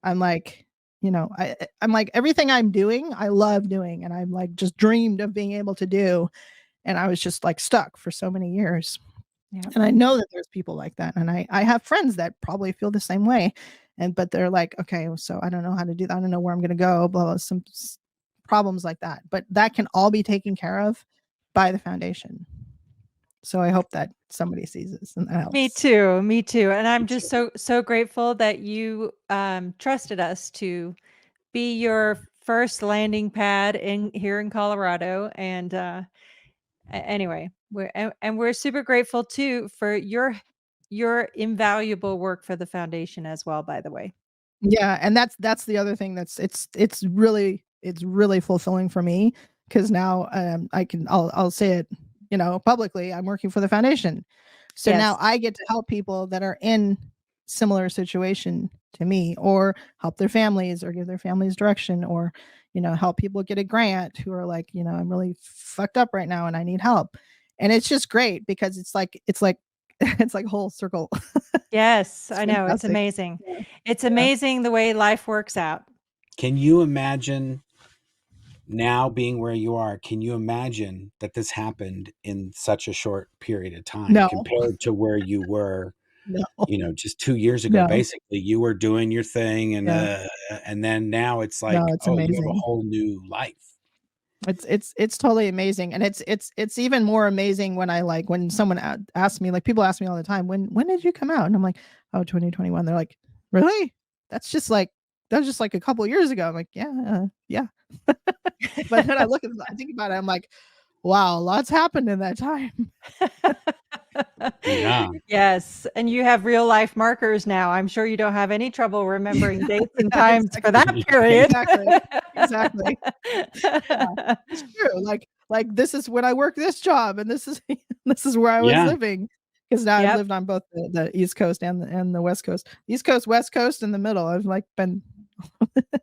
I'm like, I'm like, everything I'm doing, I love doing, and I'm like just dreamed of being able to do. And I was just like stuck for so many years. And I know that there's people like that. And I have friends that probably feel the same way. But they're like, okay, so I don't know how to do that. I don't know where I'm going to go, blah, blah, some problems like that. But that can all be taken care of by the foundation. So I hope that somebody sees this and that helps. Me too. And I'm just so grateful that you trusted us to be your first landing pad here in Colorado. And anyway, we're super grateful too for your invaluable work for the foundation as well, by the way. Yeah, and that's the other thing that's it's really fulfilling for me, because now I'll say it, publicly, I'm working for the foundation. So now I get to help people that are in similar situation to me, or help their families, or give their families direction, or help people get a grant who are like, I'm really fucked up right now and I need help. And it's just great because it's like it's like whole circle. Yes, I know. It's amazing. Yeah. It's amazing the way life works out. Can you imagine now being where you are? Can you imagine that this happened in such a short period of time compared to where you were, just 2 years ago? Basically, you were doing your thing, and then now it's like, it's amazing. You have a whole new life. It's totally amazing. And it's even more amazing when someone asks me, like, people ask me all the time, when did you come out? And I'm like, 2021. They're like, really? That was just like a couple of years ago. I'm like, yeah. But then I think about it, I'm like, wow, lots happened in that time. Yeah. Yes. And you have real life markers now. I'm sure you don't have any trouble remembering dates and times for that period. Exactly. Yeah, it's true. Like this is when I worked this job, and this is where I was living. because now I've lived on both the East Coast and the West Coast. East Coast, West Coast, in the middle. I've like been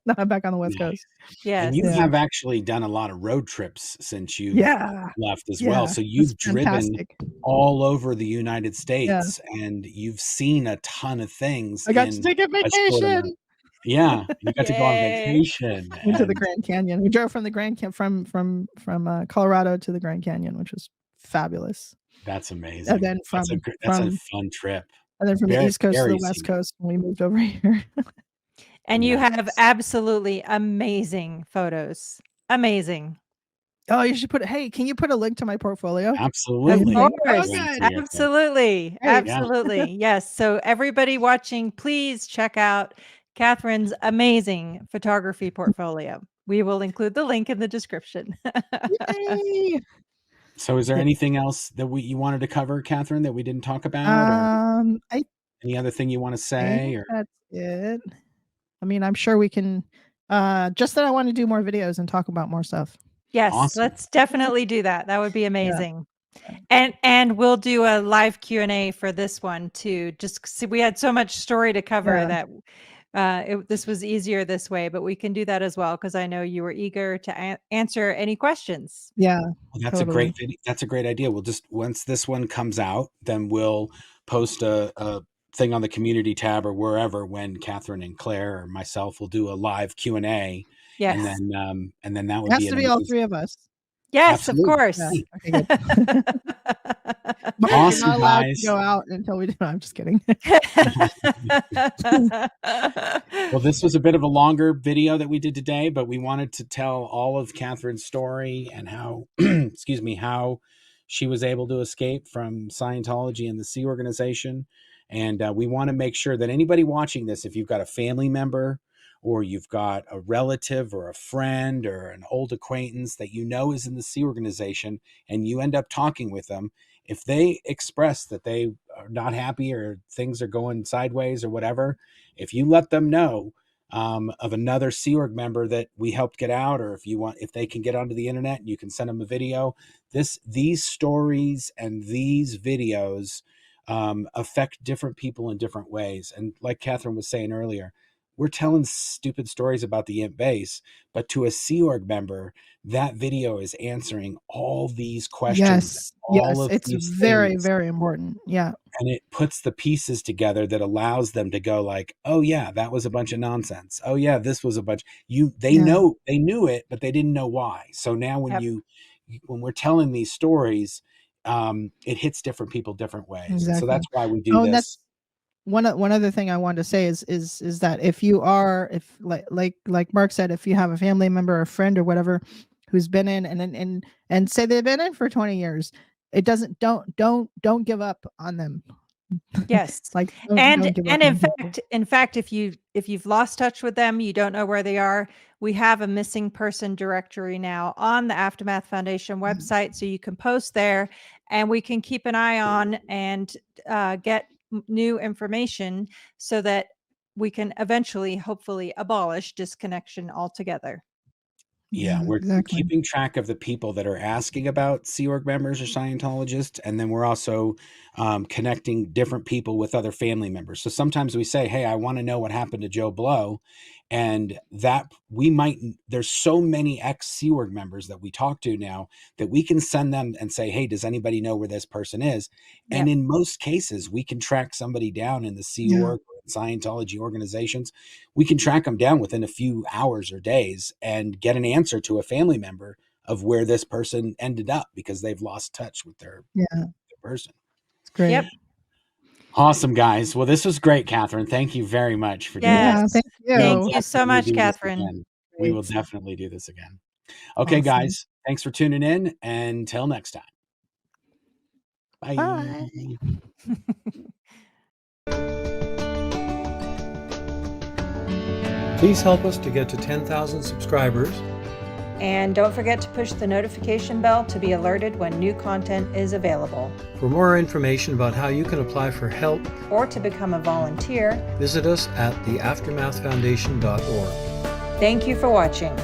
now I'm back on the West Coast. Yeah. And you have actually done a lot of road trips since you've left as well. So you've driven all over the United States and you've seen a ton of things. I got to take a vacation. You got to go on vacation. Went to the Grand Canyon. We drove from the Grand Canyon from Colorado to the Grand Canyon, which was fabulous. That's amazing. And then that's a fun trip. And then from the East Coast to the West Coast, we moved over here. And you have absolutely amazing photos. Amazing. Oh, you should can you put a link to my portfolio? Absolutely. Of course. Absolutely. Absolutely. Yes. So everybody watching, please check out Katherine's amazing photography portfolio. We will include the link in the description. Yay! So is there anything else that you wanted to cover, Katherine, that we didn't talk about? Any other thing you want to say? That's it. I mean, I'm sure we can, just that I want to do more videos and talk about more stuff. Yes, awesome. Let's definitely do that. That would be amazing. Yeah. And we'll do a live Q&A for this one too. Just see, we had so much story to cover that this was easier this way, but we can do that as well because I know you were eager to answer any questions. Yeah, well, that's totally. A great video. That's a great idea. We'll just once this one comes out, then we'll post a thing on the community tab or wherever when Katherine and Claire or myself will do a live Q&A. Yes. And then that would be to all three of us. Yes, absolutely. Of course. Yeah. Okay, good. Awesome, not allowed guys. To go out until we do. I'm just kidding. Well, this was a bit of a longer video that we did today, but we wanted to tell all of Katherine's story and how, excuse me, how she was able to escape from Scientology and the Sea Organization. And we want to make sure that anybody watching this, if you've got a family member or you've got a relative or a friend or an old acquaintance that you know is in the Sea Organization and you end up talking with them, if they express that they are not happy or things are going sideways or whatever, if you let them know of another Sea Org member that we helped get out, or if they can get onto the internet and you can send them a video, these stories and these videos affect different people in different ways. And like Katherine was saying earlier, we're telling stupid stories about the imp base, but to a Sea Org member, that video is answering all these questions. Yes, it's very, very important. Yeah. And it puts the pieces together that allows them to go like, oh yeah, that was a bunch of nonsense. Oh yeah, this was a bunch. They knew it, but they didn't know why. So now when we're telling these stories, it hits different people different ways. Exactly. So that's why we do this. That's one other thing I wanted to say is that if like Mark said, if you have a family member or a friend or whatever who's been in and say they've been in for 20 years, don't give up on them. Yes. In fact, if you've lost touch with them, you don't know where they are, we have a missing person directory now on the Aftermath Foundation website. So you can post there and we can keep an eye on and get new information so that we can eventually, hopefully, abolish disconnection altogether. Yeah, we're keeping track of the people that are asking about Sea Org members or Scientologists, and then we're also connecting different people with other family members. So sometimes we say, hey, I want to know what happened to Joe Blow, and that there's so many ex-Sea Org members that we talk to now that we can send them and say, hey, does anybody know where this person is? Yeah. And in most cases, we can track somebody down in the Sea Org or Scientology organizations. We can track them down within a few hours or days and get an answer to a family member of where this person ended up because they've lost touch with their person. It's great. Yep. Awesome, guys. Well, this was great, Katherine. Thank you very much for doing this. Thank you. Thank you so much, Katherine. We will definitely do this again. Okay, guys. Thanks for tuning in. Until next time. Bye. Bye. Please help us to get to 10,000 subscribers. And don't forget to push the notification bell to be alerted when new content is available. For more information about how you can apply for help or to become a volunteer, visit us at theaftermathfoundation.org. Thank you for watching.